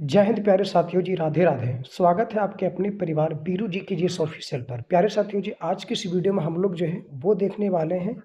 जय हिंद प्यारे साथियों जी, राधे राधे। स्वागत है आपके अपने परिवार बीरू जी की जीएस ऑफिशियल पर। प्यारे साथियों जी, आज की इस वीडियो में हम लोग जो है वो देखने वाले हैं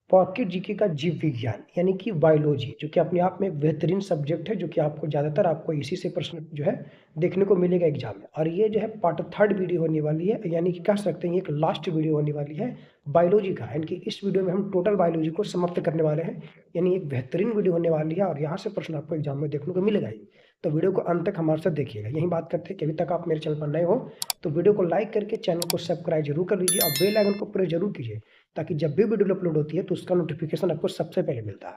पॉकेट जीके का जीव विज्ञान यानी कि बायोलॉजी, जो कि अपने आप में एक बेहतरीन सब्जेक्ट है, जो कि आपको ज़्यादातर आपको इसी से प्रश्न जो है देखने को मिलेगा एग्जाम में। और ये जो है पार्ट थर्ड वीडियो होने वाली है, यानी कि कह सकते हैं ये एक लास्ट वीडियो होने वाली है बायोलॉजी का। यानी कि इस वीडियो में हम टोटल बायोलॉजी को समाप्त करने वाले हैं, यानी एक बेहतरीन वीडियो होने वाली है और यहाँ से प्रश्न आपको एग्जाम में देखने को मिलेगा ही। तो वीडियो को अंत तक हमारे साथ देखिएगा। यही बात करते हैं कि अभी तक आप मेरे चैनल पर नए हो तो वीडियो को लाइक करके चैनल को सब्सक्राइब जरूर कर लीजिए और बेल आइकन को प्रेस जरूर कीजिए, ताकि जब भी वीडियो अपलोड होती है तो उसका नोटिफिकेशन आपको सबसे पहले मिलता है।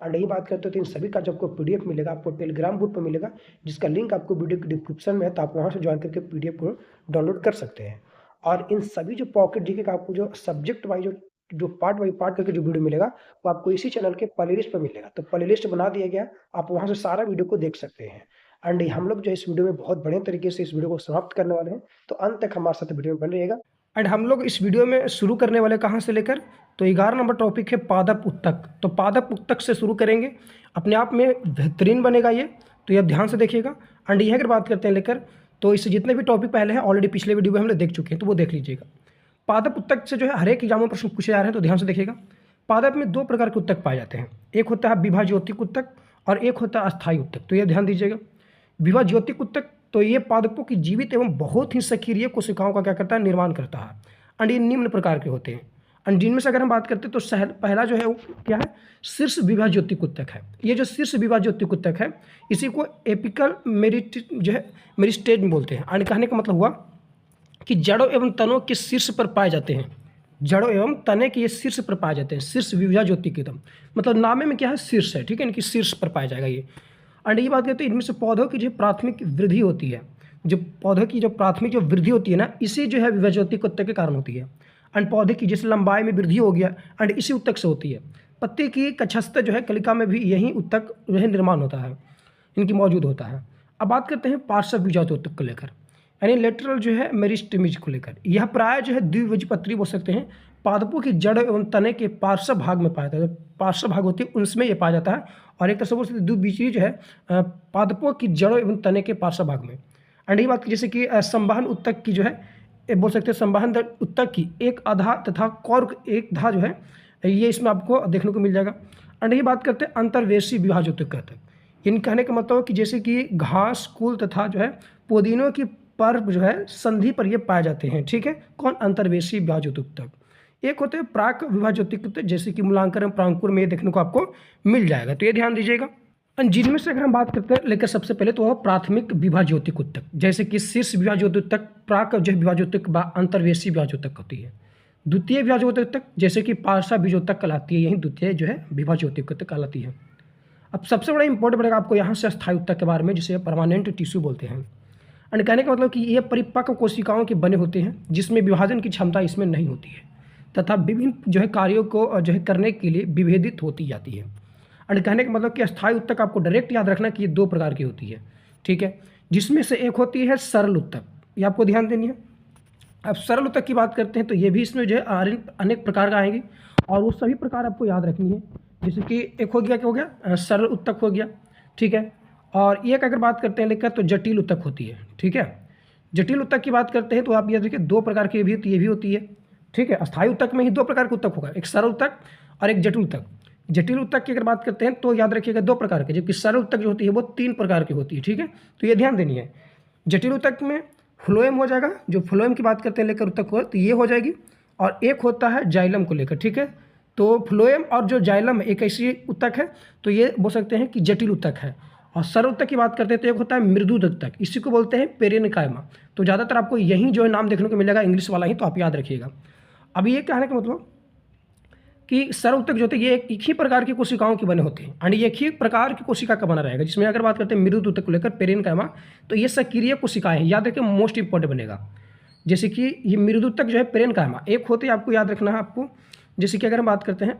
और यही बात करते हो तो इन सभी का जब आपको पीडीएफ मिलेगा, आपको टेलीग्राम ग्रुप पर मिलेगा, जिसका लिंक आपको वीडियो के डिस्क्रिप्शन में है, तो आप वहाँ से ज्वाइन करके पीडीएफ को डाउनलोड कर सकते हैं। और इन सभी जो पॉकेट जीके का आपको जो सब्जेक्ट वाइज जो पार्ट वाइज पार्ट करके जो वीडियो मिलेगा वो आपको इसी चैनल के प्लेलिस्ट पर मिलेगा। तो प्लेलिस्ट बना दिया गया, आप वहाँ से सारा वीडियो को देख सकते हैं। एंड हम लोग जो इस वीडियो में बहुत बढ़िया तरीके से इस वीडियो को समाप्त करने वाले हैं, तो अंत तक हमारे साथ वीडियो में बने रहिएगा। एंड हम लोग इस वीडियो में शुरू करने वाले कहाँ से लेकर, तो 11 नंबर टॉपिक है पादप उत्तक। तो पादप उत्तक से शुरू करेंगे, अपने आप में बेहतरीन बनेगा ये, तो ये आप ध्यान से देखिएगा। एंड ये अगर बात करते हैं लेकर, तो इससे जितने भी टॉपिक पहले हैं ऑलरेडी पिछले वीडियो में हम लोग देख चुके हैं, तो वो देख लीजिएगा। पादप उत्तक से जो है हर एक एग्जाम में प्रश्न पूछे जा रहे हैं, तो ध्यान से देखिएगा। पादप में दो प्रकार के उत्तक पाए जाते हैं, एक होता है विभाज्योतिक उत्तक और एक होता है अस्थायी उत्तक। तो ये ध्यान दीजिएगा। विभाज्योतिक उत्तक तो ये पादपों की जीवित एवं बहुत ही सक्रिय कोशिकाओं का क्या करता है, निर्माण करता है। एंड ये निम्न प्रकार के होते हैं। एंड जिनमें से अगर हम बात करते हैं तो पहला जो है वो क्या है, शीर्ष विभाज्योतिक उत्तक है। ये जो शीर्ष विभाज्योतिक उत्तक है, इसी को एपिकल मेरिट जो है मेरिस्टेज बोलते हैं। एंड कहने का मतलब हुआ कि जड़ों एवं तनों के शीर्ष पर पाए जाते हैं। जड़ों एवं तने के ये शीर्ष पर पाए जाते हैं, शीर्ष विभाज्योतिक एकदम, मतलब नामे में क्या है, शीर्ष है, ठीक है, इनकी शीर्ष पर पाया जाएगा ये। एंड ये बात करते हैं इनमें से पौधों की जो प्राथमिक वृद्धि होती है, जो पौधों की जो प्राथमिक जो वृद्धि होती है ना, इसी जो है विभाज्योतिक उत्तक के कारण होती है। एंड पौधे की जैसे लंबाई में वृद्धि हो गया, एंड इसी उत्तक से होती है। पत्ते की कक्षस्थ जो है कलिका में भी यही उत्तक जो है निर्माण होता है, इनकी मौजूद होता है। अब बात करते हैं पार्श्व विभाज्योतिक को लेकर, यानी लेटरल जो है मेरिस्टेमिज को लेकर। यह प्राय जो है द्विबीजपत्री बोल सकते हैं, पादपों की जड़ एवं तने के पार्श्व भाग में पाया जाता है। पार्श्व भाग होती है उनमें यह पाया जाता है, और एक तरह से बोल सकते द्विबीजपत्री जो है पादपों की जड़ों एवं तने के पार्श्व भाग में। एंड ये बात की जैसे कि संवहन उत्तक की जो है, बोल सकते हैं संवहन उत्तक की एक आधा तथा कॉर्क एक धा जो है, ये इसमें आपको देखने को मिल जाएगा। एंड ये बात करते हैं अंतर्वेशी विभाज्योतिक उत्तक। इन कहने का मतलब कि जैसे कि घास, कुल तथा जो है पुदीनों की पर जो है संधि पर ये पाए जाते हैं, ठीक है। कौन, अंतर्वेशी विभाज्योतिक उत्तक। एक होते हैं प्राक विभाज्योतिक उत्तक, जैसे कि मूलांकन एवं प्रांकुर में ये देखने को आपको मिल जाएगा, तो ये ध्यान दीजिएगा। जिनमें से अगर हम बात करते हैं लेकर सबसे पहले तो वह प्राथमिक विभाज्योतिक उत्तक, जैसे कि शीर्ष विभाज्योतिक उत्तक, प्राक जो है विभाज्योतिक अंतर्वेशी विभाज्योतिक होती है। द्वितीय विभाज्योतिक उत्तक जैसे कि पार्श्व विभाज्योतिक कहलाती है, यही द्वितीय जो है विभाज्योतिक उत्तक कहलाती है। अब सबसे बड़ा इंपॉर्टेंट पड़ेगा आपको यहाँ से अस्थायी उत्तक के बारे में, जिसे परमानेंट टिश्यू बोलते हैं। एंड कहने का मतलब कि ये परिपक्व कोशिकाओं के बने होते हैं, जिसमें विभाजन की क्षमता इसमें नहीं होती है, तथा विभिन्न जो है कार्यों को जो है करने के लिए विभेदित होती जाती है। एंड कहने का मतलब कि अस्थायी उत्तक आपको डायरेक्ट याद रखना कि ये दो प्रकार की होती है, ठीक है, जिसमें से एक होती है सरल उत्तक, ये आपको ध्यान देनी है। अब सरल उत्तक की बात करते हैं तो ये भी इसमें जो है अनेक प्रकार का आएंगे, और वो सभी प्रकार आपको याद रखनी है। जैसे कि एक हो गया, क्या हो गया, सरल उत्तक हो गया, ठीक है। और एक अगर बात करते हैं लेकर तो जटिल उत्तक होती है, ठीक है। जटिल उत्तक की बात करते हैं तो आप ये देखिए दो प्रकार की ये भी होती है, ठीक है। अस्थायी उत्तक में ही दो प्रकार के उत्तक होगा, एक सरल उत्तक और एक जटिल उत्तक। जटिल उत्तक की अगर बात करते हैं तो याद रखिएगा दो प्रकार के, जबकि सरल उत्तक जो होती है वो तीन प्रकार की होती है, ठीक है। तो ये ध्यान देनी है। जटिल उत्तक में फ्लोएम हो जाएगा, जो फ्लोएम की बात करते हैं लेकर उत्तक हो तो ये हो जाएगी, और एक होता है जाइलम को लेकर, ठीक है। तो फ्लोएम और जो जाइलम एक ऐसी उत्तक है, तो ये बोल सकते हैं कि जटिल उत्तक है। और सरल उत्तक की बात करते हैं तो एक होता है मृदु उत्तक, इसी को बोलते हैं पेरेनकाइमा। तो ज़्यादातर आपको यही जो है नाम देखने को मिलेगा, इंग्लिश वाला ही, तो आप याद रखिएगा। अब ये कहने का मतलब कि सरल उत्तक जो होते हैं ये एक ही प्रकार की कोशिकाओं के बने होते हैं, एंड एक ही प्रकार की कोशिका का बना रहेगा। जिसमें अगर बात करते हैं मृदु उत्तक को लेकर पेरेनकाइमा, तो ये सक्रिय कोशिकाएं हैं, याद रखिए, मोस्ट इंपॉर्टेंट बनेगा। जैसे कि ये मृदु उत्तक जो है पेरेनकाइमा, एक होते हैं आपको याद रखना है आपको, जैसे कि अगर हम बात करते हैं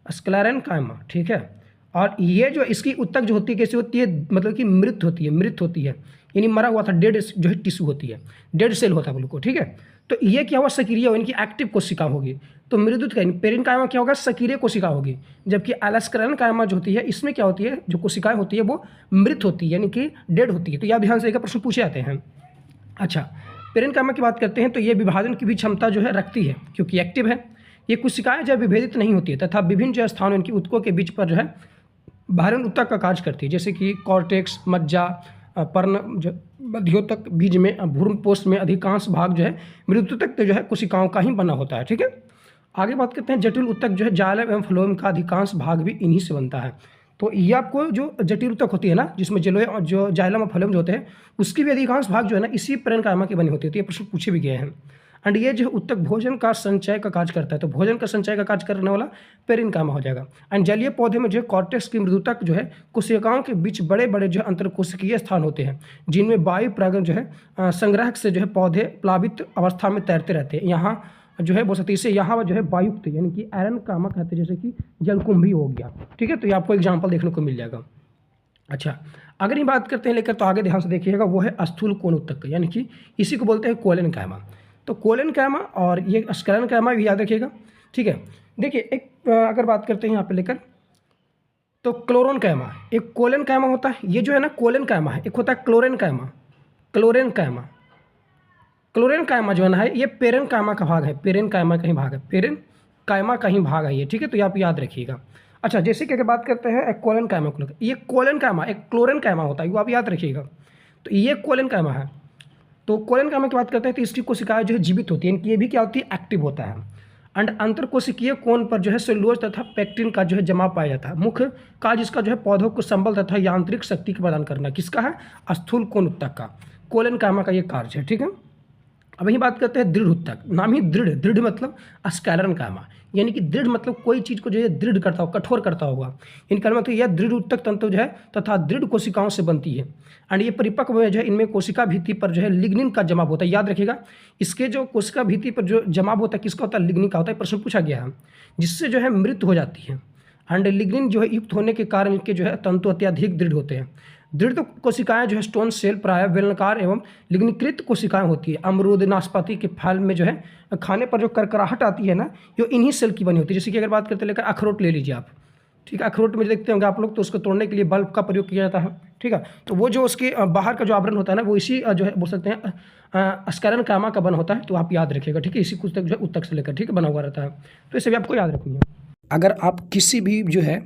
स्क्लेरेनकाइमा, ठीक है। और ये जो इसकी उत्तक जो होती है कैसे होती है, मतलब कि मृत होती है, यानी मरा हुआ था, डेड जो है टिश्यू होती है, डेड सेल होता है बिल्कुल, ठीक है। तो ये क्या हुआ, सक्रिय यानी कि एक्टिव कोशिका होगी। तो मृदुत पेरेन्काइमा क्या होगा, सक्रिय कोशिका होगी। जबकि एलस्कलेनकाइमा जो होती है, इसमें क्या होती है, जो कोशिकाएं होती है वो मृत होती है, यानी कि डेड होती है। तो यह ध्यान से देखिए, प्रश्न पूछे जाते हैं। अच्छा, पेरेन्काइमा की बात करते हैं तो ये विभाजन की भी क्षमता जो है रखती है, क्योंकि एक्टिव है। ये कोशिकाएं जब विभेदित नहीं होती है तथा विभिन्न जो स्थानों इनकी ऊतकों के बीच पर जो है बाहरी ऊतक का कार्य करती है, जैसे कि कॉर्टेक्स, मज्जा, पर्ण, जो मध्योतक, बीज में, भ्रूणपोष में अधिकांश भाग जो है मृदुतक जो है कोशिकाओं का ही बना होता है। ठीक है, आगे बात करते हैं जटिल ऊतक जो है जाइलम एवं फ्लोएम का अधिकांश भाग भी इन्हीं से बनता है। तो ये आपको जो जटिल ऊतक होती है ना, जिसमें जो जाइलम और फ्लोएम जो होते हैं, उसकी भी अधिकांश भाग जो है ना इसी पेरेन्काइमा की बनी होती है। तो ये प्रश्न पूछे भी गए हैं। एंड ये जो उत्तक भोजन का संचय का कार्य करता है, तो भोजन का संचय का कार्य करने वाला पेरेन्काइमा हो जाएगा। एंड जलीय पौधे में जो है कॉर्टेक्स की मृदुतक जो है कोशिकाओं के बीच बड़े बड़े जो है अंतरकोशिकीय स्थान होते हैं, जिनमें वायु परागण जो है संग्रह से जो है पौधे प्लावित अवस्था में तैरते रहते हैं। यहाँ जो है बोल सकते हैं इसे यहाँ जो है वायुक्त यानी कि एरेन्काइमा कहते हैं, जैसे कि जलकुंभी हो गया। ठीक है, तो ये आपको एग्जाम्पल देखने को मिल जाएगा। अच्छा, अगर ये बात करते हैं लेकर, तो आगे ध्यान से देखिएगा, वो है स्थूल कोण ऊतक, यानी कि इसी को बोलते हैं कोलेनकाइमा। तो कोलेनकाइमा और ये स्क्लेरेनकाइमा भी याद रखिएगा। ठीक है, देखिए एक अगर बात करते हैं यहाँ पे लेकर, तो क्लोरेनकाइमा, एक कोलेनकाइमा होता है, ये जो है ना कोलेनकाइमा है, एक होता है क्लोरेनकाइमा। क्लोरेनकाइमा जो है ना ये पेरेन्काइमा का भाग है, पेरेन्काइमा का ही भाग है, पेरेन्काइमा का ही भाग है ये। ठीक है, तो ये आप याद रखिएगा। अच्छा, जैसे कि अगर बात करते हैं एक कोलेनकाइमा को, ये कोलेनकाइमा एक क्लोरेनकाइमा होता है, वो आप याद रखिएगा। तो ये कोलेनकाइमा है। तो कोलेनकाइमा की बात करते हैं तो इसकी कोशिकाएं जो है जीवित होती है, इनकी ये भी क्या होती है, एक्टिव होता है। एंड अंतरकोशिकीय कोण पर जो है सेलुलोज तथा पेक्टिन का जो है जमा पाया जाता है। मुख्य कार्य इसका जो है पौधों को संबल तथा यांत्रिक शक्ति की प्रदान करना, किसका है, स्थूल कोण ऊतक का, कोलेनकाइमा का ये कार्य है। ठीक है, अब यही बात करते हैं दृढ़ ऊतक, नाम ही दृढ़, दृढ़ मतलब स्क्लेरेनकाइमा, यानी कि दृढ़ मतलब कोई चीज़ को जो है दृढ़ करता हो, कठोर करता होगा। इनका मतलब यह दृढ़ ऊतक तंतु जो है तथा दृढ़ कोशिकाओं से बनती है। एंड ये परिपक्व में जो है इनमें कोशिका भित्ति पर जो है लिग्निन का जमाव होता है, याद रखिएगा। इसके जो कोशिका भित्ति पर जो जमाव होता है किसका होता है, लिग्निन का होता है, प्रश्न पूछा गया है, जिससे जो है मृत हो जाती है। एंड लिग्निन जो है युक्त होने के कारण इनके जो है तंतु अत्यधिक दृढ़ होते हैं। दृढ़ कोशिकाएं जो है स्टोन सेल प्राय बेलनाकार एवं लिग्नीकृत कोशिकाएं होती है। अमरूद, नाशपाती के फल में जो है खाने पर जो करकराहट आती है ना, ये इन्हीं सेल की बनी होती है। जैसे कि अगर बात करते लेकर अखरोट ले लीजिए आप, ठीक है, अखरोट में देखते होंगे आप लोग, तो उसको तोड़ने के लिए बल्ब का प्रयोग किया जाता है। ठीक है, तो वो जो उसके बाहर का जो आवरण होता है ना, वो इसी जो है बोल सकते हैं स्क्लेरेनकाइमा का बना होता है। तो आप याद रखिएगा। ठीक है, इसी कुछ तक जो है ऊतक से लेकर, ठीक है, बना हुआ रहता है। तो इसे भी आपको याद रखनी है। अगर आप किसी भी जो है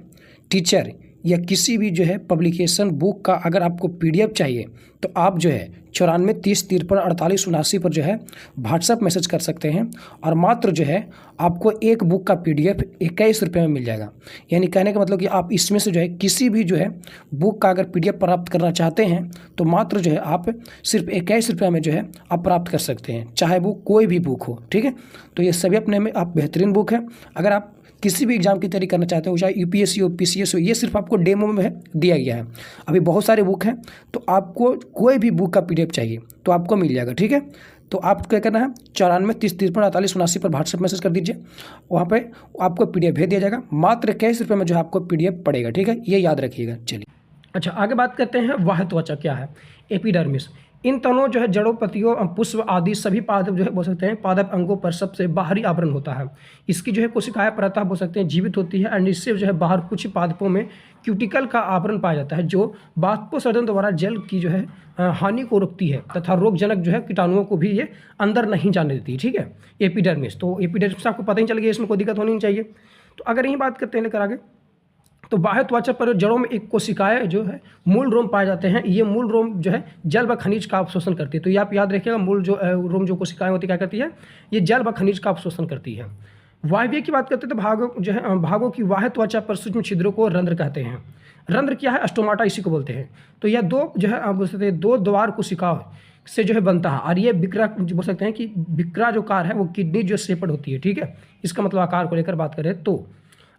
टीचर या किसी भी जो है पब्लिकेशन बुक का अगर आपको PDF चाहिए, तो आप जो है 94 30 53 48 79 पर जो है व्हाट्सएप मैसेज कर सकते हैं, और मात्र जो है आपको एक बुक का PDF 21 रुपये में मिल जाएगा। यानी कहने का मतलब कि आप इसमें से जो है किसी भी जो है बुक का अगर PDF प्राप्त करना चाहते हैं, तो मात्र जो है आप सिर्फ 21 रुपये में जो है आप प्राप्त कर सकते हैं, चाहे वो कोई भी बुक हो। ठीक है, तो ये सभी अपने में आप बेहतरीन बुक है। अगर आप किसी भी एग्जाम की तैयारी करना चाहते हो, चाहे UPSC हो, PCS हो, ये सिर्फ आपको डेमो में दिया गया है। अभी बहुत सारे बुक हैं, तो आपको कोई भी बुक का PDF चाहिए तो आपको मिल जाएगा। ठीक है, तो आप क्या करना है, 94 30 53 48 79 पर व्हाट्सएप मैसेज कर दीजिए, वहाँ पे आपको PDF भेज दिया जाएगा। मात्र 21 रुपये में जो है आपको PDF पड़ेगा। ठीक है, ये याद रखिएगा। चलिए, अच्छा आगे बात करते हैं बाह्य त्वचा क्या है, एपिडर्मिस। इन तनों जो है जड़ों, पत्तियों, पुष्प आदि सभी पादप जो है बोल सकते हैं पादप अंगों पर सबसे बाहरी आवरण होता है। इसकी जो है कोशिकाएं परतः बोल सकते हैं जीवित होती है, और इससे जो है बाहर कुछ पादपों में क्यूटिकल का आवरण पाया जाता है, जो वाष्पोत्सर्जन द्वारा जल की जो है हानि को रोकती है तथा रोगजनक जो है कीटाणुओं को भी ये अंदर नहीं जाने देती। ठीक है, एपिडर्मिस। तो एपिडर्मिस आपको पता ही चल गया, इसमें कोई दिक्कत होनी नहीं चाहिए। तो अगर यही बात करते हैं लेकर आगे, तो बाह्य त्वचा पर जड़ों में एक कोशिकाएं जो है मूल रोम पाए जाते हैं। ये मूल रोम जो है जल व खनिज का अवशोषण करती है। तो ये आप याद रखिएगा, मूल जो रोम जो कोशिकाएं होती है क्या करती है, ये जल व खनिज का अवशोषण करती है। वायव्य की बात करते हैं तो भागों की बाह्य त्वचा पर सूक्ष्म छिद्रों को रंध्र कहते हैं। रंध्र क्या है, स्टोमाटा इसी को बोलते हैं। तो यह दो जो है बोल सकते हैं दो द्वार कोशिकाओं से जो है बनता है, और ये बिक्रा बोल सकते हैं कि बिक्रा जो कार है वो किडनी जो शेपड होती है। ठीक है, इसका मतलब आकार को लेकर बात करें तो।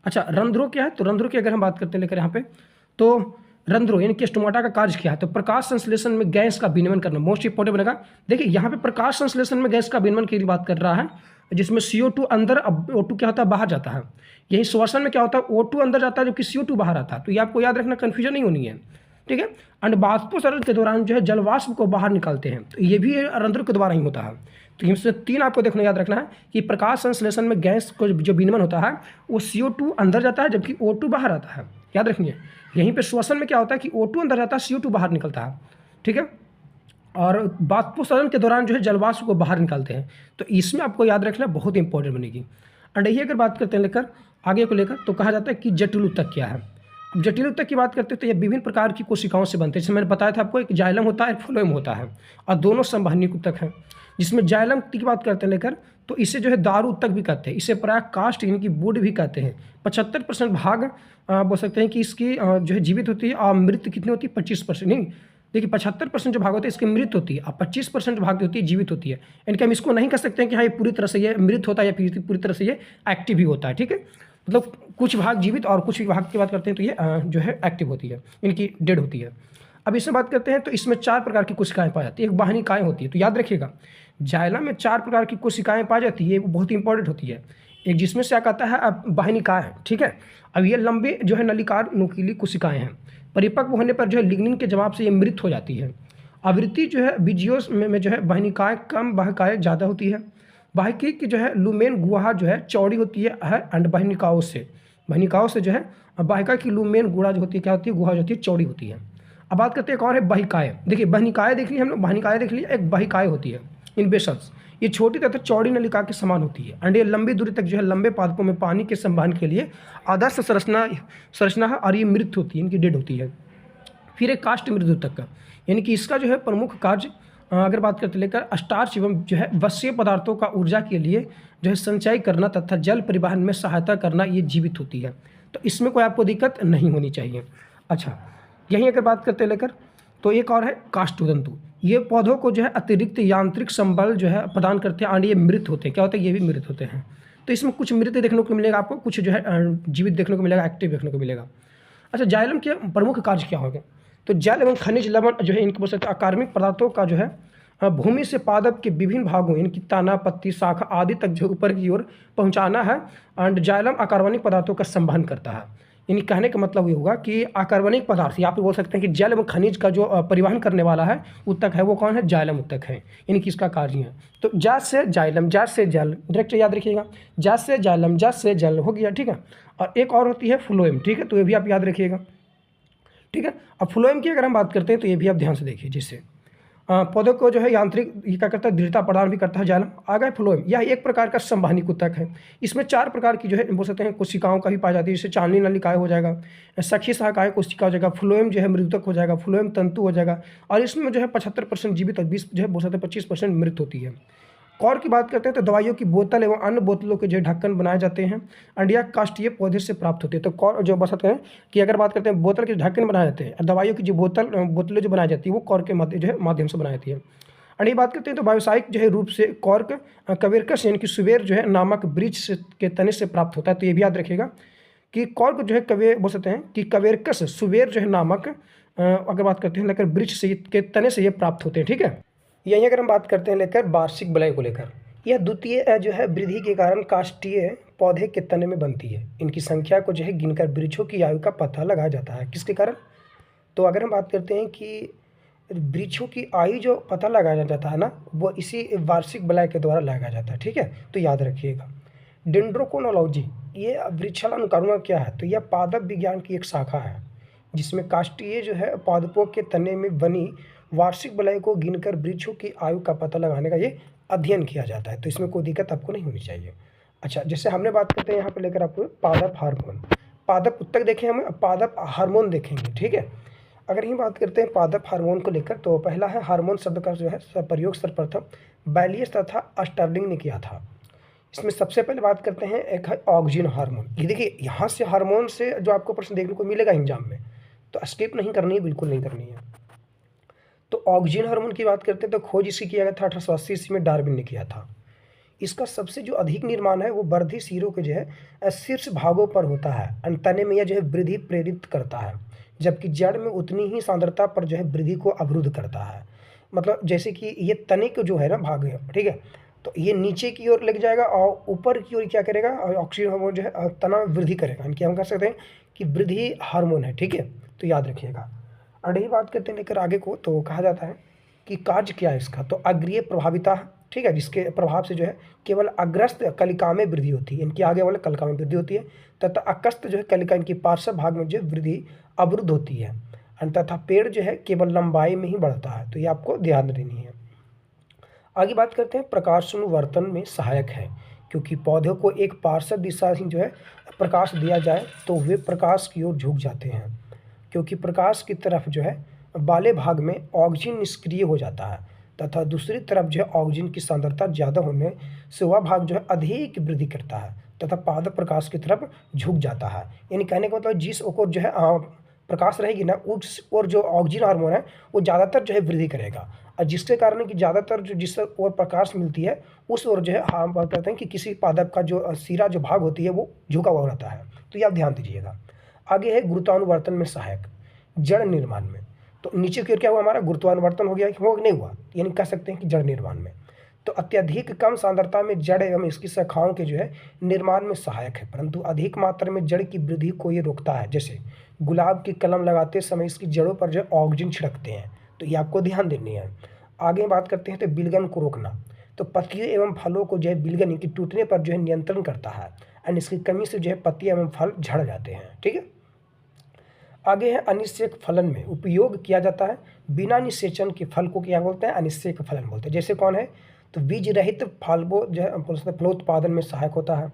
अच्छा, रंध्रों क्या है, तो रंध्रों की अगर हम बात करते हैं लेकर यहाँ पे, तो रंध्रों यानी कि स्टोमाटा का कार्य क्या है, तो प्रकाश संश्लेषण में गैस का विनिमय करना मोस्ट इंपॉर्टेंट बनेगा। देखिए यहाँ पे प्रकाश संश्लेषण में गैस का विनिमय की बात कर रहा है, जिसमें CO2 अंदर, अब O2 क्या होता है, बाहर जाता है। यही श्वसन में क्या होता है, O2 अंदर जाता है जबकि CO2 बाहर आता है। तो ये आपको याद रखना, कन्फ्यूजन नहीं होनी है। ठीक है, एंड वाष्पोत्सर्जन के दौरान जो है जलवाष्प को बाहर निकालते हैं, तो ये भी रंध्र के द्वारा ही होता है। तो इसमें 3 आपको देखना याद रखना है कि प्रकाश संश्लेषण में गैस को जो विनिमय होता है वो CO2 अंदर जाता है जबकि O2 बाहर आता है, याद रखिए। यहीं पे श्वसन में क्या होता है कि O2 अंदर जाता है, CO2 बाहर निकलता है, ठीक है। और वाष्पोत्सर्जन के दौरान जो है जलवाष्प को बाहर निकालते हैं। तो इसमें आपको याद रखना बहुत इंपॉर्टेंट बनेगी। और यही अगर बात करते हैं लेकर आगे को लेकर, तो कहा जाता है कि जटिल ऊतक क्या है। अब जटिल ऊतक की बात करते हैं तो ये विभिन्न प्रकार की कोशिकाओं से बनते हैं। जैसे मैंने बताया था आपको, एक जाइलम होता है, एक फ्लोएम होता है, और दोनों संवहनी ऊतक हैं। जिसमें जाइलम की बात करते हैं लेकर, तो इसे जो है दारू ऊतक भी कहते हैं, इसे प्राय कास्ट यानी कि वुड भी कहते हैं। 75% भाग बोल सकते हैं कि इसकी जो है जीवित होती है, और मृत कितनी होती है, 25%। नहीं, देखिए 75% जो भाग होते हैं इसकी मृत होती है, और 25% भाग होती है जीवित होती है। यानी कि हम इसको नहीं कह सकते हैं कि हाँ ये पूरी तरह से ये मृत होता है या फिर पूरी तरह से ये एक्टिव ही होता है, ठीक है। मतलब कुछ भाग जीवित और कुछ भाग की बात करते हैं तो ये जो है एक्टिव होती है, इनकी डेड होती है। अब इसमें बात करते हैं तो इसमें 4 प्रकार की कोशिकाएं पाई जाती है। एक वाहिनिकाएं होती है, तो याद रखिएगा जाइलम में 4 प्रकार की कोशिकाएं पाई जाती है, वो बहुत इंपॉर्टेंट होती है। एक जिसमें से क्या कहता है अब वाहिनिकाएं, ठीक है। अब ये लंबे जो है नलिकार नुकीली कोशिकाएं हैं। परिपक्व होने पर जो है लिग्निन के जवाब से ये मृत हो जाती है। आवृत्ति जो है बीजियोस में जो है वाहिनिकाएं कम, वाहिकाएं ज़्यादा होती है। वाहिकी की जो है लुमेन गुहा जो है चौड़ी होती है एंड वाहिनिकाओं से जो है वाहिका की लुमेन गुहा जो होती है क्या होती है, गुहा जो होती है चौड़ी होती है। अब बात करते हैं एक और है बहिकाएं। देखिए बहिनिकाएं देख ली हम लोग, वाहिनिकाएं देख ली, एक बहिकाएं होती है इन बेसल्स। ये छोटी तथा चौड़ी नलिका के समान होती है एंड ये लंबी दूरी तक जो है लंबे पादपों में पानी के संवहन के लिए आदर्श संरचना है, और ये मृत होती है, इनकी डेड होती है। फिर एक काष्ठ मृत ऊतक का, यानी कि इसका जो है प्रमुख कार्य अगर बात करते लेकर स्टार्च एवं जो है वश्य पदार्थों का ऊर्जा के लिए जो है संचय करना तथा जल परिवहन में सहायता करना, ये जीवित होती है। तो इसमें कोई आपको दिक्कत नहीं होनी चाहिए। अच्छा, यहीं अगर बात करते लेकर तो एक और है काष्ठतंतु। ये पौधों को जो है अतिरिक्त यांत्रिक संबल जो है प्रदान करते हैं और ये मृत होते हैं। क्या होता है, ये भी मृत होते हैं। तो इसमें कुछ मृत देखने को मिलेगा आपको, कुछ जो है जीवित देखने को मिलेगा, एक्टिव देखने को मिलेगा। अच्छा, जाइलम के प्रमुख कार्य क्या होंगे, तो जल एवं खनिज लवण जो है इनके बोल सकते हैं अकार्बनिक पदार्थों का जो है भूमि से पादप के विभिन्न भागों इनकी तना, पत्ती, शाखा आदि तक जो ऊपर की ओर पहुंचाना है। एंड जाइलम अकार्बनिक पदार्थों का संवहन करता है। यानी कहने का मतलब ये होगा कि अकार्बनिक पदार्थ, या फिर बोल सकते हैं कि जल एवं खनिज का जो परिवहन करने वाला है ऊतक है वो कौन है, जाइलम ऊतक है। यानी कि इसका कार्य है। तो जल से जाइलम, जल से जल, डायरेक्ट याद रखिएगा, जल से जाइलम, जल से जल हो गया, ठीक है। और एक और होती है फ्लोएम, ठीक है, तो ये भी आप याद रखिएगा, ठीक है। अब फ्लोएम की अगर हम बात करते हैं तो ये भी आप ध्यान से देखिए, जिससे पौधों को जो है यांत्रिक ये क्या करता है, दृढ़ता प्रदान भी करता है जाइलम। आ गया फ्लोएम, यह एक प्रकार का संवहनी ऊतक है। इसमें 4 प्रकार की जो है बोल सकते हैं कोशिकाओं का भी पाई जाती है। जैसे चांदनी नलिकाएं हो जाएगा, सखी शाखाएं कोशिका हो जाएगा, फ्लोएम जो है मृतक हो जाएगा, फ्लोएम तंतु हो जाएगा। और इसमें जो है 75% जीवित और 20 जो है बोल सकते हैं 25% मृत होती है। कॉर की बात करते हैं तो दवाइयों की बोतल एवं अन्य बोतलों के जो ढक्कन बनाए जाते हैं। अंडिया काष्ठीय पौधे से प्राप्त होते हैं। तो कॉर जो बता सकते हैं कि अगर बात करते हैं बोतल के ढक्कन बनाए जाते हैं, दवाइयों की जो बोतलें जो बनाई जाती है वो कॉर के माध्यम से बनाई जाती है। और ये बात करते हैं तो व्यावसायिक जो है रूप से कॉर्क कवेरकस यानी कि सुवेर जो है नामक वृक्ष के तने से प्राप्त होता है। तो ये भी याद रखिएगा कि कॉर्क जो है बोल सकते हैं कि कवेरकस सुवेर जो है नामक अगर बात करते हैं लेकर वृक्ष से के तने से ये प्राप्त होते हैं, ठीक है। यहीं अगर हम बात करते हैं लेकर वार्षिक बलय को लेकर, यह द्वितीय जो है वृद्धि के कारण काष्ठीय पौधे के तने में बनती है। इनकी संख्या को जो है गिनकर वृक्षों की आयु का पता लगाया जाता है। किसके कारण, तो अगर हम बात करते हैं कि वृक्षों की आयु जो पता लगाया जाता है ना, वो इसी वार्षिक बलय के द्वारा लगाया जाता है, ठीक है। तो याद रखिएगा डेंड्रोकोनोलॉजी, ये वृक्षानुकरण क्या है, तो यह पादप विज्ञान की एक शाखा है जिसमें काष्ठीय जो है पादपों के तने में बनी वार्षिक बलय को गिनकर वृक्षों की आयु का पता लगाने का ये अध्ययन किया जाता है। तो इसमें कोई दिक्कत आपको नहीं होनी चाहिए। अच्छा, जैसे हमने बात करते हैं यहाँ पे लेकर आपको पादप हार्मोन, पादप ऊतक देखें, हमें पादप हार्मोन देखेंगे, ठीक है। अगर ही बात करते हैं पादप हार्मोन को लेकर, तो पहला है हार्मोन शब्द का जो है प्रयोग सर्वप्रथम बैलियस तथा स्टर्लिंग ने किया था। इसमें सबसे पहले बात करते हैं एक है ऑक्सीजन हार्मोन। ये देखिए यहाँ से हार्मोन से जो आपको प्रश्न देखने को मिलेगा एग्जाम में, तो स्किप नहीं करनी है, बिल्कुल नहीं करनी है। तो ऑक्सीजन हार्मोन की बात करते हैं तो खोज इसकी किया गया था 1880 ईस्वी में, डार्विन ने किया था। इसका सबसे जो अधिक निर्माण है वो वर्धी सिरों के जो है शीर्ष भागों पर होता है। तने में यह जो है वृद्धि प्रेरित करता है, जबकि जड़ में उतनी ही सांद्रता पर जो है वृद्धि को अवरुद्ध करता है। मतलब जैसे कि ये तने को जो है ना भाग है, ठीक है, तो ये नीचे की ओर लग जाएगा और ऊपर की ओर क्या करेगा, ऑक्सीजन हार्मोन जो है तना वृद्धि करेगा। इनकी हम कह सकते हैं कि वृद्धि हार्मोन है, ठीक है। तो याद रखिएगा। और यही बात करते हैं लेकर आगे को, तो कहा जाता है कि कार्य क्या है इसका, तो अग्रीय प्रभाविता, ठीक है, जिसके प्रभाव से जो है केवल अग्रस्त कलिका में वृद्धि होती है, इनके आगे वाले कलिका में वृद्धि होती है, तथा अकस्त जो है कलिका इनकी पार्श्व भाग में जो वृद्धि अवरुद्ध होती है, तथा पेड़ जो है केवल लंबाई में ही बढ़ता है। तो ये आपको ध्यान देनी है। आगे बात करते हैं, प्रकाशानुवर्तन में सहायक है, क्योंकि पौधों को एक पार्श्व दिशा ही जो है प्रकाश दिया जाए तो वे प्रकाश की ओर झुक जाते हैं, क्योंकि प्रकाश की तरफ जो है वाले भाग में ऑक्सीजन निष्क्रिय हो जाता है, तथा दूसरी तरफ जो है ऑक्सीजन की सांद्रता ज़्यादा होने से वह भाग जो है अधिक वृद्धि करता है तथा पादप प्रकाश की तरफ झुक जाता है। यानी कहने का मतलब जिस ओर जो है प्रकाश रहेगी ना, उस और जो ऑक्सीजन हार्मोन है वो ज़्यादातर जो है वृद्धि करेगा, और जिसके कारण कि ज़्यादातर जो जिस ओर प्रकाश मिलती है उस ओर जो है हम बात करते हैं कि किसी पादप का जो सिरा जो भाग होती है वो झुका हुआ रहता है। तो ये आप ध्यान दीजिएगा। आगे है गुरुत्वानुवर्तन में सहायक, जड़ निर्माण में। तो नीचे की ओर क्या हुआ, हमारा गुरुत्वानुवर्तन हो गया, हो नहीं हुआ, यानी कह सकते हैं कि जड़ निर्माण में। तो अत्यधिक कम सांद्रता में जड़ एवं इसकी शाखाओं के जो है निर्माण में सहायक है, परंतु अधिक मात्रा में जड़ की वृद्धि को ये रोकता है। जैसे गुलाब की कलम लगाते समय इसकी जड़ों पर जो है ऑक्सीजन छिड़कते हैं, तो ये आपको ध्यान देनी है। आगे बात करते हैं तो विलगन को रोकना, तो पत्तियों एवं फलों को जो है विलगन की टूटने पर जो है नियंत्रण करता है, और इसकी कमी से जो है पत्तियां एवं फल झड़ जाते हैं। ठीक है, आगे है अनिषेक फलन में उपयोग किया जाता है। बिना निषेचन के फल को क्या बोलते हैं, अनिषेक फलन बोलते हैं। जैसे कौन है, तो बीज रहित फलबो जो है फलोत्पादन में सहायक होता है।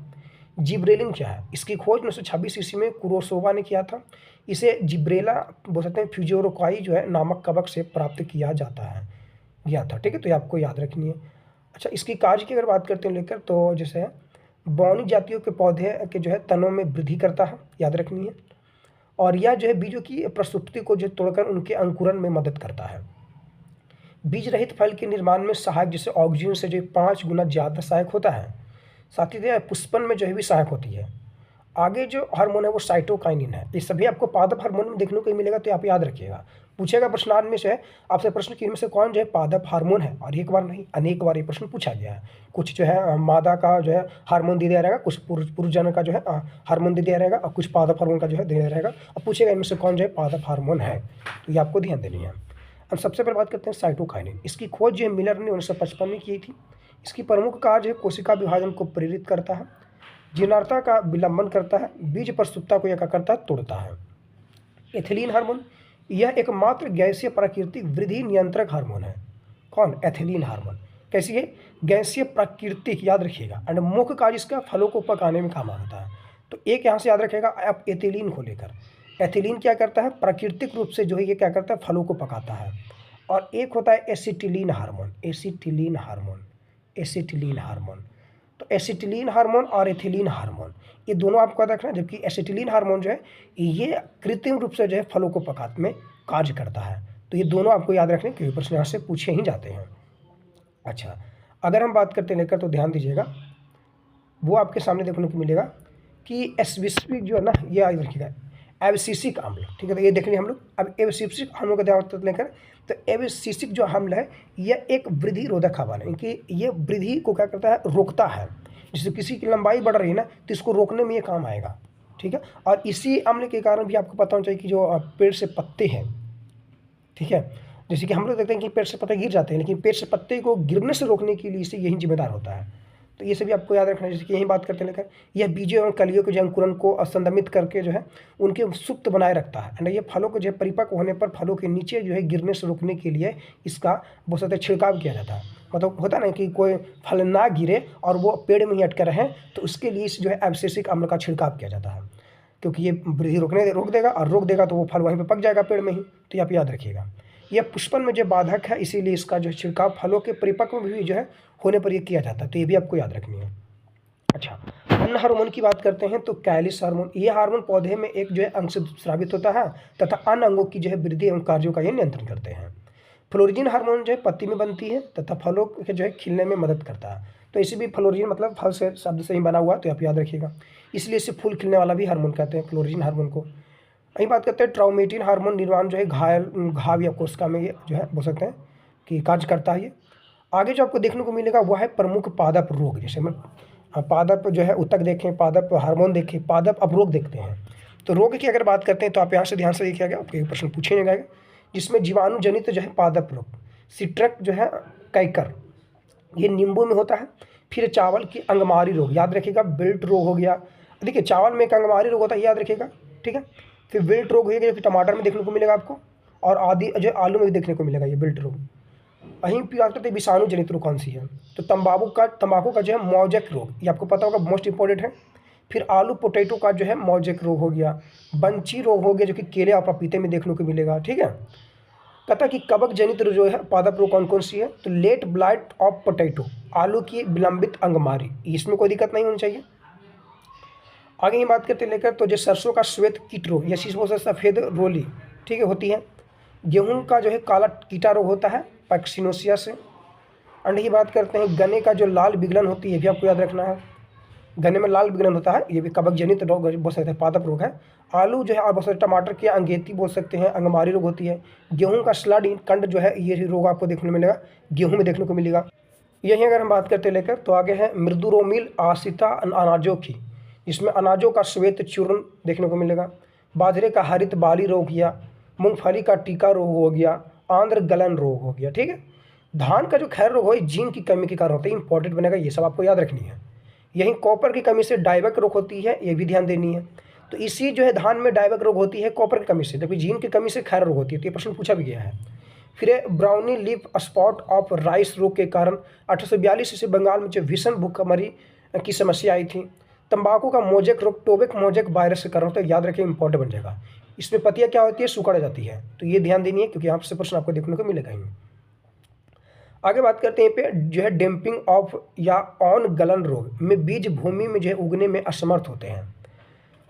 जिब्रेलिन क्या है, इसकी खोज 1926 ईस्वी में कुरोसोवा ने किया था। इसे जिब्रेला बोल सकते हैं फ्यूजोरोकाई जो है नामक कवक से प्राप्त किया गया था। ठीक है, तो ये आपको याद रखनी है। अच्छा, इसकी कार्य की अगर बात करते हैं लेकर, तो जैसे बौनी जातियों के पौधे के जो है तनों में वृद्धि करता है, याद रखनी है। और यह जो है बीजों की प्रसुप्ति को जो तोड़कर उनके अंकुरन में मदद करता है। बीज रहित फल के निर्माण में सहायक, जैसे ऑक्सीजन से जो 5 गुना ज़्यादा सहायक होता है। साथ ही पुष्पन में जो है भी सहायक होती है। आगे जो हार्मोन है वो साइटोकाइनिन है। ये सभी आपको पादप हार्मोन में देखने को मिलेगा, तो आप याद रखिएगा। पूछेगा प्रश्नार्थ में से आपसे प्रश्न कि इनमें से कौन जो है पादप हार्मोन है, और एक बार नहीं अनेक बार ये प्रश्न पूछा गया है। कुछ जो है मादा का जो है हार्मोन दे दिया रहेगा, कुछ पुरुषजन का जो है हार्मोन दे दिया रहेगा, और कुछ पादप हार्मोन का जो है दे दिया रहेगा। अब पूछेगा इनमें से कौन जो है पादप हार्मोन है, तो ये आपको ध्यान देनी है। अब सबसे पहले बात करते हैं साइटोकाइनिन। इसकी खोज जो है मिलर ने 1955 में की थी। इसकी प्रमुख कार्य है कोशिका विभाजन को प्रेरित करता है, जीर्णता का विलंबन करता है, बीज प्रस्तुतता को क्या करता है, तोड़ता है। एथिलीन हार्मोन, यह एकमात्र गैसीय प्राकृतिक वृद्धि नियंत्रक हार्मोन है। कौन, एथिलीन हार्मोन। कैसी है, गैसीय प्राकृतिक, याद रखिएगा। एंड मुख्य कार्य इसका फलों को पकाने में काम आता है। तो एक यहाँ से याद रखिएगा आप एथिलीन को लेकर। एथिलीन क्या करता है, प्राकृतिक रूप से जो है ये क्या करता है, फलों को पकाता है। और एक होता है acetylene hormone. Acetylene hormone, acetylene hormone. तो एसिटिलीन हार्मोन और एथिलीन हार्मोन ये दोनों आपको याद रखना। जबकि एसिटिलीन हार्मोन जो है ये कृत्रिम रूप से जो है फलों को पकाने में कार्य करता है। तो ये दोनों आपको याद रखने, क्योंकि प्रश्न यहाँ से पूछे ही जाते हैं। अच्छा, अगर हम बात करते लेकर, तो ध्यान दीजिएगा, वो आपके सामने देखने को मिलेगा कि एस्विस्पिक जो है ना, ये याद रखिएगा, एब्सिसिक अम्ल। ठीक है, तो ये देख लिए हम लोग। अब एब्सिसिक अम्लों का ध्यान लेकर, तो एब्सिसिक जो अम्ल है यह एक वृद्धि रोधक अम्ल है, कि ये वृद्धि को क्या करता है, रोकता है। जैसे किसी की लंबाई बढ़ रही है ना, तो इसको रोकने में ये काम आएगा। ठीक है, और इसी अम्ल के कारण भी आपको पता होना चाहिए कि जो पेड़ से पत्ते हैं, ठीक है, जैसे कि हम लोग देखते हैं कि पेड़ से पत्ते गिर जाते हैं, लेकिन पेड़ से पत्ते को गिरने से रोकने के लिए इसे यही जिम्मेदार होता है। तो ये सभी आपको याद रखना है। जैसे कि यही बात करते लेकर, यह बीजों एवं कलियों के जो अंकुरन को असंदमित करके जो है उनके सुप्त बनाए रखता है। एंड ये फलों को जो है परिपक्व होने पर फलों के नीचे जो है गिरने से रोकने के लिए इसका बहुत सारे छिड़काव किया जाता है। मतलब होता है ना कि कोई फल ना गिरे और वो पेड़ में ही अटके रहें, तो उसके लिए इस जो है एब्सिसिक अम्ल का छिड़काव किया जाता है, क्योंकि ये वृद्धि रोक देगा, और रोक देगा तो वो फल वहीं पर पक जाएगा पेड़ में ही। तो ये आप याद रखिएगा। यह पुष्पन में जो बाधक है, इसीलिए इसका जो छिड़काव फलों के परिपक्व में भी जो है होने पर यह किया जाता है। तो ये भी आपको याद रखनी है। अच्छा, अन्य हार्मोन की बात करते हैं, तो कैलिस हार्मोन। ये हार्मोन पौधे में एक जो है अंग से स्रावित होता है तथा अन्य अंगों की जो है वृद्धि एवं कार्यों का ये नियंत्रण करते हैं। फ्लोरिजिन हार्मोन जो है पत्ती में बनती है तथा फलों के जो है खिलने में मदद करता है। तो इसे भी फ्लोरिजिन मतलब फल से शब्द से ही बना हुआ, तो आप याद रखिएगा। इसलिए इसे फूल खिलने वाला भी हार्मोन कहते हैं, फ्लोरिजिन हार्मोन को। वहीं बात करते हैं ट्राउमेटिन हार्मोन निर्माण जो है घाव या कोशिका में ये जो है बोल सकते हैं कि कार्य करता है। ये आगे जो आपको देखने को मिलेगा वह है प्रमुख पादप रोग। जैसे हम पादप जो है उत्तक देखें, पादप हार्मोन देखें, पादप अवरोग देखते हैं। तो रोग की अगर बात करते हैं तो आप यहाँ से ध्यान से देखिएगा, आपके प्रश्न पूछे जाएगा, जिसमें जीवाणु जनित जो है पादप रोग, सिट्रक जो है कैकर, ये नींबू में होता है। फिर चावल की अंगमारी रोग, याद रखिएगा, विल्ट रोग हो गया। देखिए चावल में एक अंगमारी रोग होता है, याद रखिएगा, ठीक है। फिर विल्ट रोग हो गया, जो कि टमाटर में देखने को मिलेगा आपको, और आदि जो आलू में भी देखने को मिलेगा ये विल्ट रोग। वहीं पे बात करते हैं विषाणु जनित रोग कौन सी है, तो तंबाकू का जो है मौजक रोग, ये आपको पता होगा, मोस्ट इंपॉर्टेंट है। फिर आलू पोटैटो का जो है मौजक रोग हो गया। बंची रोग हो गया, जो कि केले और पपीते में देखने को मिलेगा, ठीक है। कहता कि कवक जनित जो है पादप रोग कौन कौन सी है, तो लेट ब्लाइट ऑफ पोटैटो, आलू की विलंबित अंगमारी, इसमें कोई दिक्कत नहीं होनी चाहिए। आगे ही बात करते लेकर, तो जो सरसों का श्वेत कीट रोग या सफ़ेद रोली, ठीक है, होती है। गेहूं का जो है काला कीटा रोग होता है, पैक्सिनोसिया से। अंडे की बात करते हैं, गन्ने का जो लाल विगलन होती है, ये भी आपको याद रखना है, गन्ने में लाल विगलन होता है, ये भी कवक जनित रोग बोल सकते हैं, पादप रोग है। आलू जो है आप बोल सकते, टमाटर की अंगेती बोल सकते हैं, अंगमारी रोग होती है। गेहूं का स्लड कंड जो है, ये रोग आपको देखने को मिलेगा, गेहूं में देखने को मिलेगा। यही अगर हम बात करते लेकर, तो आगे है मृदुरोमिल आसिता अनाजों की, जिसमें अनाजों का श्वेत चूर्ण देखने को मिलेगा। बाजरे का हरित बाली रोग गया, मूंगफली का टीका रोग हो गया, आंध्र गलन रोग हो गया, ठीक है। धान का जो खैर रोग हो, जीन की कमी के कारण होता है, इंपॉर्टेंट बनेगा, ये सब आपको याद रखनी है। यहीं कॉपर की कमी से डाइबक रोग होती है, ये भी ध्यान देनी है। तो इसी जो है धान में डाइबक रोग होती है कॉपर की कमी से, जबकि जीन की कमी से खैर रोग होती है, तो ये प्रश्न पूछा भी गया है। फिर brownie leaf spot of rice रोग के कारण 1842 से बंगाल में जो भीषण भूखमरी की समस्या आई थी। तंबाकू का मोजेक रोग टोबेक मोजेक वायरस के कारण होता है, याद रखिए, इंपॉर्टेंट बन जाएगा। इसमें पत्तियाँ क्या होती है, सुखड़ जाती है, तो ये ध्यान देनी है, क्योंकि यहाँ से प्रश्न आपको देखने को मिलेगा ही। आगे बात करते हैं पे जो है डैम्पिंग ऑफ या ऑन गलन रोग में बीज भूमि में जो है उगने में असमर्थ होते हैं।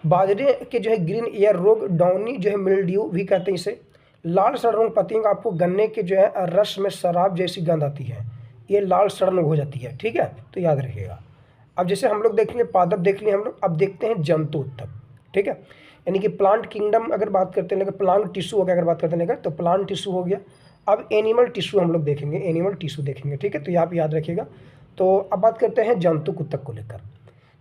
बाजरे के जो है ग्रीन ईयर रोग, डाउनी जो है मिल्ड्यू भी कहते हैं इसे। लाल सड़न पत्तियों का आपको गन्ने के जो है रस में शराब जैसी गंध आती है, ये लाल सड़न हो जाती है, ठीक है, तो याद रखिएगा। अब जैसे हम लोग देख लिए पादप देख लिए हम लोग, अब देखते हैं जंतु उत्तक, ठीक है, यानी कि प्लांट किंगडम अगर बात करते हैं, लेकिन प्लांट टिश्यू हो गया, अगर बात करते हैं लेकर, तो प्लांट टिश्यू हो गया। अब एनिमल टिश्यू हम लोग देखेंगे, एनिमल टिश्यू देखेंगे, ठीक है, तो यहाँ पे याद रखिएगा। तो अब बात करते हैं जंतु उत्तक को लेकर,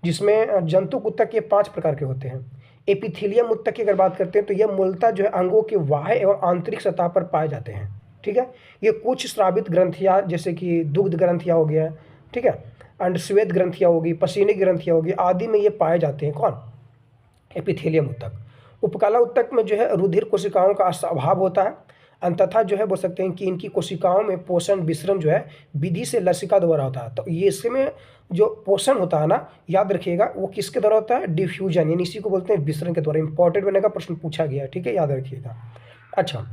जिसमें जंतु उत्तक ये 5 प्रकार के होते हैं। एपिथेलियम उत्तक की अगर बात करते हैं, तो ये मूलतः जो है अंगों के बाह्य एवं आंतरिक सतह पर पाए जाते हैं, ठीक है। ये कुछ स्रावित ग्रंथियाँ, जैसे कि दुग्ध ग्रंथियाँ हो गया, ठीक है, एंड श्वेत ग्रंथियाँ होगी, पसीने की ग्रंथियाँ होगी, आदि में ये पाए जाते हैं। कौन, एपिथेलियम उत्तक। उपकला उत्तक में जो है रुधिर कोशिकाओं का अभाव होता है, अंततः जो है बोल सकते हैं कि इनकी कोशिकाओं में पोषण विसरण जो है विधि से लसिका द्वारा होता है। तो ये इसमें जो पोषण होता है ना, याद रखिएगा, वो किसके द्वारा होता है, डिफ्यूजन, यानी इसी को बोलते हैं विसरण के द्वारा। इंपॉर्टेंट बनेगा, प्रश्न पूछा गया है, ठीक है, याद रखिएगा। अच्छा,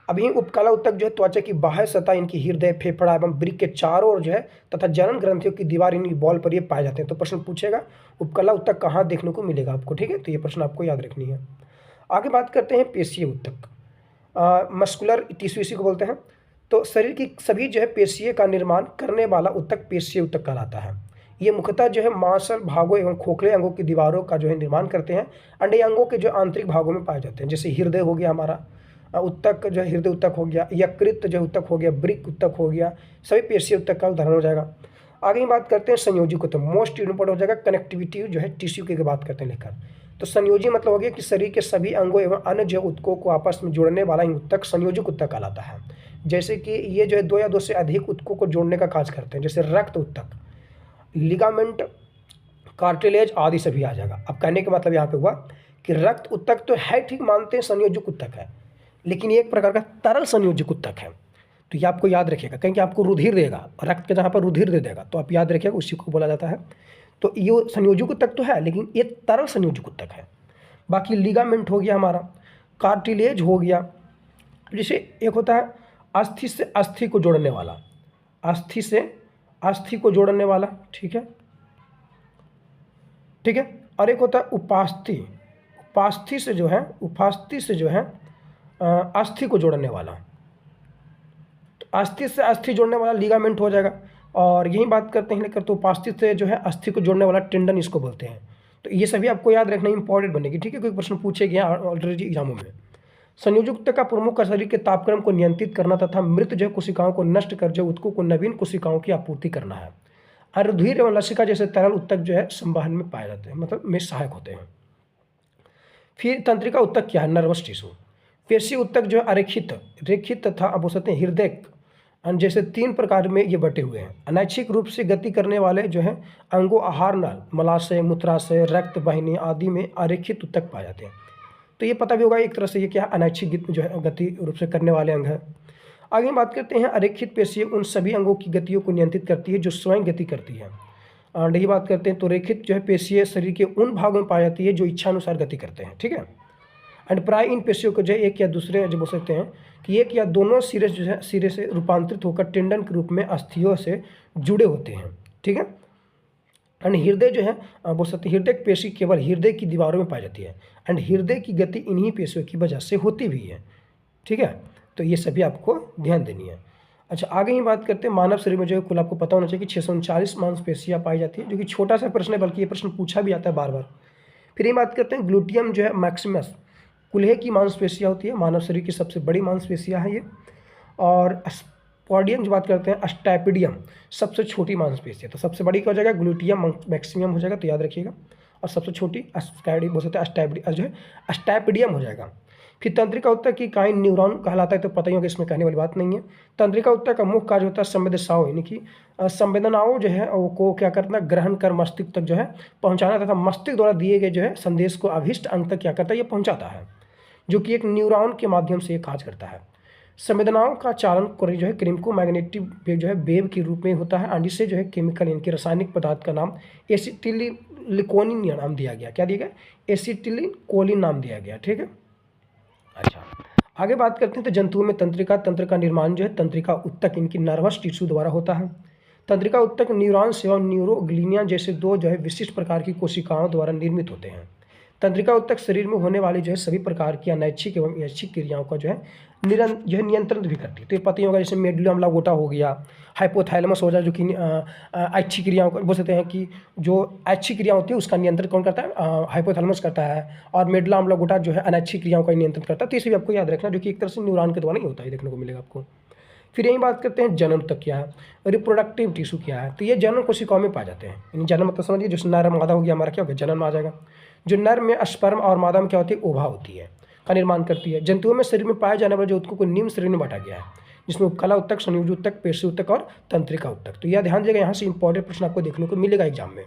अभी उपकला उत्तक जो है त्वचा की बाह्य सतह, इनकी हृदय, फेफड़ा एवं वृक्क के चारों ओर जो है तथा जनन ग्रंथियों की दीवार, इनकी बॉल पर ये पाए जाते हैं। तो प्रश्न पूछेगा उपकला उत्तक कहाँ देखने को मिलेगा आपको, ठीक है, तो ये प्रश्न आपको याद रखनी है। आगे बात करते हैं पेशीय उत्तक, मस्कुलर टिश्यू इसी को बोलते हैं। तो शरीर की सभी जो है पेशीय का निर्माण करने वाला उत्तक पेशीय उत्तक कहलाता है। ये मुख्यतः जो है मांसल भागों एवं खोखले अंगों की दीवारों का जो है निर्माण करते हैं, अंडे अंगों के जो आंतरिक भागों में पाए जाते हैं। जैसे हृदय हो गया हमारा उत्तक, जो है हृदय उत्तक हो गया, यकृत जो उत्तक हो गया, वृक्क उत्तक हो गया, सभी पेशीय उत्तक का उदाहरण हो जाएगा। आगे ही बात करते हैं संयोजी उत्तक, मोस्ट इंपॉर्टेंट हो जाएगा, कनेक्टिविटी जो है टिश्यू की बात करते हैं लेकर। तो संयोजी मतलब हो गया कि शरीर के सभी अंगों एवं अन्य जो उत्तकों को आपस में जोड़ने वाला ही उत्तक संयोजक उत्तक कहलाता है। जैसे कि ये जो है 2 या 2 से अधिक उत्तकों को जोड़ने का कार्य करते हैं, जैसे रक्त उत्तक, लिगामेंट, कार्टिलेज आदि सभी आ जाएगा। अब कहने का मतलब यहाँ पे हुआ कि रक्त उत्तक तो है, ठीक मानते हैं संयोजक उत्तक है, लेकिन ये एक प्रकार का तरल संयोजक उत्तक है। तो ये आपको याद रखिएगा, कहीं कि आपको रुधिर देगा, रक्त के जहाँ पर रुधिर दे देगा, तो आप याद रखिएगा, उसी को बोला जाता है। तो ये संयोजक उत्तक तो है, लेकिन ये तरल संयोजक उत्तक है। बाकी लिगामेंट हो गया हमारा, कार्टिलेज हो गया, जैसे एक होता है अस्थि से अस्थि को जोड़ने वाला, अस्थि से अस्थि को जोड़ने वाला, ठीक है, ठीक है। और एक होता है उपास्थि, उपास्थि से जो है, उपास्थि से जो है अस्थि को जोड़ने वाला, तो अस्थि से अस्थि जोड़ने वाला लिगामेंट हो जाएगा। और यही बात करते हैं लेकर, तो उपास्थि से जो है अस्थि को जोड़ने वाला टेंडन इसको बोलते हैं। तो ये सभी आपको याद रखना इंपॉर्टेंट बनेगी, ठीक है, कोई प्रश्न पूछे गया ऑलरेडी एग्जामों में। संयोजक का प्रमुख शरीर के तापक्रम को नियंत्रित करना तथा मृत जो कोशिकाओं को नष्ट कर जो उत्तकों को नवीन कोशिकाओं की आपूर्ति करना है। और रुधिर एवं लसिका जैसे तरल उत्तक जो है संवहन में पाए जाते हैं, मतलब में सहायक होते हैं। फिर तंत्रिका उत्तक क्या है, नर्वस टिश्यू। पेशीय उत्तक जो है अरेखित, रेखित तथा अब हो सकते हैं हृदय और जैसे 3 प्रकार में ये बटे हुए हैं। अनैच्छिक रूप से गति करने वाले जो है अंगों आहार नल, मलाशय, मूत्राशय, रक्त वाहिनी आदि में अरेखित ऊतक पाए जाते हैं। तो ये पता भी होगा एक तरह से ये क्या अनैच्छिक जो है गति रूप से करने वाले अंग है। आगे बात करते हैं अरेखित पेशियाँ उन सभी अंगों की गतियों को नियंत्रित करती है जो स्वयं गति करती है। और यही बात करते हैं तो रेखित जो है पेशियाँ शरीर के उन भागों में पाई जाती है जो इच्छानुसार गति करते हैं, ठीक है। एंड प्राय इन पेशियों को जो एक या दूसरे जो बोल सकते हैं कि एक या दोनों सिरे जो है सिरे से रूपांतरित होकर टेंडन के रूप में अस्थियों से जुड़े होते हैं, ठीक है। एंड हृदय जो है बोल सकते हैं हृदय पेशी केवल हृदय की दीवारों में पाई जाती है एंड हृदय की गति इन्हीं पेशियों की वजह से होती भी है, ठीक है। तो ये सभी आपको ध्यान देनी है। अच्छा, आगे ही बात करते हैं मानव शरीर में जो है कुल आपको पता होना चाहिए कि 639 मांसपेशियाँ पाई जाती है, जो कि छोटा सा प्रश्न है, बल्कि ये प्रश्न पूछा भी आता है बार बार। फिर ये बात करते हैं ग्लूटियम जो है मैक्सिमस कुल्हे की मांसपेशियाँ होती है, मानव शरीर की सबसे बड़ी मांसपेशियाँ हैं ये। और स्पोडियम जो बात करते हैं अस्टैपिडियम सबसे छोटी मांसपेशियाँ, तो सबसे बड़ी क्या हो जाएगा ग्लूटियम मैक्सिमम हो जाएगा, तो याद रखिएगा। और सबसे छोटी अस्टैडी बोल सकते हैं जो है अस्टैपिडियम हो जाएगा। फिर तंत्रिका ऊतक की इकाई न्यूरॉन कहलाता है, तो पता ही होगा, इसमें कहने वाली बात नहीं है। तंत्रिका ऊतक का मुख्य कार्य होता है संवेदनाओं, यानी कि संवेदनाओं जो है को क्या करना ग्रहण कर मस्तिष्क तक जो है पहुंचाना तथा मस्तिष्क द्वारा दिए गए जो है संदेश को अभिष्ट अंग तक क्या करता है ये पहुंचाता है, जो कि एक न्यूरॉन के माध्यम से कार्य करता है। संवेदनाओं का चालन जो है क्रिम्को-मैग्नेटिक वेव जो है वेव के रूप में होता है और इससे जो है केमिकल यानी कि रासायनिक पदार्थ का नाम एसिटिलिकोलिन नाम दिया गया। क्या दिया गया? एसिटिलिकोलिन नाम दिया गया, ठीक है। अच्छा, आगे बात करते हैं तो जंतुओं में तंत्रिका तंत्र का निर्माण जो है तंत्रिका ऊतक इनकी नर्वस टिश्यू द्वारा होता है। तंत्रिका ऊतक न्यूरॉन्स एवं न्यूरोग्लिनिया जैसे दो जो है विशिष्ट प्रकार की कोशिकाओं द्वारा निर्मित होते हैं। तंत्रिका ऊतक शरीर में होने वाली जो है सभी प्रकार की अनैच्छिक एवं ऐच्छिक क्रियाओं का जो है नियंत्रण भी करती है। तो ये पता ही होगा, जैसे मेडुला ऑब्लांगेटा हो गया, हाइपोथैलेमस हो जाए जो कि ऐच्छिक क्रियाओं को बोल सकते हैं कि जो ऐच्छिक क्रिया होती है उसका नियंत्रण कौन करता है? हाइपोथैलेमस करता है। और मेडुला ऑब्लांगेटा जो है अनैच्छिक क्रियाओं का नियंत्रण करता है। तो इसे भी आपको याद रखना, जो कि एक तरह से न्यूरॉन के द्वारा नहीं होता है, देखने को मिलेगा आपको। फिर यही बात करते हैं जन्म तक क्या है, रिप्रोडक्टिव टिश्यू क्या है। तो ये जन्म कोशिकाओं में पाए जाते हैं, यानी जन्म मतलब समझिए जो नर मादा हो गया हमारा क्या हो गया जन्म आ जाएगा। जो नर में स्पर्म और मादा में क्या होती है ओवा होती है का निर्माण करती है। जंतुओं में शरीर में पाए जाने वाले जो ऊतकों को निम्न श्रेणी में बांटा गया है, जिसमें उपकला ऊतक, संयोजी ऊतक, पेशी ऊतक और तंत्रिका ऊतक। तो यह ध्यान दीजिएगा, यहाँ से इंपॉर्टेंट प्रश्न आपको देखने को मिलेगा एग्जाम में।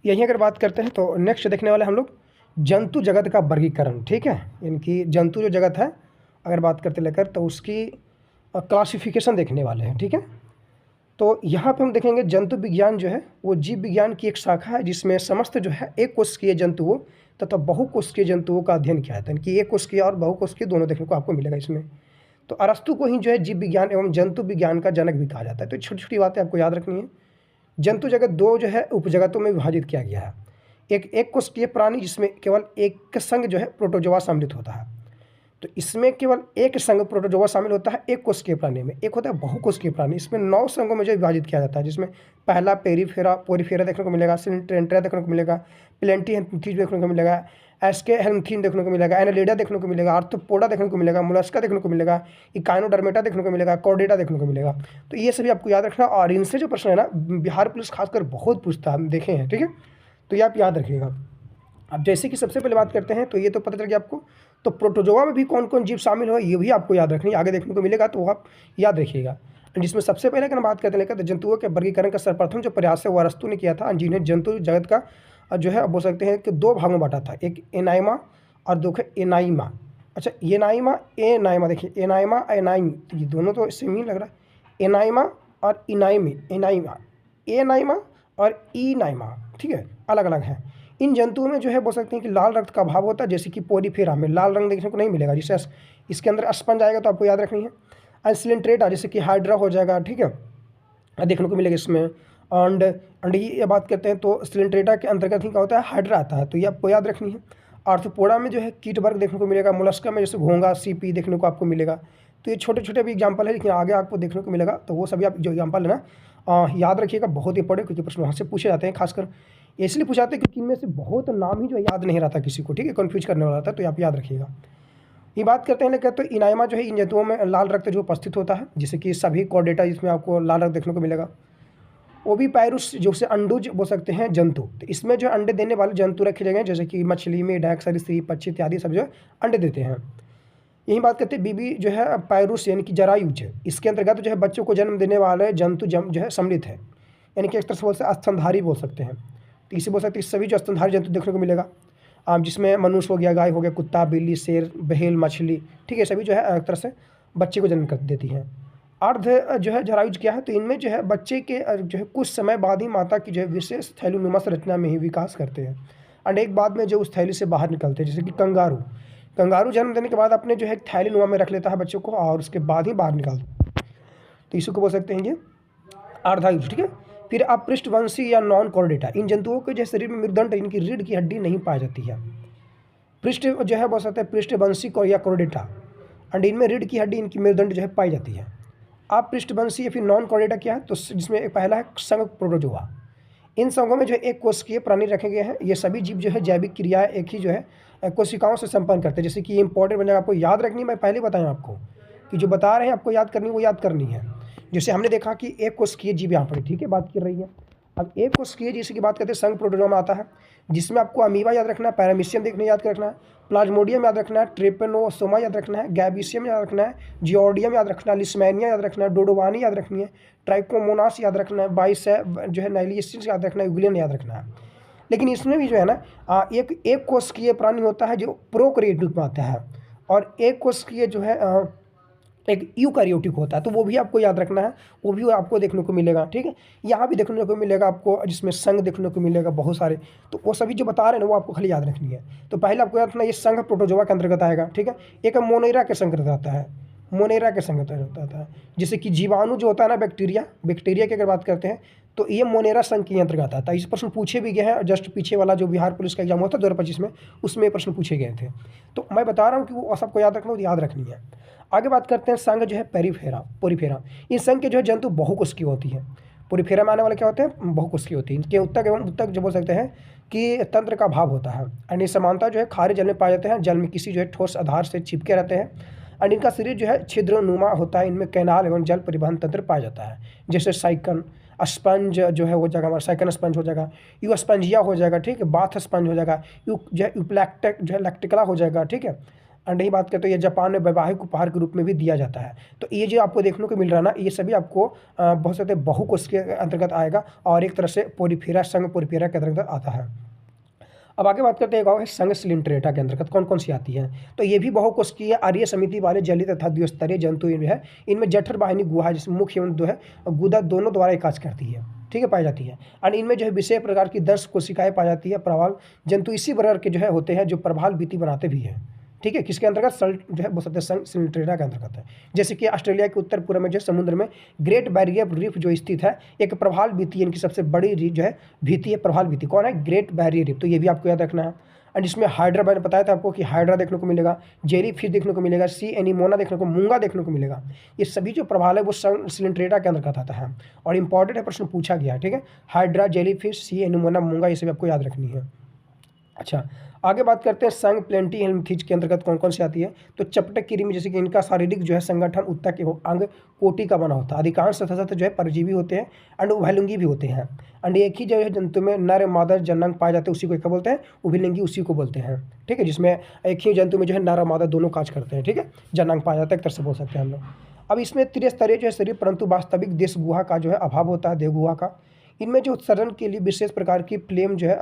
यही अगर बात करते हैं तो नेक्स्ट देखने वाले हम लोग जंतु जगत का वर्गीकरण, ठीक है। यानी कि जंतु जो जगत है अगर बात करते लेकर तो उसकी क्लासिफिकेशन देखने वाले हैं, ठीक है। तो यहाँ पे हम देखेंगे जंतु विज्ञान जो है वो जीव विज्ञान की एक शाखा है, जिसमें समस्त जो है एक कोशिकीय जंतुओं तथा बहुकोशिकीय जंतुओं का अध्ययन किया जाता है। कि एक कोशिकीय और बहुकोशिकीय दोनों देखने को आपको मिलेगा इसमें। तो अरस्तु को ही जो है जीव विज्ञान एवं जंतु विज्ञान का जनक भी कहा जाता है। तो छोटी छोटी बातें आपको याद रखनी है। जंतु जगत दो जो है उपजगतों में विभाजित किया गया है। एक कोशिकीय प्राणी जिसमें केवल एक संघ जो है प्रोटोजोआ सम्मिलित होता है। तो इसमें केवल एक संघ प्रोटोजोआ शामिल होता है एक कोशिकीय प्राणी में। एक होता है बहुकोशिकीय प्राणी, इसमें 9 संघों में जो विभाजित किया जाता है, जिसमें पहला पोरीफेरा देखने को मिलेगा, सिलेंट्रेंट्रा देखने को मिलेगा, प्लेंटीहेल्मिन्थीन देखने को मिलेगा, एस्केहेल्मिन्थीन देखने को मिलेगा, एनालिडा देखने को मिलेगा, आर्थ्रोपोडा देखने को मिलेगा, मोलस्का देखने को मिलेगा, इकाइनोडर्मेटा देखने को मिलेगा, कॉर्डेटा देखने को मिलेगा। तो ये सभी आपको याद रखना। और इनसे जो प्रश्न है ना बिहार पुलिस खासकर बहुत पूछता है, हम देखे हैं, ठीक है। तो ये आप याद रखिएगा। अब जैसे कि सबसे पहले बात करते हैं तो ये तो पता चल गया आपको। तो प्रोटोजोआ में भी कौन कौन जीव शामिल हो ये भी आपको याद रखनी है, आगे देखने को मिलेगा तो वो आप याद रखिएगा। जिसमें सबसे पहले अगर बात करते हैं तो जंतुओं के वर्गीकरण का सर्वप्रथम जो प्रयास है वो अरस्तु ने किया था, जिन्हें जंतु जगत का जो है बोल सकते हैं कि 2 भागों में बांटा था, एक एनाइमा और दूसरा एनाइमा। अच्छा, एनाइमा एनाइमा देखिए, एनाइमा एनाइम, तो ये दोनों तो सेम ही लग रहा है। एनाइमा और इनाइमी, एनाइमा एनाइमा और इनाइमा, ठीक है, अलग अलग है। इन जंतुओं में जो है बोल सकते हैं कि लाल रक्त का अभाव होता है, जैसे कि पोरीफेरा में लाल रंग देखने को नहीं मिलेगा, जिससे इसके अंदर स्पंज आएगा तो आपको याद रखनी है। एंसिलेंट्रेटा जैसे कि हाइड्रा हो जाएगा, ठीक है, देखने को मिलेगा इसमें। एंड ये बात करते हैं तो सिलेंट्रेटा के अंतर्गत ही क्या होता है हाइड्रा आता है, तो ये आपको याद रखनी है। आर्थ्रोपोडा में जो है कीट वर्ग देखने को मिलेगा, मोलस्का में जैसे घोंगा, सीपी देखने को आपको मिलेगा। तो ये छोटे छोटे भी एग्जाम्पल है, लेकिन आगे आपको देखने को मिलेगा, तो वो सभी आप जो एग्जाम्पल है ना याद रखिएगा, बहुत इंपॉर्टेंट, क्योंकि प्रश्न वहाँ से पूछे जाते हैं। खासकर इसलिए पूछाते हैं क्योंकि इनमें से बहुत नाम ही जो याद नहीं रहता किसी को, ठीक है, कन्फ्यूज करने वाला था, तो आप याद रखिएगा। ये बात करते हैं लेकिन तो इनाइमा जो है इन जंतुओं में लाल रक्त जो उपस्थित होता है, जैसे कि सभी कॉर्डेटा जिसमें आपको लाल रक्त देखने को मिलेगा। ओविपायरुस जो से अंडुज बोल सकते हैं जंतु, तो इसमें जो अंडे देने वाले जंतु रखे गए हैं, जैसे कि मछली, मेढक, सरीसृप, पक्षी इत्यादि सब जो अंडे देते हैं। यही बात करते हैं बीबी जो है पायरुस यानी कि जरायुज है, इसके अंतर्गत जो है बच्चों को जन्म देने वाले जंतु जो है सम्मिलित है, यानी कि एक तरह से बोल सकते हैं स्तनधारी बोल सकते हैं। तो इसे बोल सकते हैं सभी जो स्तनधारी जंतु देखने को मिलेगा, जिसमें मनुष्य हो गया, गाय हो गया, कुत्ता, बिल्ली, शेर, व्हेल, मछली, ठीक है, सभी जो है एक तरह से बच्चे को जन्म कर देती हैं। अर्ध जो है जरायुज क्या है, तो इनमें जो है बच्चे के जो है कुछ समय बाद ही माता की जो है विशेष थैलीनुमा संरचना में ही विकास करते हैं, और एक बाद में जो उस थैली से बाहर निकलते हैं। जैसे कि कंगारू जन्म देने के बाद अपने जो है थैलीनुमा में रख लेता है बच्चों को, और उसके बाद ही बाहर निकालता है, तो इसी को बोल सकते हैं ये अर्धायुज, ठीक है। फिर अपृष्ठवंशी या नॉन कॉर्डेटा, इन जंतुओं के जो शरीर में मेरुदंड इनकी रीढ़ की हड्डी नहीं पाई जाती है। पृष्ठ जो है बोल सकते हैं पृष्ठवंशी या कॉर्डेटा, एंड इनमें रीढ़ की हड्डी इनकी मेरुदंड जो है पाई जाती है। अपृष्ठवंशी या फिर नॉन कॉर्डेटा क्या है, तो जिसमें एक पहला है संघ प्रोटोजोआ। इन संघों में जो है एक कोशिकीय प्राणी रखे गए हैं। ये सभी जीव जो है जैविक क्रियाएं एक ही जो है कोशिकाओं से संपन्न करते हैं। जैसे कि ये इंपॉर्टेंट बन जाएगा, आपको याद रखनी, मैं पहले बताया आपको कि जो बता रहे हैं आपको याद करनी, वो याद करनी है। जैसे हमने देखा कि एक कोशिकीय जीव यहाँ पर, ठीक है, बात कर रही है। अब एक कोशिकीय जिसकी की बात करते हैं संघ प्रोटोजोआ में आता है, जिसमें आपको अमीबा याद रखना है, पैरामीशियम देखने याद रखना है, प्लाज्मोडियम याद रखना है, ट्रेपेनोसोमा याद रखना है, गैबिशियम याद रखना है, जियोडियम याद रखना है, लिस्मैनिया याद रखना है, डोडोवानी याद रखनी है, ट्राइकोमोनास याद रखना है, जो है नाइलियसिस याद रखना है, यूग्लियन याद रखना है। लेकिन इसमें भी जो है ना एक कोशिकीय प्राणी होता है जो प्रोकैरियोटिक में आता है, और एक कोशिकीय जो है एक यूकैरियोटिक होता है, तो वो भी आपको याद रखना है, वो भी आपको देखने को मिलेगा, ठीक है। यहाँ भी देखने को मिलेगा आपको, जिसमें संघ देखने को मिलेगा बहुत सारे, तो वो सभी जो बता रहे हैं ना वो आपको खाली याद रखनी है। तो पहले आपको याद रखना ये संघ प्रोटोजोआ के अंतर्गत आएगा, ठीक है। एक मोनेरा के संतर्गत आता है, मोनेरा के संतर्गत आता है। जैसे कि जीवाणु जो होता है ना, बैक्टीरिया की अगर बात करते हैं तो ये मोनेरा संघ के अंतर्गत आता है। इस प्रश्न पूछे भी गए हैं, जस्ट पीछे वाला जो बिहार पुलिस का एग्जाम होता है 2025 में, उसमें प्रश्न पूछे गए थे। तो मैं बता रहा हूँ कि वो सबको याद रखना, वो याद रखनी है। आगे बात करते हैं संघ जो है पोरीफेरा। इस संघ के जो है जंतु बहुकोशिकीय होती है। पोरीफेरा में आने वाले क्या होते हैं, बहुकोशिकीय होती है। इनके उत्तक एवं उत्तक जो बोल सकते हैं कि तंत्र का भाव होता है, और ये समानता जो है खारे जल में पाए जाते हैं, जल में किसी जो है ठोस आधार से चिपके रहते हैं, और इनका शरीर जो है छिद्रनुमा होता है। इनमें कैनाल एवं जल परिवहन तंत्र पाया जाता है, जैसे साइकन स्पंज जो है हो जाएगा, हमारा साइकन स्पंज हो जाएगा, यू स्पंजिया हो जाएगा, ठीक है, बाथ स्पंज हो जाएगा, यू जो है यूप्लैक्टिक जो है लैक्टिकला हो जाएगा, ठीक है। एंड यही बात करते हैं ये जापान में वैवाहिक उपहार के रूप में भी दिया जाता है। तो ये जो आपको देखने को मिल रहा है ना, ये सभी आपको बहुत सारे बहुकोश के अंतर्गत आएगा, और एक तरह से पोरीफेरा संघ पोरीफेरा के अंतर्गत आता है। अब आगे बात करते हैं संघ सिलिंट्रेटा के अंतर्गत कौन कौन सी आती है। तो ये भी बहुकोशिकीय आर्य समिति वाले जलीय तथा द्विस्तरीय जंतु है। इनमें जठर वाहिनी गुहा जिसमें मुख्य एवं जो है गुदा दोनों द्वारा कार्य करती है, ठीक है, पाई जाती है। और इनमें जो है विशेष प्रकार की 10 कोशिकाएं पाई जाती है। प्रवाल जंतु इसी प्रकार के जो है होते हैं जो प्रवाल भित्ति बनाते भी हैं, ठीक है, किसके अंतर्गत जो है बोल सकते हैं संघ सिलिंट्रेटा के अंतर्गत है। जैसे कि ऑस्ट्रेलिया के उत्तर पूर्व में जो समुद्र में ग्रेट बैरियर रीफ जो स्थित है, एक प्रवाल भित्ति इनकी सबसे बड़ी जो है भित्ति है, प्रवाल भित्ति कौन है, ग्रेट बैरियर रीफ। तो ये भी आपको याद रखना है। एंड इसमें हाइड्रा, मैंने बताया था आपको कि हाइड्रा देखने को मिलेगा, जेली फिश देखने को मिलेगा, सी एनीमोना देखने को, मूंगा देखने को मिलेगा। ये सभी जो प्रवाल है वो संघ सिलिंट्रेटा के अंतर्गत आता है, और इंपॉर्टेंट है, प्रश्न पूछा गया है, ठीक है। हाइड्रा, जेली फिश, सी एनीमोना, मूंगा, ये सभी आपको याद रखनी है। अच्छा, आगे बात करते हैं संघ प्लेंटीहेल्मिंथेज के अंतर्गत कौन कौन सी आती है। तो चपटक कृमि, जैसे कि इनका शारीरिक जो है संगठन उत्तक अंग कोटि का बना होता है। अधिकांश सतह जो है परजीवी होते हैं, एंड उभयलिंगी भी होते हैं। एंड एक ही जो है जंतु में नर मादा जननांग पाए जाते हैं, उसी को क्या बोलते हैं, उभयलिंगी, उसी को बोलते हैं, ठीक है। जिसमें एक ही जंतु में जो है नर और मादा दोनों कार्य करते हैं, ठीक है, जननांग पाया जाता है, एक तरह से बोल सकते हैं हम लोग। अब इसमें त्रिस्तरीय जो है शरीर, परंतु वास्तविक देश गुहा का जो है अभाव होता है, देह गुहा का। इनमें जो उत्सर्जन के लिए विशेष प्रकार की फ्लेम जो है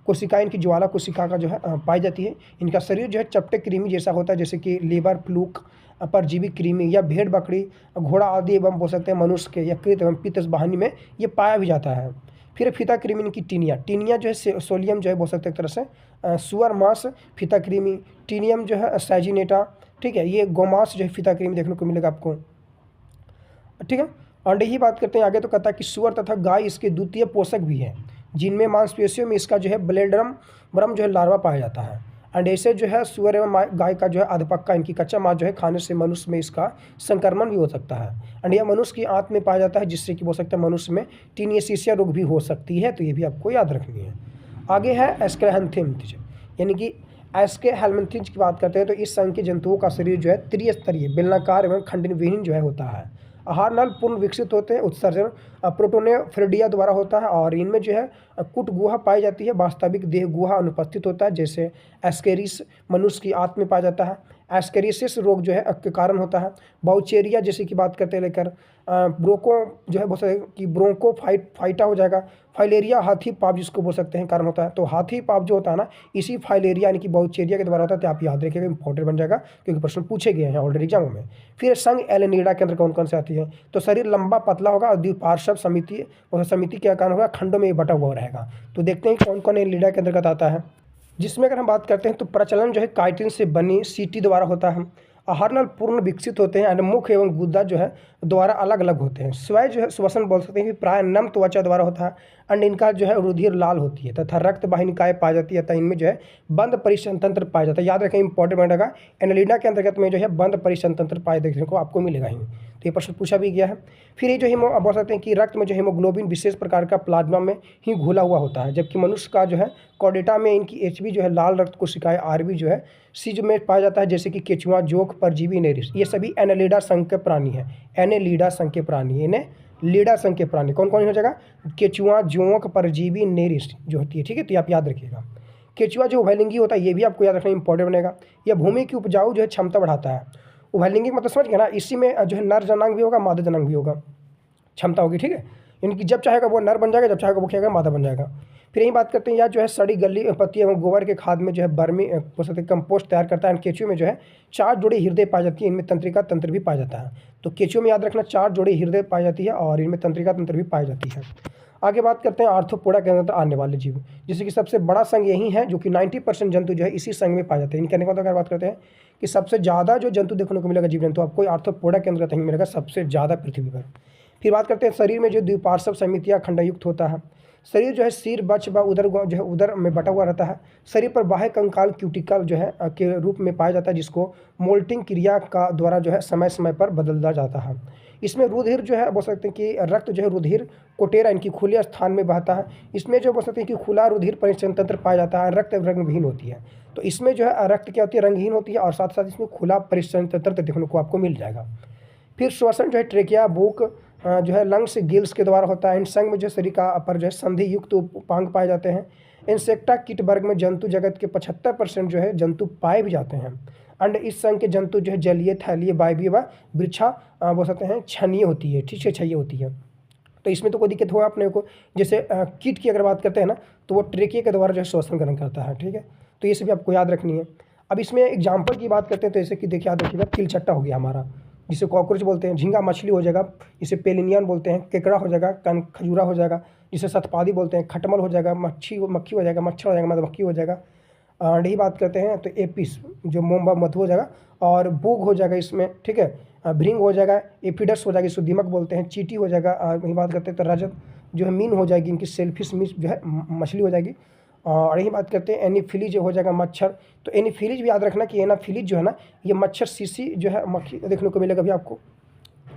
कोशिका, इनकी ज्वाला कोशिका का जो है पाई जाती है। इनका शरीर जो है चपटे कृमि जैसा होता है, जैसे कि लीवर, फ्लूक, परजीवी कृमि या भेड़, बकरी, घोड़ा आदि एवं बोल सकते हैं मनुष्य के यकृत एवं पित्त वाहिनी में ये पाया भी जाता है। फिर फीता कृमि इनकी टीनिया जो है सोलियम जो है बोल सकते हैं एक तरह से सुअर मांस फीता कृमि, टीनियम जो है सैजिनेटा, ठीक है, ये गोमांस जो है फीता कृमि देखने को मिलेगा आपको, ठीक है। और यही बात करते हैं आगे, तो कहता है कि सुअर तथा गाय इसके द्वितीय पोषक भी हैं, जिनमें मांसपेशियों में इसका जो है ब्लेडरम जो है लार्वा पाया जाता है। एंड ऐसे जो है सुअर एवं गाय का जो है अधपक्का इनकी कच्चा मांस जो है खाने से मनुष्य में इसका संक्रमण भी हो सकता है। एंड यह मनुष्य की आंत में पाया जाता है, जिससे कि हो सकता है मनुष्य में टीनियसिया रोग भी हो सकती है। तो ये भी आपको याद रखनी है। आगे है एस्केलेंथिस, यानी कि एस्केलेंथिस की बात करते हैं तो इस संघ के जंतुओं का शरीर जो है त्रिस्तरीय बेलनाकार एवं खंडन विहीन जो है होता है। आहार नल पूर्ण विकसित होते हैं, उत्सर्जन प्रोटोनेफ्रेडिया द्वारा होता है, और इनमें जो है कुट गुहा पाई जाती है। वास्तविक देह गुहा अनुपस्थित होता है, जैसे एस्केरिस मनुष्य की आंत में पाया जाता है। एस्केरिसिस रोग जो है के कारण होता है। बाउचेरिया जैसे कि बात करते हैं लेकर ब्रोको जो है बोल सकते हैं कि ब्रोंको फाइटा हो जाएगा। फाइलेरिया हाथी पाप जिसको बोल सकते हैं कारण होता है। तो हाथी पाप जो होता है ना, इसी फाइलेरिया यानी कि बाउचेरिया के द्वारा होता है। तो आप याद रखिएगा, इंपॉर्टेंट बन जाएगा क्योंकि प्रश्न पूछे गए हैं ऑलरेडी एग्जामों में। फिर संघ एलेनिडा के अंदर कौन कौन से आती है? तो शरीर लंबा पतला होगा और द्विपार्श्व समिति के कारण होगा, खंडों में बटा हुआ रहेगा। तो देखते हैं कौन कौन एलेनिडा के अंतर्गत आता है। जिसमें अगर हम बात करते हैं तो प्रचलन जो है काइटिन से बनी सीटी द्वारा होता है। आहारनल पूर्ण विकसित होते हैं और मुख एवं गुदा जो है द्वारा अलग अलग होते हैं। स्वय जो है श्वसन बोल सकते हैं कि प्राय नम त्वचा द्वारा होता है। अंड इनका जो है रुधिर लाल होती है तथा रक्त वाहिनिकाएं पाई जाती है तथा इनमें जो है बंद परिसंतंत्र तंत्र पाया जाता है। याद रखें, इंपॉर्टेंट रहेगा। एनेलिडा के अंतर्गत में जो है बंद परिसंतंत्र तंत्र पाए देखने को आपको मिलेगा ही। तो ये प्रश्न पूछा भी गया है। फिर ये जो आप बोल सकते हैं कि रक्त में जो हीमोग्लोबिन विशेष प्रकार का प्लाज्मा में ही घुला हुआ होता है, जबकि मनुष्य का जो है कॉर्डेटा में इनकी एचबी जो है लाल रक्त कोशिकाएं आरबी जो है सीज में पाया जाता है, जैसे कि केचुआ, जोंक, परजीवी, नेरिस। ये सभी एनेलिडा संघ के प्राणी है। एनेलिडा संघ के प्राणी, एनेलिडा संघ के प्राणी कौन कौन हो जाएगा? केचुआ, जोंक, परजीवी, नेरिस जो होती है। ठीक है, तो आप याद रखिएगा। केचुआ जो उभयलिंगी होता है, ये भी आपको याद रखना इंपॉर्टेंट बनेगा। यह भूमि की उपजाऊ जो है क्षमता बढ़ाता है। उभयलिंगी मतलब समझ गया ना, इसी में जो है नर जनांग भी होगा, मादा जनांग भी होगा, क्षमता होगी। ठीक है, यानी कि जब चाहेगा वो नर बन जाएगा, जब चाहेगा वो क्या होगा, मादा बन जाएगा। फिर यही बात करते हैं, या जो है सड़ी गली पत्ती एवं गोबर के खाद में जो है बर्मी हो सकते कंपोस्ट तैयार करता है। केचुए में जो है 4 जोड़ी हृदय पाई जाती है, इनमें तंत्रिका तंत्र भी पाया जाता है। तो केचुए में याद रखना 4 जोड़ी हृदय पाई जाती है और इनमें तंत्रिका तंत्र भी पाई जाती है। आगे बात करते हैं आर्थ्रोपोडा के अंदर आने वाले जीव, जिससे कि सबसे बड़ा संघ यही है, जो कि 90% जंतु जो है इसी संघ में पाए जाते हैं। इनके कहने का मतलब अगर बात करते हैं कि सबसे ज़्यादा जो जंतु देखने को मिलेगा, जीव जंतु, आपको आर्थ्रोपोडा के अंतर्गत ही मिलेगा सबसे ज़्यादा पृथ्वी पर। फिर बात करते हैं शरीर में जो द्विपार्श्व समितियाँ खंडयुक्त होता है। शरीर जो है सिर, बच व उदर जो है उदर में बटा हुआ रहता है। शरीर पर बाह्य कंकाल क्यूटिकल जो है के रूप में पाया जाता है, जिसको मोल्टिंग क्रिया का द्वारा जो है समय समय पर बदला जाता है। इसमें रुधिर जो है बोल सकते हैं कि रक्त जो है रुधिर कोटेरा इनकी खुले स्थान में बहता है। इसमें जो बोल सकते हैं कि खुला रुधिर परिसंचरण तंत्र पाया जाता है। रक्त रंगहीन होती है। तो इसमें जो है रक्त क्या होती है, रंगहीन होती है और साथ साथ इसमें खुला परिसंचरण तंत्र देखने को आपको मिल जाएगा। फिर श्वसन जो है ट्रेकिया, बुक जो है लंग्स, गिल्स के द्वारा होता है। इन संघ में जो शरीर का पर जो है संधि युक्त उपांग पाए जाते हैं। इंसेक्टा कीट वर्ग में जंतु जगत के 75% जो है जंतु पाए भी जाते हैं। अंड इस संघ के जंतु जो है जलीय, थैलीय, वायवीय व वृक्षा बोल सकते हैं क्षणीय होती है। ठीक है, क्षयीय होती है। तो इसमें तो कोई दिक्कत होगा अपने को। जैसे कीट की अगर बात करते हैं ना, तो वो ट्रेकिया के द्वारा जो है श्वसन ग्रहण करता है। ठीक है, तो ये सभी आपको याद रखनी है। अब इसमें एग्जाम्पल की बात करते हैं तो जैसे कि देखिए, याद रखिएगा, तिलचट्टा हो गया हमारा, जिसे कॉकरोच बोलते हैं। झींगा मछली हो जाएगा, जिसे पेलिनियन बोलते हैं। केकड़ा हो जाएगा, खजूरा हो जाएगा, जिसे सतपादी बोलते हैं। खटमल हो जाएगा, मक्खी हो जाएगा, मच्छर हो जाएगा, मधुमक्खी हो जाएगा। यही बात करते हैं तो एपिस जो मोम मधु हो जाएगा, और बूग हो जाएगा इसमें। ठीक है, भृंग हो जाएगा, एफिडस हो जाएगा, इसको दीमक बोलते हैं। चीटी हो जाएगा। वही बात करते हैं तो रजत जो है मीन हो जाएगी, इनकी सेल्फिश मीन जो है मछली हो जाएगी। और यही बात करते हैं एनीफिलीज हो जाएगा, मच्छर। तो एनीफिलीज भी याद रखना कि एनाफिलीज जो है ना, ये मच्छर सीसी जो है मक्खी देखने को मिलेगा भी आपको,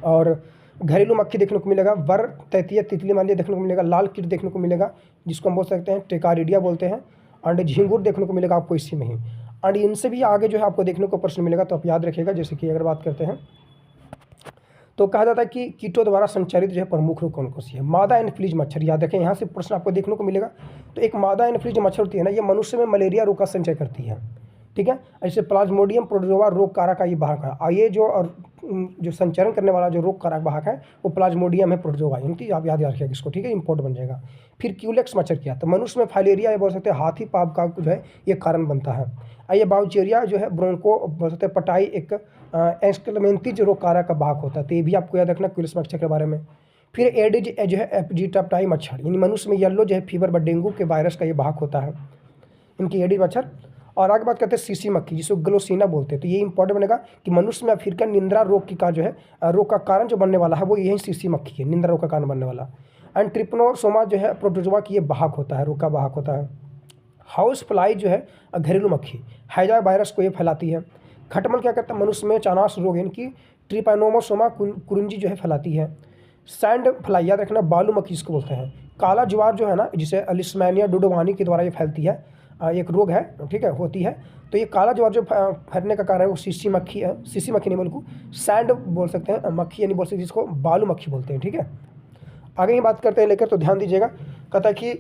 और घरेलू मक्खी देखने को मिलेगा। वर, तैतीय, तितली मान लिया देखने को मिलेगा। लाल कीट देखने को मिलेगा, जिसको हम बोल सकते हैं टेकारिडिया बोलते हैं। और झींगुर देखने को मिलेगा आपको इसी में ही। और इनसे भी आगे जो है आपको देखने को प्रश्न मिलेगा, तो आप याद रखिएगा। जैसे कि अगर बात करते हैं तो कहा जाता है कि कीटों द्वारा संचारित जो है प्रमुख रोग कौन कौन सी है। मादा एनफ्लीज मच्छर, याद रखें, यहाँ से प्रश्न आपको देखने को मिलेगा। तो एक मादा एनफ्लीज मच्छर होती है ना, ये मनुष्य में मलेरिया रोग का संचय करती है। ठीक है, ऐसे प्लाज्मोडियम प्रोटोजोआ रोग कारक का ये वाहक है। और ये जो संचरण करने वाला जो रोग कारक वाहक है वो प्लाज्मोडियम है प्रोटोजोआ, इनकी आप याद रखिएगा इसको। ठीक है, इंपॉर्टेंट बन जाएगा। फिर क्यूलेक्स मच्छर किया, तो मनुष्य में फाइलेरिया ये बोल सकते हैं हाथी पाप का जो है ये कारण बनता है। ये बाउचेरिया जो है ब्रोंको बोल सकते हैं पटाई एक एस्कलमेंथी जो रोग कारक का वाहक होता है। तो ये भी आपको याद रखना क्यूलेक्स मच्छर के बारे में। फिर एडिज जो है एपिजिटाप्टाई मच्छर, यानी मनुष्य में येलो जो है फीवर व डेंगू के वायरस का ये वाहक होता है, इनकी एडिज मच्छर। और आगे बात करते हैं सीसी मक्खी, जिसको ग्लोसिना बोलते हैं। तो ये इंपॉर्टेंट बनेगा कि मनुष्य में अफ्रीकन निंद्रा रोग की का जो है रोग का कारण जो बनने वाला है वो यही सीसी मक्खी है, निंद्रा रोग का कारण बनने वाला। एंड ट्रिपनोसोमा जो है प्रोटोजोआ की ये वाहक होता है, रोग का वाहक होता है। हाउस फ्लाई जो है घरेलू मक्खी, हैजा वायरस को ये फैलाती है। खटमल क्या करता है, मनुष्य में चानास रोग इनकी ट्रिपैनोमोसोमा कुरुंजी जो है फैलाती है। सैंड फ्लाई, याद रखना, बालू मक्खी इसको बोलते हैं। काला ज्वार जो है ना, जिसे अलिस्मैनिया डुडोवानी के द्वारा ये फैलती है, एक रोग है। ठीक है, होती है। तो ये काला ज्वार जो फैलने का कारण है वो सीसी मक्खी है। सीसी मक्खी नहीं बल्कि सैंड बोल सकते हैं, मक्खी यानी बोल सकते हैं जिसको बालू मक्खी बोलते हैं। ठीक है, आगे ही बात करते हैं लेकर, तो ध्यान दीजिएगा। कहता है कि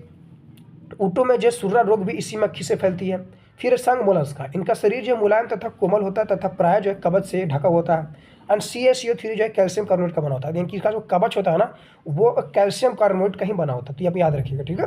ऊँटों में जो सुर्रा रोग भी इसी मक्खी से फैलती है। फिर संघ मोलस्का, इनका शरीर जो मुलायम तथा कोमल होता है तथा प्राय जो है कवच से ढका होता है। एंड CaCO3 जो है कैल्शियम कार्बोनेट का बना होता है, यानी कि इसका जो कवच होता है ना वो कैल्शियम कार्बोनेट का ही बना होता है, तो ये आप याद रखिएगा, ठीक है।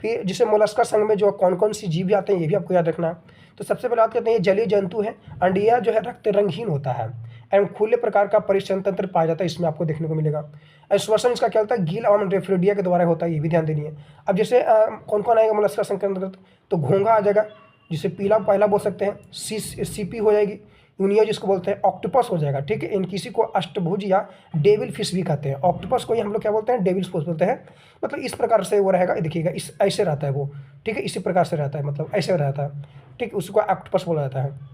फिर जिसे मोलस्का संघ में जो कौन कौन सी जीव आते हैं ये भी आपको याद रखना है। तो सबसे पहले बात करते हैं, ये जलीय जंतु है, एंड यह जो है रक्त रंगहीन होता है एवं खुले प्रकार का परिश्रम तंत्र पाया जाता है, इसमें आपको देखने को मिलेगा। श्वसन इसका क्या होता है, गील एवं रेफ्रिडिया के द्वारा होता है, ये भी ध्यान देनी है। अब जैसे कौन कौन आएगा मोलस्का संघ के अंतर्गत, तो घोंघा आ जाएगा, जिसे पीला पहला बोल सकते हैं, सीपी हो जाएगी, यूनिया जिसको बोलते हैं, ऑक्टोपस हो जाएगा, ठीक है। इन किसी को अष्टभुज या डेविल फिश भी कहते हैं। ऑक्टोपस को ही हम लोग क्या बोलते हैं, डेविल फिश बोलते हैं। मतलब इस प्रकार से वो रहेगा, देखिएगा इस ऐसे रहता है वो, ठीक है, इसी प्रकार से रहता है, मतलब ऐसे रहता है, ठीक, उसको ऑक्टोपस बोला जाता है।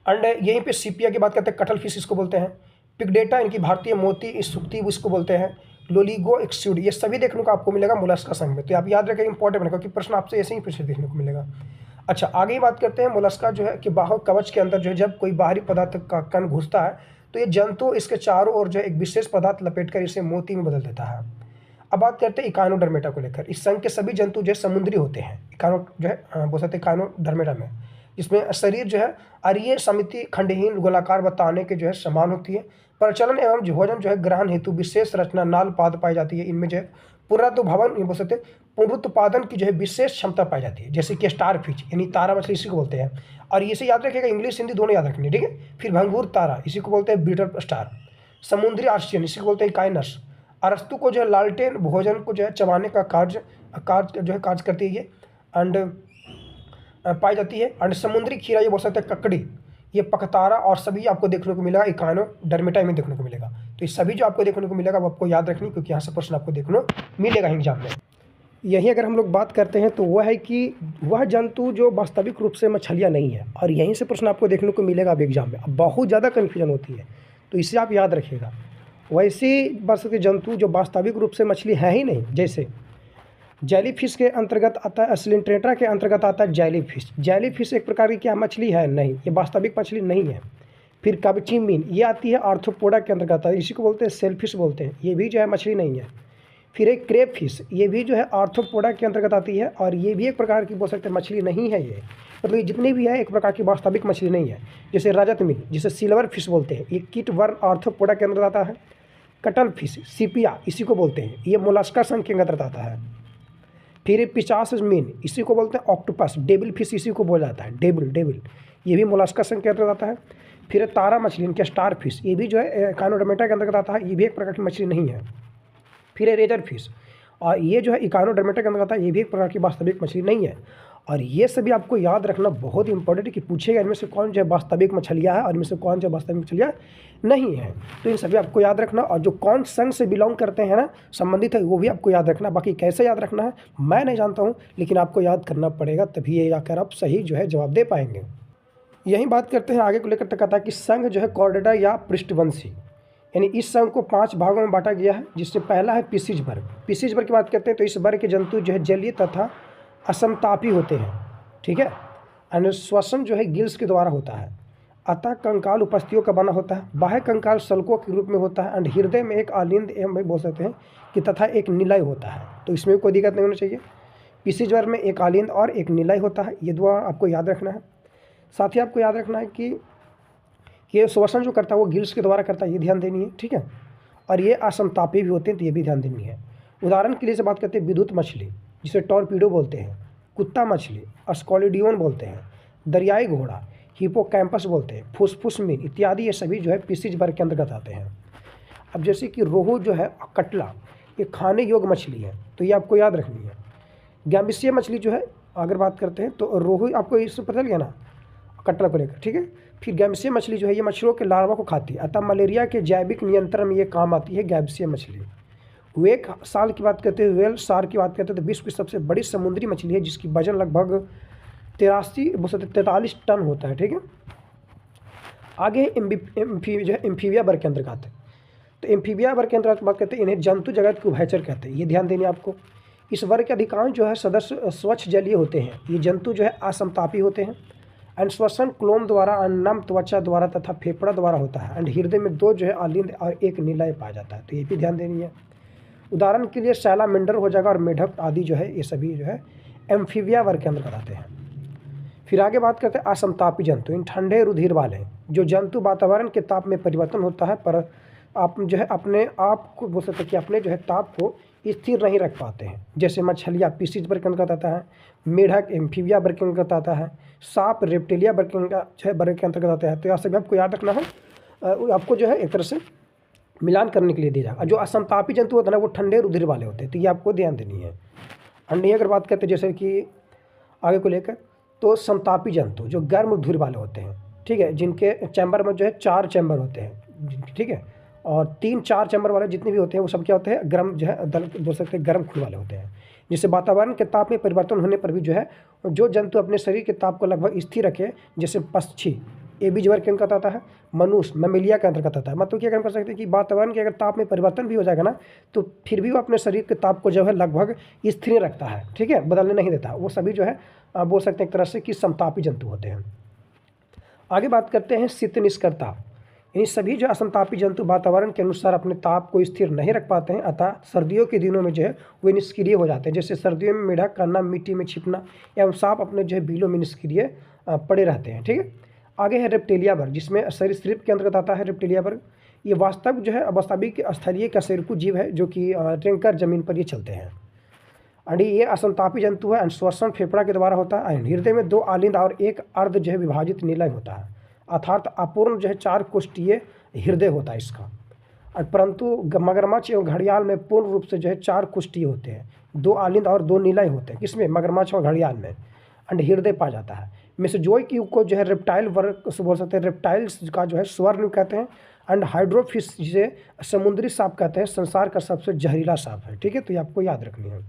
एंड यहीं पे सीपिया की बात करते हैं, कटल फिश इसको बोलते हैं। पिगडेटा इनकी भारतीय मोती सुक्ति इसको बोलते हैं। लोलिगो एक्सूड, ये सभी देखने को आपको मिलेगा मोलस्का संघ में, तो आप याद रखें, इंपॉर्टेंट बनेगा क्योंकि प्रश्न आपसे ऐसे ही फिर से देखने को मिलेगा। अच्छा, आगे ही बात करते हैं, मोलस्का जो है कि बाह्य कवच के अंदर जो है जब कोई बाहरी पदार्थ का कण घुसता है तो ये जंतु इसके चारों ओर जो है एक विशेष पदार्थ लपेटकर इसे मोती में बदल देता है। अब बात करते हैं इकानोडर्मेटा को लेकर। इस संघ के सभी जंतु जो है समुद्री होते हैं, इकानो जो है बोल सकते हैं इकानोडर्मेटा में, जिसमें शरीर जो है अरीय समिति खंडहीन गोलाकार व ताने के जो है समान होती है। प्रचलन एवं भोजन जो है ग्रहण हेतु विशेष रचना नाल पाद पाई जाती है। इनमें जो है पुनरुत्पादन ये बोल सकते हैं, पुनरुत्पादन की जो है विशेष क्षमता पाई जाती है, जैसे कि स्टार फिश यानी तारा मछली इसी को बोलते हैं। और इसे याद रखिएगा, इंग्लिश हिंदी दोनों याद रखनी है, ठीक है। फिर भंगूर तारा इसी को बोलते हैं बीटर स्टार। समुद्री आर्चियन इसी को बोलते हैं काइनस। अरस्तु को जो है लालटेन भोजन को जो है चबाने का कार्य जो है कार्य करती है ये, एंड पाई जाती है। एंड समुद्री खीरा ये बोल सकते हैं ककड़ी, ये पकतारा और सभी आपको देखने को मिलेगा इकानोडर्मेटा में देखने को मिलेगा। तो ये सभी जो आपको देखने को मिलेगा वो आपको याद रखनी, क्योंकि यहाँ से प्रश्न आपको देखने को मिलेगा एग्जाम में। यहीं अगर हम लोग बात करते हैं तो वह है कि वह जंतु जो वास्तविक रूप से मछलियाँ नहीं है, और यहीं से प्रश्न आपको देखने को मिलेगा अब एग्जाम में। अब बहुत ज़्यादा कन्फ्यूजन होती है, तो इसे आप याद रखिएगा। वैसे बरसाती जंतु जो वास्तविक रूप से मछली है ही नहीं, जैसे जेलीफिश के अंतर्गत आता है, स्लिंट्रेटा के अंतर्गत आता है जेलीफिश। जेलीफिश एक प्रकार की क्या मछली है? नहीं, ये वास्तविक मछली नहीं है। फिर कबची मीन ये आती है आर्थ्रोपोडा के अंतर्गत आता है, इसी को बोलते हैं सेलफिश बोलते हैं, ये भी जो है मछली नहीं है। फिर एक क्रेप फिश, ये भी जो है आर्थ्रोपोडा के अंतर्गत आती है, और ये भी एक प्रकार की बोल सकते हैं मछली नहीं है ये, मतलब ये जितनी भी है एक प्रकार की वास्तविक मछली नहीं है। जैसे रजत मीन जिसे सिल्वर फिश बोलते हैं, ये कीट वर्ग आर्थ्रोपोडा के अंतर्गत आता है। कटल फिश सीपिया इसी को बोलते हैं, ये मोलस्का संघ के अंतर्गत आता है। फिर पिचास मीन इसी को बोलते हैं ऑक्टोपस। डेविल फिश इसी को बोला जाता है, डेविल ये भी मोलस्का संघ के अंतर्गत आता है। फिर तारा मछली इनके स्टार फिश, ये भी जो है इकानोडर्मेटा के अंतर्गत आता है, ये भी एक प्रकार की मछली नहीं है। फिर रेजर फिश, और ये जो है इकानोडर्मेटा के अंतर्गत आता है, ये भी एक प्रकार की वास्तविक मछली नहीं है। और ये सभी आपको याद रखना बहुत इंपॉर्टेंट है कि पूछेगा इनमें से कौन जो है वास्तविक मछलियाँ है और इनमें से कौन जो वास्तविक मछलियाँ नहीं है। तो इन सभी आपको याद रखना, और जो कौन संघ से बिलोंग करते हैं ना, संबंधित है, वो भी आपको याद रखना। बाकी कैसे याद रखना है मैं नहीं जानता हूँ, लेकिन आपको याद करना पड़ेगा, तभी ये जाकर आप सही जो है जवाब दे पाएंगे। यही बात करते हैं आगे को लेकर, तक आता है कि संघ जो है कॉर्डेटा या पृष्ठवंशी, यानी इस संघ को 5 भागों में बांटा गया है, जिससे पहला है पिसीज वर्ग। पिसीज वर्ग की बात करते हैं तो इस वर्ग के जंतु जो है जलीय तथा असमतापी होते हैं, ठीक है। अनुश्वसन जो है गिल्स के द्वारा होता है। अतः कंकाल उपस्थितियों का बना होता है। बाह्य कंकाल सल्कों के रूप में होता है, एंड हृदय में एक आलिंद एवं बोल सकते हैं कि तथा एक निलय होता है, तो इसमें कोई दिक्कत नहीं होनी चाहिए। पिसीज वर्ग में एक आलिंद और एक निलय होता है, ये दो आपको याद रखना है। साथ ही आपको याद रखना है कि ये श्वसन जो करता है वो गिल्स के द्वारा करता है, ये ध्यान देनी है, ठीक है। और ये असमतापी भी होते हैं, तो ये भी ध्यान देनी है। उदाहरण के लिए से बात करते हैं विद्युत मछली जिसे टॉर्पीडो बोलते हैं, कुत्ता मछली स्कॉलिडियन बोलते हैं, दरियाई घोड़ा हिपोकैम्पस बोलते हैं, फुसफुस मीन इत्यादि, ये सभी जो है पिसीज वर्ग के अंतर्गत आते हैं। अब जैसे कि रोहू जो है कटला, ये खाने योग्य मछली है, तो ये आपको याद रखनी है। गैम्बिसिया मछली जो है अगर बात करते हैं तो रोहू आपको इससे पता लग गया ना, कटला को लेकर, ठीक है। फिर गैम्बिसिया मछली जो है ये मछलियों के लार्वा को खाती है, अतः मलेरिया के जैविक नियंत्रण में ये काम आती है गैम्बिसिया मछली। वेक साल की बात करते हैं, व्हेल सार की बात करते हैं, तो विश्व की सबसे बड़ी समुद्री मछली है, जिसकी वजन लगभग 43 टन होता है, ठीक है। आगे जो है एम्फीबिया वर्ग के अंतर्गत है, तो एम्फीबिया वर्ग के अंतर्गत बात करते हैं, इन्हें जंतु जगत के उभयचर कहते हैं, ये ध्यान देने आपको। इस वर्ग के अधिकांश जो है सदस्य स्वच्छ जलीय होते हैं। ये जंतु जो है असमतापी होते हैं, एंड श्वसन क्लोम द्वारा, नम त्वचा द्वारा तथा फेफड़ा द्वारा होता है, एंड हृदय में 2 जो है आलिंद और एक निलय पाया जाता है, तो ये भी ध्यान देनी है। उदाहरण के लिए सैलामेंडर हो जाएगा और मेढक आदि जो है ये सभी जो है एम्फीबिया वर्ग के अंतर्गत आते हैं। फिर आगे बात करते हैं असमतापी जंतु। इन ठंडे रुधिर वाले जो जंतु वातावरण के ताप में परिवर्तन होता है पर आप जो है अपने आप को बोल सकते हैं कि अपने जो है ताप को स्थिर नहीं रख पाते हैं। जैसे मछलियाँ पीसीज वर्ग के अंतर्गत आता है, मेढक एम्फीबिया वर्ग के अंतर्गत आता है, सांप रेप्टिलिया वर्ग के अंतर्गत आता है। तो यह सभी आपको याद रखना है, आपको जो है एक तरह से मिलान करने के लिए दिया जाएगा। जो असमतापी जंतु होते हैं ना वो ठंडे रुधिर वाले होते हैं, तो ये आपको ध्यान देनी है। अन्य अगर बात करते हैं जैसे कि आगे को लेकर, तो समतापी जंतु जो गर्म रुधिर वाले होते हैं, ठीक है, जिनके चैम्बर में जो है 4 चैम्बर होते हैं, ठीक है, और 3-4 चैम्बर वाले जितने भी होते हैं वो सब क्या होते हैं, गर्म जो है बोल सकते हैं गर्म खून वाले होते हैं। जिससे वातावरण के ताप में परिवर्तन होने पर भी जो है जो जंतु अपने शरीर के ताप को लगभग स्थिर रखे, जैसे पक्षी एबीज वर्ग के अंतर्गत आता है, मनुष्य ममेलिया के अंतर्गत आता है। मतलब क्या कर सकते हैं कि वातावरण के अगर ताप में परिवर्तन भी हो जाएगा ना, तो फिर भी वो अपने शरीर के ताप को जो है लगभग स्थिर रखता है, ठीक है, बदलने नहीं देता। वो सभी जो है बोल सकते हैं एक तरह से कि समतापी जंतु होते हैं। आगे बात करते हैं शीत निष्कर्ता। इन सभी जो असमतापी जंतु वातावरण के अनुसार अपने ताप को स्थिर नहीं रख पाते हैं, अतः सर्दियों के दिनों में जो है वे निष्क्रिय हो जाते हैं। जैसे सर्दियों में मेढक करना, मिट्टी में छिपना एवं सांप अपने जो है बिलों में निष्क्रिय पड़े रहते हैं, ठीक है। आगे है रेप्टिलिया वर्ग, जिसमें सरीसृप के अंतर्गत आता है रेप्टिलिया वर्ग। ये वास्तविक जो है वास्तविक स्थलीय कशेरुकी जीव है जो कि टैंकर जमीन पर ये चलते हैं। और ये असमतापी जंतु है, श्वसन फेफड़ा के द्वारा होता है। हृदय में 2 आलिंद और 1 अर्ध जो है विभाजित निलय होता है, अर्थात अपूर्ण जो है 4 कोष्ठीय हृदय होता है इसका। और परंतु मगरमच्छ एवं घड़ियाल में पूर्ण रूप से जो है 4 कोष्ठीय होते हैं, 2 आलिंद और 2 निलय होते हैं। किसमें? मगरमच्छ और घड़ियाल में। अंड हृदय पाया जाता है। मेसोजोइक युग को जो है रेप्टाइल वर्ग से बोल सकते हैं, रेप्टाइल्स का जो है स्वर्ण कहते हैं। एंड हाइड्रोफिश जिसे समुद्री सांप कहते हैं, संसार का सबसे जहरीला सांप है, ठीक है, तो ये आपको याद रखनी है।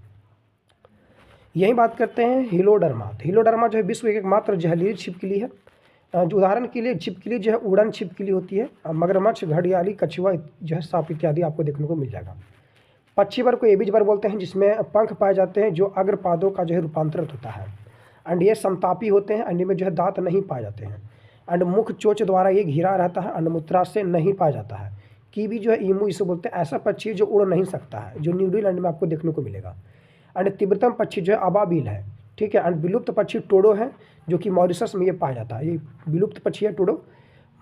यही बात करते हैं हिलोडर्मा। हिलोडर्मा जो है विश्व की एकमात्र जहरीली छिपकली है। जो उदाहरण के लिए छिपकली जो है उड़न छिपकली होती है। मगरमच्छ, घड़ियाली, कछुआ जो है सांप इत्यादि आपको देखने को मिल जाएगा। पक्षी वर्ग को एबीज वर्ग बोलते हैं, जिसमें पंख पाए जाते हैं जो अग्रपादों का जो है रूपांतरित होता है। एंड ये समतापी होते हैं, अंड में जो है दांत नहीं पाए जाते हैं। एंड मुख चोंच द्वारा ये घिरा रहता है, अन्नमूत्रा से नहीं पाया जाता है। कीवी जो है ईमू इसे बोलते हैं, ऐसा पक्षी जो उड़ नहीं सकता है, जो न्यूजीलैंड में आपको देखने को मिलेगा। एंड तीव्रतम पक्षी जो है अबाबिल है, ठीक है। एंड विलुप्त पक्षी टोडो है, जो कि मॉरिशस में ये पाया जाता है। ये विलुप्त पक्षी है टोडो।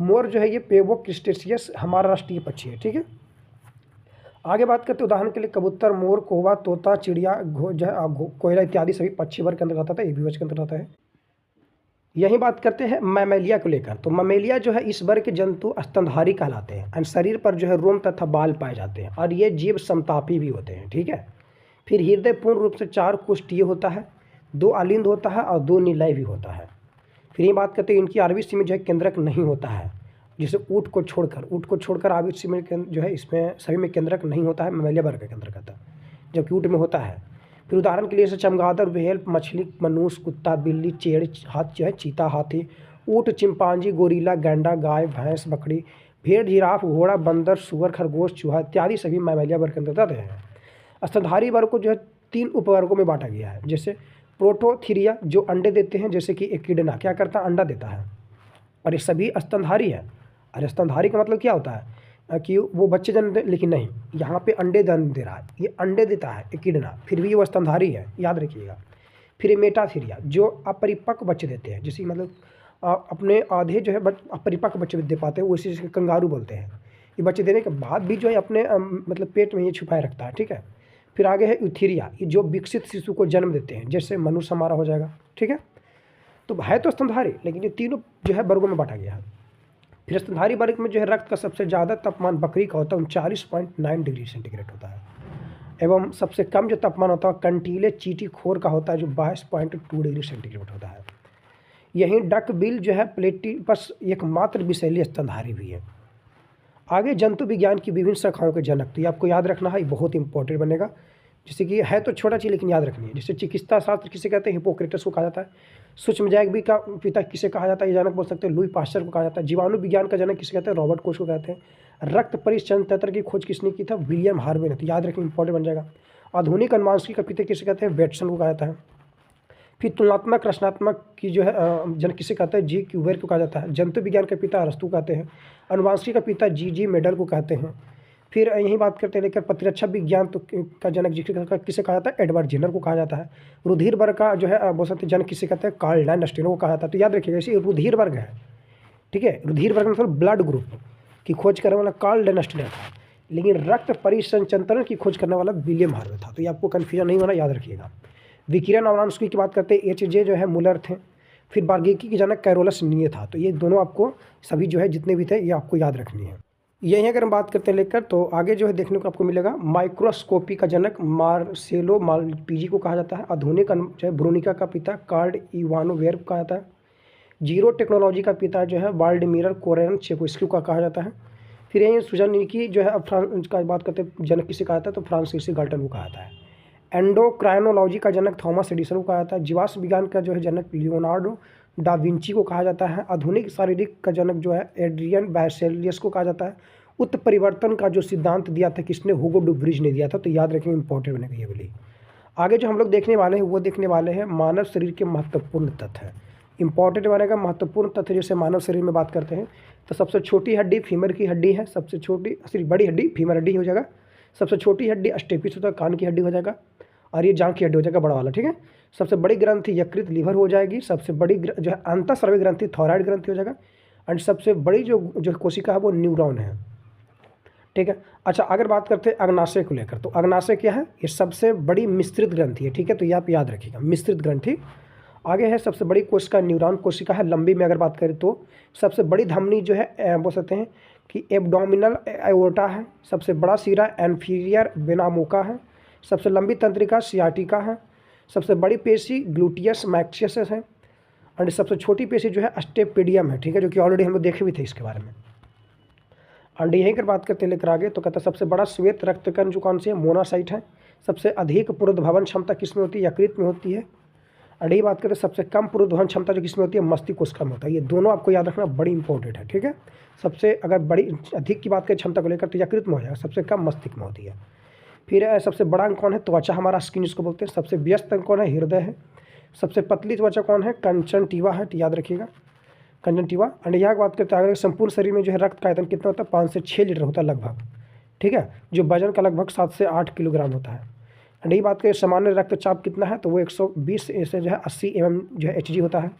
मोर जो है ये पेवो क्रिस्टेशियस हमारा राष्ट्रीय पक्षी है, ठीक है। आगे बात करते हैं उदाहरण के लिए कबूतर, मोर, कौवा, तोता, चिड़िया, कोयला इत्यादि सभी पक्षी वर्ग के अंतर्गत आता है, एबीज के अंतर्गत आता है। यही बात करते हैं मैमेलिया को लेकर। तो मैमेलिया जो है इस वर्ग के जंतु स्तनधारी कहलाते हैं। एंड शरीर पर जो है रोम तथा बाल पाए जाते हैं, और ये जीव समतापी भी होते हैं, ठीक है। फिर हृदय पूर्ण रूप से 4 कोष्ठीय होता है, 2 आलिंद होता है और 2 निलय भी होता है। फिर ये बात करते हैं इनकी आरबीसी में जो है केंद्रक नहीं होता है, जैसे ऊँट को छोड़कर आरबीसी में जो है इसमें सभी में केंद्रक नहीं होता है, मैमेलिया वर्ग के अंतर्गत, जबकि ऊँट में होता है। फिर उदाहरण के लिए जैसे चमगादड़, व्हेल, मछली, मनुष्य, कुत्ता, बिल्ली, चेड़, हाथ जो है चीता, हाथी, ऊँट, चिंपांजी, गोरिल्ला, गैंडा, गाय, भैंस, बकरी, भेड़, जिराफ, घोड़ा, बंदर, सुअर, खरगोश, चूहा इत्यादि सभी मैमेलिया वर्ग के अंतर्गत हैं। स्तनधारी वर्ग को जो है 3 उपवर्गों में बांटा गया है। जैसे प्रोटोथीरिया जो अंडे देते हैं, जैसे कि एकिडना क्या करता है, अंडा देता है, और ये सभी स्तनधारी है। और स्तनधारी का मतलब क्या होता है कि वो बच्चे जन्म दे, लेकिन नहीं, यहाँ पे अंडे जन्म दे रहा है, ये अंडे देता है एकिडना, फिर भी वो स्तनधारी है, याद रखिएगा। फिर ये मेटाथीरिया जो अपरिपक्व बच्चे देते हैं, जैसे मतलब अपने आधे जो है अपरिपक्व बच्चे दे पाते हैं, वो इसी से कंगारू बोलते हैं। ये बच्चे देने के बाद भी जो है अपने मतलब पेट में ये छुपाए रखता है, ठीक है। फिर आगे है यूथीरिया, ये जो विकसित शिशु को जन्म देते हैं, जैसे मनुष्य हमारा हो जाएगा, ठीक है। तो है तो स्तनधारी, लेकिन ये तीनों जो है वर्गों में बांटा गया है। फिर स्तनधारी वर्ग में जो है रक्त का सबसे ज़्यादा तापमान बकरी का होता है, 39.9 डिग्री सेंटीग्रेड होता है। एवं सबसे कम जो तापमान होता है कंटीले चीटी खोर का होता है, जो 22.2 डिग्री सेंटीग्रेड होता है। यही डक बिल जो है प्लेटिपस एकमात्र विषैली स्तनधारी भी है। आगे जंतु विज्ञान की विभिन्न शाखाओं के जनक, तो ये आपको याद रखना है, ये बहुत इंपॉर्टेंट बनेगा। जैसे कि है तो छोटा चीज़, लेकिन याद रखनी है। जैसे चिकित्सा शास्त्र किसे कहते हैं, हिपोक्रेटस को कहा जाता है। सूक्ष्मजीव का पिता किसे कहा जाता है, ये जनक बोल सकते हैं, लुई पास्चर को कहा जाता है। जीवाणु विज्ञान का जनक किसे कहते हैं, रॉबर्ट कोच को कहते हैं। रक्त परिसंचरण तंत्र की खोज किसने की था, विलियम हार्वे ने, तो याद रखिए, इंपॉर्टेंट बन जाएगा। आधुनिक अनुवांशिकी का पिता किसे कहते हैं, वेटसन को कहा जाता है। फिर तुलनात्मक रचनात्मक की जो है जन किसे कहते हैं, जी क्यूवेर को कहा जाता है। जंतु विज्ञान के पिता अरस्तु कहते हैं। अनुवांशिकी का पिता जी मेडल को कहते हैं। फिर यही बात करते हैं लेकर प्रतिरक्षा विज्ञान तो का जनक किसे कहा जाता है? एडवर्ड जेनर को कहा जाता है। रुधिर वर्ग का जो है बोल सकते जनक किसे कहते हैं? कार्ल लैंडस्टीनो को कहा जाता है। तो याद रखिएगा इसी रुधिर वर्ग है, ठीक है। रुधिर वर्ग मतलब ब्लड ग्रुप की खोज करने वाला कार्ल लैंडस्टीनो था, लेकिन रक्त परिसंचरण की खोज करने वाला विलियम हार्वे था। तो ये आपको कन्फ्यूजन नहीं होना, याद रखिएगा। विकिरण अवनांश की बात करते हैं, एच.जे. जो है मुलर थे। फिर बार्गेकी के जनक कैरोलस लीनिये था। तो ये दोनों आपको सभी जो है जितने भी थे ये आपको याद रखनी है। यही अगर हम बात करते हैं लेकर, तो आगे जो है देखने को आपको मिलेगा माइक्रोस्कोपी का जनक मार्सेलो मालपीजी को कहा जाता है। आधुनिक जो है ब्रूनिका का पिता कार्ल इवानोवेर को कहा जाता है। जीरो टेक्नोलॉजी का पिता जो है वाल्डीमीर कोरेनचेकोस्की का कहा जाता है। फिर यही सुजानिकी जो है अब फ्रांस का बात करते हैं जनक किसे कहा जाता है? तो फ्रांसीसी गाल्टन को कहा जाता है। एंडोक्राइनोलॉजी का जनक थॉमस एडिसन को कहा जाता है। जीवाश्म विज्ञान का जो है जनक लियोनार्डो डा विंची को कहा जाता है। आधुनिक शारीरिक का जनक जो है एड्रियन बैसेलियस को कहा जाता है। उत्परिवर्तन का जो सिद्धांत दिया था किसने? हुगो डुब्रिज ने दिया था। तो याद रखेंगे, इंपॉर्टेंट बनेगा ये वाली। आगे जो हम लोग देखने वाले हैं वो देखने वाले हैं मानव शरीर के महत्वपूर्ण तथ्य। इंपॉर्टेंट बनेगा महत्वपूर्ण तथ्य। जैसे मानव शरीर में बात करते हैं तो सबसे छोटी हड्डी फीमर की हड्डी है। सबसे छोटी बड़ी हड्डी फीमर हड्डी हो जाएगा। सबसे छोटी हड्डी स्टेपिस होता है, कान की हड्डी हो जाएगा। और ये जांघ की हड्डी हो जाएगा, बड़ा वाला, ठीक है। सबसे बड़ी ग्रंथि यकृत लीवर हो जाएगी। सबसे बड़ी जो है अंतःस्रावी ग्रंथि थायराइड ग्रंथि हो जाएगा। एंड सबसे बड़ी जो कोशिका है वो न्यूरॉन है, ठीक है। अच्छा, अगर बात करते हैं अग्नाशय को लेकर, तो अग्नाशय क्या है? ये सबसे बड़ी मिश्रित ग्रंथि है, ठीक है। तो ये आप याद रखिएगा, मिश्रित ग्रंथि। आगे है सबसे बड़ी कोशिका न्यूरॉन कोशिका है। लंबी में अगर बात करें तो सबसे बड़ी धमनी जो है बोल सकते हैं कि एब्डोमिनल एओर्टा है। सबसे बड़ा सिरा एंफीरियर वेनामुका है। सबसे लंबी तंत्रिका सियाटिका है। सबसे बड़ी पेशी ग्लूटियस मैक्सियस है। और सबसे छोटी पेशी जो है स्टेपेडियम है, ठीक है, जो कि ऑलरेडी हम लोग देखे भी थे इसके बारे में। और यहीं कर बात करते लेकर आगे, तो कहता है सबसे बड़ा श्वेत रक्तकण जो कौन सी है? मोनासाइट है। सबसे अधिक पुनर्भवन क्षमता किसमें होती है? यकृत में होती है। और यही बात करें सबसे कम पुनर्भवन क्षमता जो किसमें होती है? मस्तिष्क कोशिका में होता है। ये दोनों आपको याद रखना बड़ी इंपॉर्टेंट है, ठीक है। सबसे अगर बड़ी अधिक की बात करें क्षमता को लेकर तो यकृत में हो जाएगा, सबसे कम मस्तिष्क में होती है। फिर सबसे बड़ा अंग कौन है? त्वचा, हमारा स्किन जिसको बोलते हैं। सबसे व्यस्त अंग कौन है? हृदय है। सबसे पतली त्वचा कौन है? कंजंक्टिवा है, तो याद रखिएगा कंजंक्टिवा। एंड यहाँ की बात करते हैं अगर संपूर्ण शरीर में जो है रक्त का आयतन कितना होता है? 5 से 6 लीटर होता है लगभग, ठीक है, जो वजन का लगभग 7 से 8 किलोग्राम होता है। एंड यही बात करें सामान्य रक्तचाप कितना है? तो वो 120 से जो है 80 mm जो है HG होता है।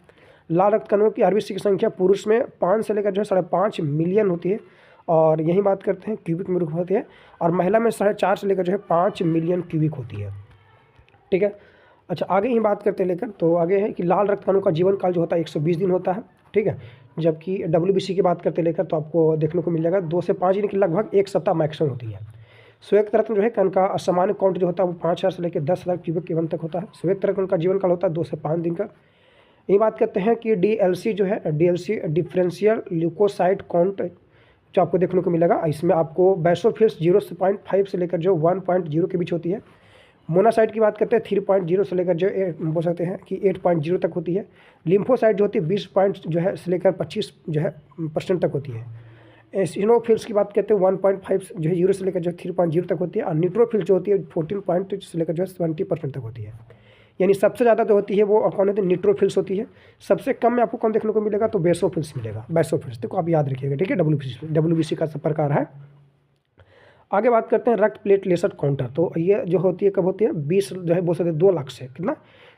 लाल रक्त कणों की RBC की संख्या पुरुष में 5 से लेकर जो है 5.5 मिलियन होती है। और यही बात करते हैं क्यूबिक मीटर होती है। और महिला में 4.5 से लेकर जो है 5 मिलियन क्यूबिक होती है, ठीक है। अच्छा, आगे ही बात करते लेकर, तो आगे है कि लाल रक्त कणों का जीवन काल जो होता है 120 दिन होता है, ठीक है। जबकि WBC की बात करते लेकर तो आपको देखने को मिल जाएगा 2 से 5 दिन की लगभग 1 सप्ताह मैक्सिमम होती है। श्वेत रत्न जो है कण का असामान्य काउंट जो होता है वो 5000 से लेकर 10,000 क्यूबिक के वन तक होता है। श्वेत रत्न का जीवन काल होता है 2 से 5 दिन का। यही बात करते हैं कि DLC जो है DLC डिफरेंशियल ल्यूकोसाइट काउंट जो आपको देखने को मिलेगा, इसमें आपको बेसोफिल्स 0.5 से लेकर जो 1.0 के बीच होती है। मोनासाइट की बात करते हैं 3.0 से लेकर जो बोल सकते हैं कि 8.0 तक होती है। लिम्फोसाइट जो होती है 20 पॉइंट जो है से लेकर 25 जो है % तक होती है। एसिनोफिल्स की बात करते हैं 1.5 जो है 0 से लेकर जो 3.0 तक होती है। और न्यूट्रोफिल्स जो होती है 14 पॉइंट से लेकर जो है 20% तक होती है। यानी सबसे ज़्यादा जो होती है वो कौन होती है? न्यूट्रोफिल्स होती है। सबसे कम में आपको कौन देखने को मिलेगा? तो बेसोफिल्स मिलेगा। बेसोफिल्स देखो आप याद रखिएगा, ठीक है। WBC का सब प्रकार है। आगे बात करते हैं रक्त प्लेटलेट काउंटर। तो ये जो होती है कब होती है? 20 जो है बोल सकते हैं 2 लाख से कितना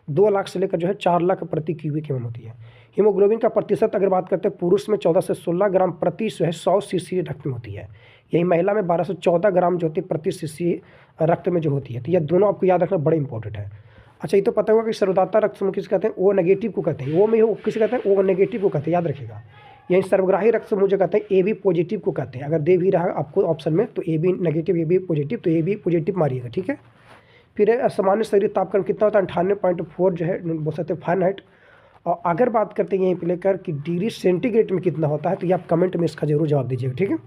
2 लाख से लेकर जो है 4 लाख प्रति क्यूबिक एम होती है। हीमोग्लोबिन का प्रतिशत अगर बात करते हैं पुरुष में 14 से 16 ग्राम प्रति जो है 100 सीसी रक्त में होती है। यही महिला में 12 से 14 ग्राम जो होती है प्रति सीसी रक्त में जो होती है। तो ये दोनों आपको याद रखना बड़े इंपॉर्टेंट है। अच्छा, ये तो पता होगा कि सर्वदाता रक्त समूह किसे कहते हैं? O नेगेटिव को कहते हैं। O में किसे कहते हैं? O नेगेटिव को कहते हैं, याद रखिएगा। यही सर्वग्राही रक्त समूह जो कहते हैं AB पॉजिटिव को कहते हैं। अगर दे भी रहा आपको ऑप्शन में तो AB नेगेटिव AB पॉजिटिव, तो AB पॉजिटिव मारिएगा, ठीक है। फिर सामान्य शरीर तापमान कितना होता है? 98.4 जो है बोल सकते हैं फ़ारेनहाइट। और अगर बात करते हैं यहीं पर लेकर कि डिग्री सेंटीग्रेड में कितना होता है, तो ये आप कमेंट में इसका जरूर जवाब दीजिएगा, ठीक है।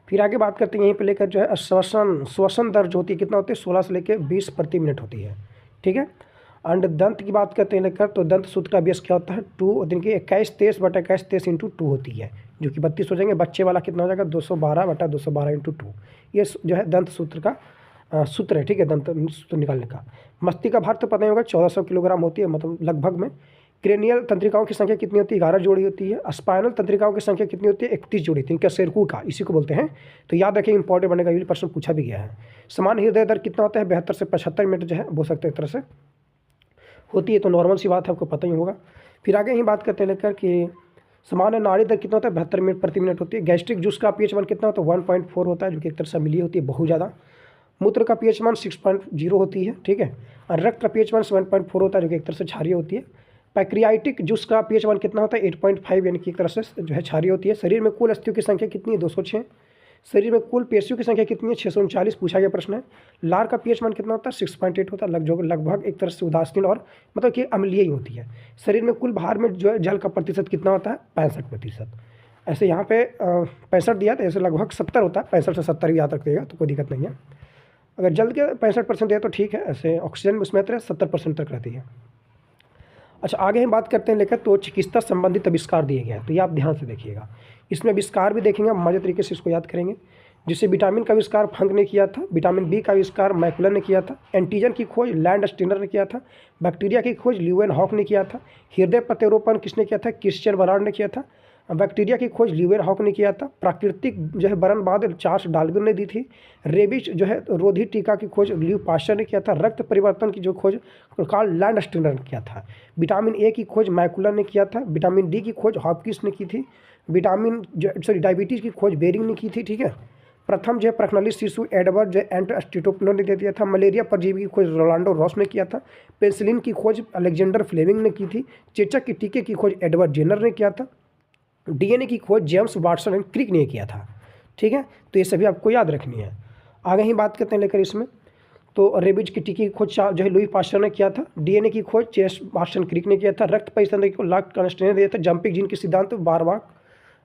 फिर आगे बात करते हैं यहीं पर लेकर जो है श्वसन दर जो होती है कितना होती है? 16 से लेकर 20 प्रति मिनट होती है, ठीक है। एंड दंत की बात करते हैं लेकर, तो दंत सूत्र का बेस क्या होता है? 2 दिन की 21-23/21 × 2 होती है, जो कि 32 हो जाएंगे। बच्चे वाला कितना हो जाएगा? 212/212 × 2। ये जो है दंत सूत्र का सूत्र है, ठीक है, दंत सूत्र निकालने का। मस्तिष्क का भार तो पता ही होगा 1400 किलोग्राम होती है, मतलब लगभग में। क्रेनियल तंत्रिकाओं की संख्या कितनी होती है? 11 जोड़ी होती है। स्पाइनल तंत्रिकाओं की संख्या कितनी होती है? 31 जोड़ी होती है। इनका सेरकू का इसी को बोलते हैं, तो याद रखें, इंपॉर्टेंट बनेगा, ये प्रश्न पूछा भी गया है। सामान्य हृदय दर कितना होता है? 72 से 75 मिनट जो है बोल सकते हैं एक तरह से होती है, तो नॉर्मल सी बात है, आपको पता ही होगा। फिर आगे ही बात करते हैं लेकर कि सामान्य नाड़ी दर कितना होता है? 72 मिनट प्रति मिनट होती है। गैस्ट्रिक जूस का पीएच मान कितना होता है? 1.4 होता है, जो कि एक तरह से अम्लीय होती है, बहुत ज़्यादा। मूत्र का पीएच मान 6.0 होती है, ठीक है। और रक्त का पीएच मान 7.4 होता है, जो कि एक तरह से क्षारीय होती है। पैक्रियाटिक जूस का पीएच मान कितना होता है? 8.5, यानी कि एक तरह से जो है क्षारीय होती है। शरीर में कुल अस्थियों की संख्या कितनी है? 206। शरीर में कुल पेशियों की संख्या कितनी है? 639, पूछा गया प्रश्न है। लार का पीएच मान कितना होता है? 6.8 होता है, लगभग एक तरह से उदासीन और मतलब कि अम्लीय ही होती है। शरीर में कुल भार में जो है जल का प्रतिशत कितना होता है? 65%। ऐसे यहाँ पे 65 दिया, तो ऐसे लगभग 70 होता है, 65 से 70 भी याद रखिएगा, तो कोई दिक्कत नहीं है। अगर जल के 65% दिया तो ठीक है, ऐसे ऑक्सीजन उसमें 70% तक रहती है। अच्छा, आगे हम बात करते हैं लेकर, तो चिकित्सा संबंधित आविष्कार दिए गए हैं, तो ये आप ध्यान से देखिएगा। इसमें आविष्कार भी देखेंगे, मजे तरीके से इसको याद करेंगे। जिससे विटामिन का आविष्कार फंक ने किया था, विटामिन बी का आविष्कार मैकुलर ने किया था, एंटीजन की खोज लैंड स्टीनर ने किया था, बैक्टीरिया की खोज ल्यूवेनहॉक ने किया था, हृदय प्रत्यारोपण किसने किया था? क्रिश्चियन बर्नार्ड ने किया था, बैक्टीरिया की खोज ल्यूवेनहॉक ने किया था, प्राकृतिक जो है बरनबाद चार्ल्स डार्विन ने दी थी, रेबिज जो है रोधी टीका की खोज ल्यू पास्चर ने किया था, रक्त परिवर्तन की जो खोज कार्ल लैंड स्टीनर ने किया था, विटामिन ए की खोज मैकुलर ने किया था, विटामिन डी की खोज हॉपकिंस ने की थी, डायबिटीज़ की खोज बेरिंग ने की थी, ठीक है। प्रथम जो है प्रखनली शिशु एडवर्ड जो एंटोस्टिटोपनो ने दे दिया था, मलेरिया परजीवी की खोज रोलांडो रॉस ने किया था, पेनिसिलिन की खोज अलेक्जेंडर फ्लेमिंग ने की थी, चेचक के टीके की खोज एडवर्ड जेनर ने किया था, डीएनए की खोज जेम्स वाटसन एंड क्रिक ने किया था, ठीक है। तो ये सभी आपको याद रखनी है। आगे ही बात करते हैं लेकर इसमें, तो रेबीज की टीके की खोज जो है लुई पास्चर ने किया था, डीएनए की खोज जेम्स वाटसन क्रिक ने किया था, रक्त परिसंचरण को लाक कॉन्स्टेंट ने दिया था, जंपिंग जीन के सिद्धांत बार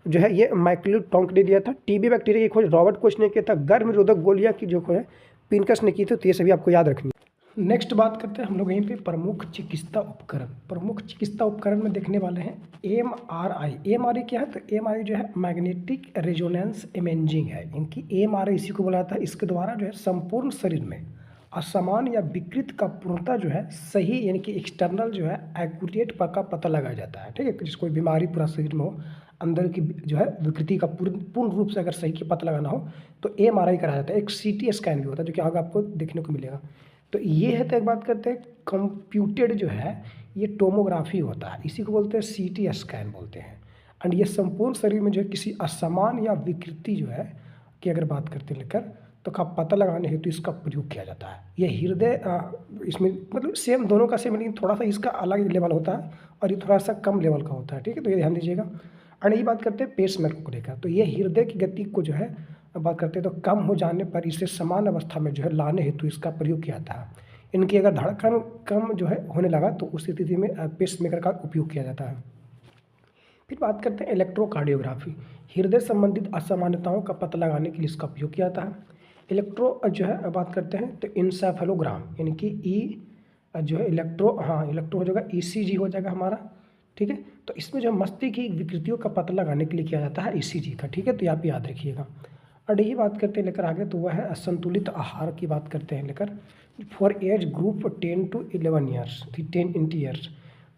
जो है ये माइकल टोंक ने दिया था, टीबी बैक्टीरिया की खोज रॉबर्ट कोच ने किया था, गर्भ निरोधक गोलियां की जो खोज है पिनकस ने की थी, तो ये सभी आपको याद रखनी है। नेक्स्ट बात करते हैं हम लोग यहीं पे प्रमुख चिकित्सा उपकरण। प्रमुख चिकित्सा उपकरण में देखने वाले हैं एमआरआई। एमआरआई क्या है? तो एमआरआई जो है मैग्नेटिक रेजोनेंस इमेजिंग है, इनकी एमआरआई इसी को बुलाता है। इसके द्वारा जो है संपूर्ण शरीर में असमान या विकृत का पूर्णता जो है सही, यानी कि एक्सटर्नल जो है एक्यूरेट का पता लगाया जाता है, ठीक है। जिस कोई बीमारी पूरा शरीर में हो, अंदर की जो है विकृति का पूर्ण रूप से अगर सही की पता लगाना हो तो एमआरआई कराया जाता है। एक सीटी स्कैन भी होता है, जो कि आगे आपको देखने को मिलेगा। तो ये है, तो एक बात करते हैं, कंप्यूटेड जो है ये टोमोग्राफी होता है, इसी को बोलते हैं सीटी स्कैन बोलते हैं। एंड ये संपूर्ण शरीर में जो है किसी असमान या विकृति जो है की अगर बात करते हैं लेकर, तो का पता लगाने हेतु तो इसका प्रयोग किया जाता है। ये हृदय इसमें मतलब सेम दोनों का सेम, लेकिन थोड़ा सा इसका अलग लेवल होता है और ये थोड़ा सा कम लेवल का होता है, ठीक है। तो ये ध्यान दीजिएगा। और यही बात करते हैं पेसमेकर को लेकर, तो ये हृदय की गति को जो है बात करते हैं, तो कम हो जाने पर इसे समान अवस्था में जो है लाने हेतु इसका प्रयोग किया जाता है। इनकी अगर धड़कन कम जो है होने लगा तो उस स्थिति में पेसमेकर का उपयोग किया जाता है। फिर बात करते हैं इलेक्ट्रोकार्डियोग्राफी। हृदय संबंधित असामान्यताओं का पता लगाने के लिए इसका उपयोग किया जाता है। इलेक्ट्रो जो है बात करते हैं तो इंसेफेलोग्राम, यानी कि जो है इलेक्ट्रो हो जाएगा, ईसीजी हो जाएगा हमारा, ठीक है। तो इसमें जो मस्तिष्क की विकृतियों का पता लगाने के लिए किया जाता है ईसीजी का, ठीक है। तो आप याद रखिएगा। और यही बात करते हैं लेकर आगे, तो वह है असंतुलित आहार की बात करते हैं लेकर, for age group 10 to 11 years, 10 years.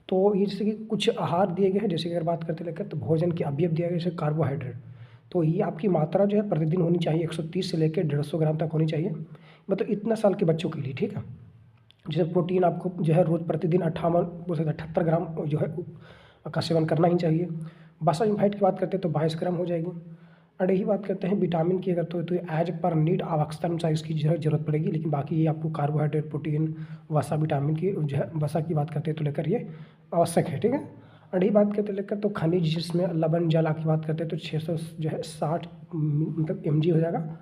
तो ये जैसे कि कुछ आहार दिए गए हैं, जैसे कि अगर बात करते लेकर, तो भोजन के अवयव दिया गया जैसे कार्बोहाइड्रेट, तो ये आपकी मात्रा जो है प्रतिदिन होनी चाहिए 130 से लेकर 150 ग्राम तक होनी चाहिए, मतलब इतना साल के बच्चों के लिए, ठीक है। जैसे प्रोटीन आपको जो है रोज़ प्रतिदिन 78 ग्राम जो है का सेवन करना ही चाहिए। बासा फाइट की बात करते हैं तो 22 ग्राम हो जाएगी। और यही बात करते हैं विटामिन की अगर, तो एज पर नीड आवश्यकता अनुसार इसकी ज़रूरत पड़ेगी, लेकिन बाकी ये आपको कार्बोहाइड्रेट, प्रोटीन, वसा, विटामिन की जो है वसा की बात करते हैं तो लेकर ये आवश्यक है, ठीक है। और यही बात करते लेकर, तो खनिज जिसमें लवण जला की बात करते हैं तो 660 मतलब mg हो जाएगा,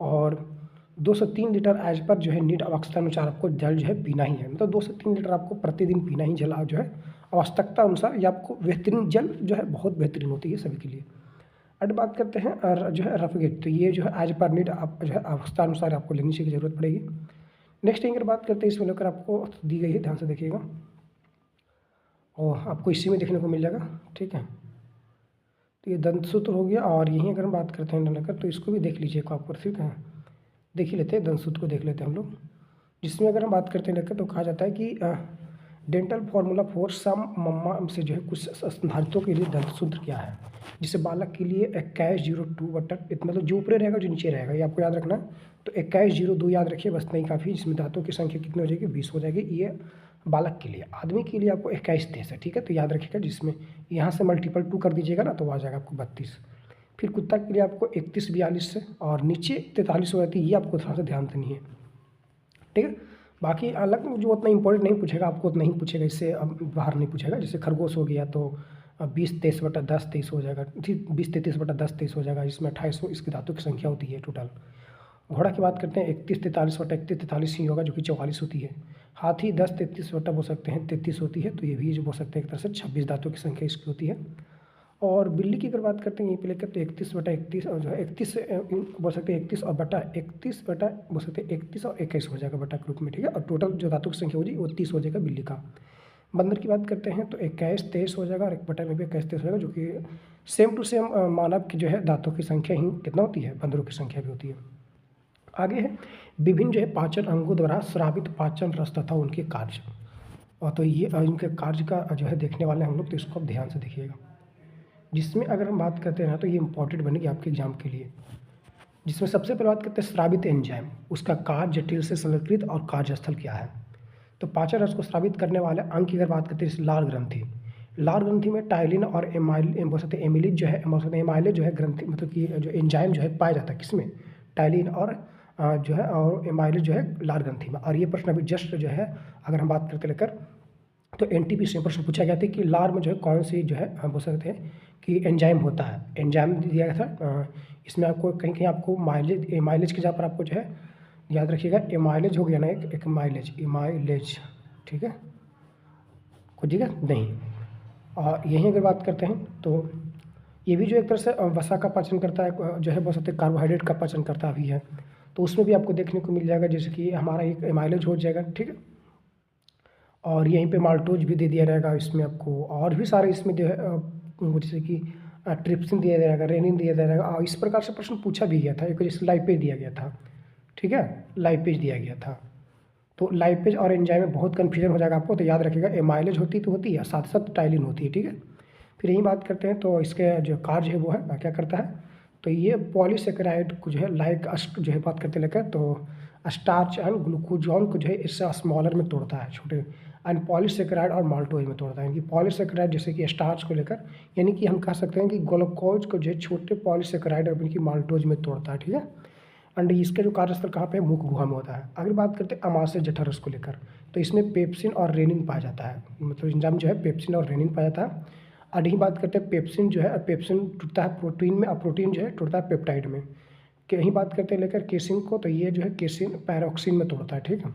और 2 से 3 लीटर एज पर जो है नीड आवश्यकता अनुसार आपको जल जो है पीना ही है, मतलब 2 से 3 लीटर आपको प्रतिदिन पीना ही जल जो है आवश्यकता अनुसार। ये आपको बेहतरीन जल जो है बहुत बेहतरीन होती है सभी के लिए। अब बात करते हैं और जो है रफगेट, तो ये जो है एज पर नीड आप जो है आवश्यकता अनुसार आपको लेने की ज़रूरत पड़ेगी। नेक्स्ट अगर बात करते हैं, इसमें लेकर आपको दी गई है, ध्यान से देखिएगा, और आपको इसी में देखने को मिल जाएगा, ठीक है। तो ये दंतसूत्र हो गया, और यहीं अगर हम बात करते हैं लेकर, तो इसको भी देख लीजिएगा आपको, ठीक है। देख ही लेते हैं, दंतसूत्र को देख लेते हैं हम लोग, जिसमें अगर हम बात करते हैं लेकर, तो कहा जाता है कि डेंटल फॉर्मूला फॉर सम मम्मा से जो है कुछ स्तनधारितों के लिए दंत सूत्र क्या है, जिसे बालक के लिए 2102 मतलब जो ऊपरे रहेगा जो नीचे रहेगा ये आपको याद रखना। तो 2102 याद रखिए, बस नहीं काफ़ी। जिसमें दांतों की संख्या कितनी हो जाएगी, 20 हो जाएगी। ये बालक के लिए। आदमी के लिए आपको 21 है, ठीक है। तो याद रखिएगा, जिसमें यहाँ से मल्टीपल 2 कर दीजिएगा ना, तो आ जाएगा आपको 32। फिर कुत्ता के लिए आपको 3142 से, और नीचे 43 हो जाती है। ये आपको थोड़ा सा ध्यान देनी है, ठीक है। बाकी अलग जो उतना इंपॉर्टेंट नहीं पूछेगा आपको, उतना नहीं पूछेगा, इससे अब बाहर नहीं पूछेगा। जैसे खरगोश हो गया तो 20-23/10-23 हो जाएगा, ठीक। 20-33/10-23 हो जाएगा, इसमें 28 इसकी धातु की संख्या होती है टोटल। घोड़ा की बात करते हैं 31-43/31-43 ही होगा, जो कि 44 होती है। हाथी 10-33 बोल सकते हैं 33 होती है, तो ये भी जो बोल सकते हैं एक तरह से 26 धातु की संख्या इसकी होती है। और बिल्ली की अगर बात करते हैं यहीं पे लेकर, तो 31/31 और जो है 31 बोल सकते हैं 31 और बटा 31 बटा बोल सकते हैं 31 और 21 हो जाएगा बटा के रूप में, ठीक है। और टोटल जो धातु की संख्या होगी वो 30 हो जाएगा बिल्ली का। बंदर की बात करते हैं तो 21-23 हो जाएगा, और एक बटा में भी 21-23 हो जाएगा, जो कि सेम टू सेम मानव की जो है दांतों की संख्या ही कितना होती है, बंदरों की संख्या भी होती है। आगे है विभिन्न जो है पाचन अंगों द्वारा स्रावित पाचन रस तथा उनके कार्य। और तो ये इनके कार्य का जो है देखने वाले हम लोग, तो इसको आप ध्यान से देखिएगा। जिसमें अगर हम बात करते हैं ना, तो ये इंपॉर्टेंट बनेगी आपके एग्जाम के लिए। जिसमें सबसे पहले बात करते हैं स्रावित एंजाइम, उसका कार्य, जटिल से संरक्षित और कार्यस्थल क्या है। तो पाचन रस को स्रावित करने वाले अंग की अगर बात करते हैं, जैसे लाल ग्रंथि। लाल ग्रंथि में टाइलिन और बोल सकते हैं एमिलेज जो है, बोल सकते हैं एमाइलेज जो है ग्रंथि, मतलब कि जो एंजाइम जो है पाया जाता है किसमें, टाइलिन और जो है और एमाइलेज जो है लाल ग्रंथि में। और ये प्रश्न अभी जस्ट जो है अगर हम बात करते लेकर, तो एनटीपीसी में प्रश्न पूछा गया था कि लार में जो है कौन सी जो है हम बोल सकते हैं कि एंजाइम होता है। एंजाइम दिया गया था, इसमें आपको कहीं कहीं आपको माइलेज की जगह पर आपको जो है याद रखिएगा एमाइलेज हो गया ना, एक माइलेज, ठीक है, कुछ जगह नहीं। और यहीं अगर बात करते हैं तो ये भी जो एक तरह से वसा का पाचन करता है, जो है बोल सकते हैं कार्बोहाइड्रेट का पाचन करता भी है। तो उसमें भी आपको देखने को मिल जाएगा, जैसे कि हमारा एक एमाइलेज हो जाएगा, ठीक है। और यहीं पे माल्टोज भी दे दिया रहेगा इसमें आपको, और भी सारे इसमें जो है जैसे कि ट्रिप्सिन दिया जाएगा, रेनिन दिया जाएगा। और इस प्रकार से प्रश्न पूछा भी गया था, एक जैसे लाइपेज दिया गया था, ठीक है, लाइपेज दिया गया था। तो लाइपेज और एंजाइम में बहुत कन्फ्यूजन हो जाएगा आपको, तो याद रखिएगा एमाइलेज होती तो होती है, साथ साथ टाइलिन होती है, ठीक है। फिर यही बात करते हैं, तो इसके जो कार्य है वो है क्या करता है, तो ये पॉलीसेकेराइड को जो है लाइक जो है बात करते लेकर, तो स्टार्च एंड ग्लूकोजॉन को जो है इससे स्मॉलर में तोड़ता है, छोटे, एंड पॉलीसेकेराइड और माल्टोज में तोड़ता है। यानी कि पॉलीसेकेराइड जैसे कि स्टार्च को लेकर, यानी कि हम कह सकते हैं कि ग्लूकोज को जो है छोटे पॉलीसेकेराइड और इनकी माल्टोज में तोड़ता है, ठीक है। एंड इसका जो कार्यस्थल कहाँ पे है, मुख गुहा में होता है। अगर बात करते हैं अमाशय जठररस को लेकर, तो इसमें पेप्सिन और रेनिन पाया जाता है, मतलब एंजाइम जो है पेप्सिन और रेनिन पाया जाता है। और यही बात करते हैं पेप्सिन जो है, पेप्सिन टूटता है प्रोटीन में, और प्रोटीन जो है टूटता है पेप्टाइड में। कि यही बात करते हैं लेकर केसिन को, तो ये जो है केसिन पैरोक्सिन में तोड़ता है, ठीक है।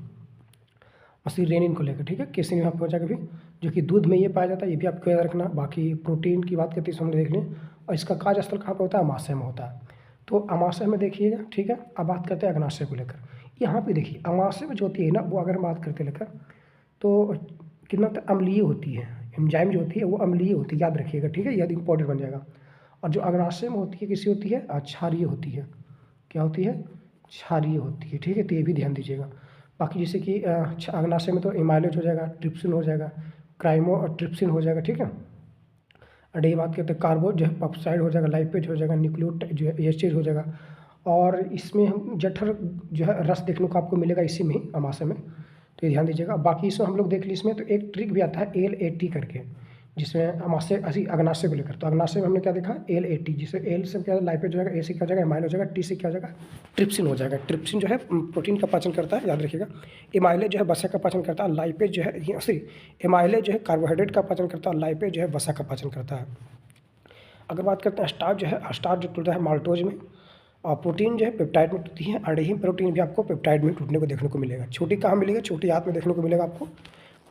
और रेनिन को लेकर, ठीक है, केसिन यहाँ पर हो जाएगा भी, जो कि दूध में ये पाया जाता है, ये भी आपको याद रखना। बाकी प्रोटीन की बात करते हैं हमने देख लें, और इसका कार्यस्थल कहाँ पर होता है, अमाशय में होता है। तो अमाशय में देखिएगा, ठीक है। अब बात करते हैं अग्नाशय को लेकर। यहाँ पे देखिए अमाशय में जो होती है ना, वो अगर हम बात करते लेकर, तो कितना अम्लीय होती है, एंजाइम जो होती है वो अम्लीय होती है, याद रखिएगा, ठीक है, याद इंपॉर्टेंट बन जाएगा। और जो अग्नाशय में होती है किसी होती है, क्षारीय होती है। क्या होती है, क्षारीय होती है, ठीक है। तो ये भी ध्यान दीजिएगा। बाकी जैसे कि अग्नाशय में तो एमाइलेज हो जाएगा, ट्रिप्सिन हो जाएगा, क्राइमो और ट्रिप्सिन हो जाएगा, ठीक है। और ये बात करते हैं कार्बो जो है पप्साइड हो जाएगा, लाइपेज हो जाएगा, न्यूक्लियोटाइड जो है ये चीज़ हो जाएगा। और इसमें हम जठर जो है रस देखने को आपको मिलेगा इसी में ही, अमाशय में, तो ये ध्यान दीजिएगा। बाकी इसमें हम लोग देख ली, इसमें तो एक ट्रिक भी आता है LAT करके, जिसमें अमाशय अग्नाशय को लेकर। तो अग्नाशय में हमने क्या देखा, LAT, जिसे एल से क्या लाइपेज हो जाएगा, ए से क्या हो जाएगा एमाइल हो जाएगा, टी से क्या हो जाएगा ट्रिप्सिन हो जाएगा। ट्रिप्सिन जो है प्रोटीन का पाचन करता है, याद रखिएगा। एमाइलेज जो है वसा का पाचन करता है, लाइपेज जो है सॉरी एमाइलेज जो है कार्बोहाइड्रेट का पाचन करता है, लाइपेज जो है वसा का पाचन करता है। अगर बात करते हैं स्टार्च जो है, स्टार्च जो टूटता है माल्टोज में, और प्रोटीन जो है पेप्टाइड में टूटती है। और यही प्रोटीन भी आपको पेप्टाइड में टूटने को देखने को मिलेगा। छोटी कहाँ मिलेगा, छोटी हाथ में देखने को मिलेगा आपको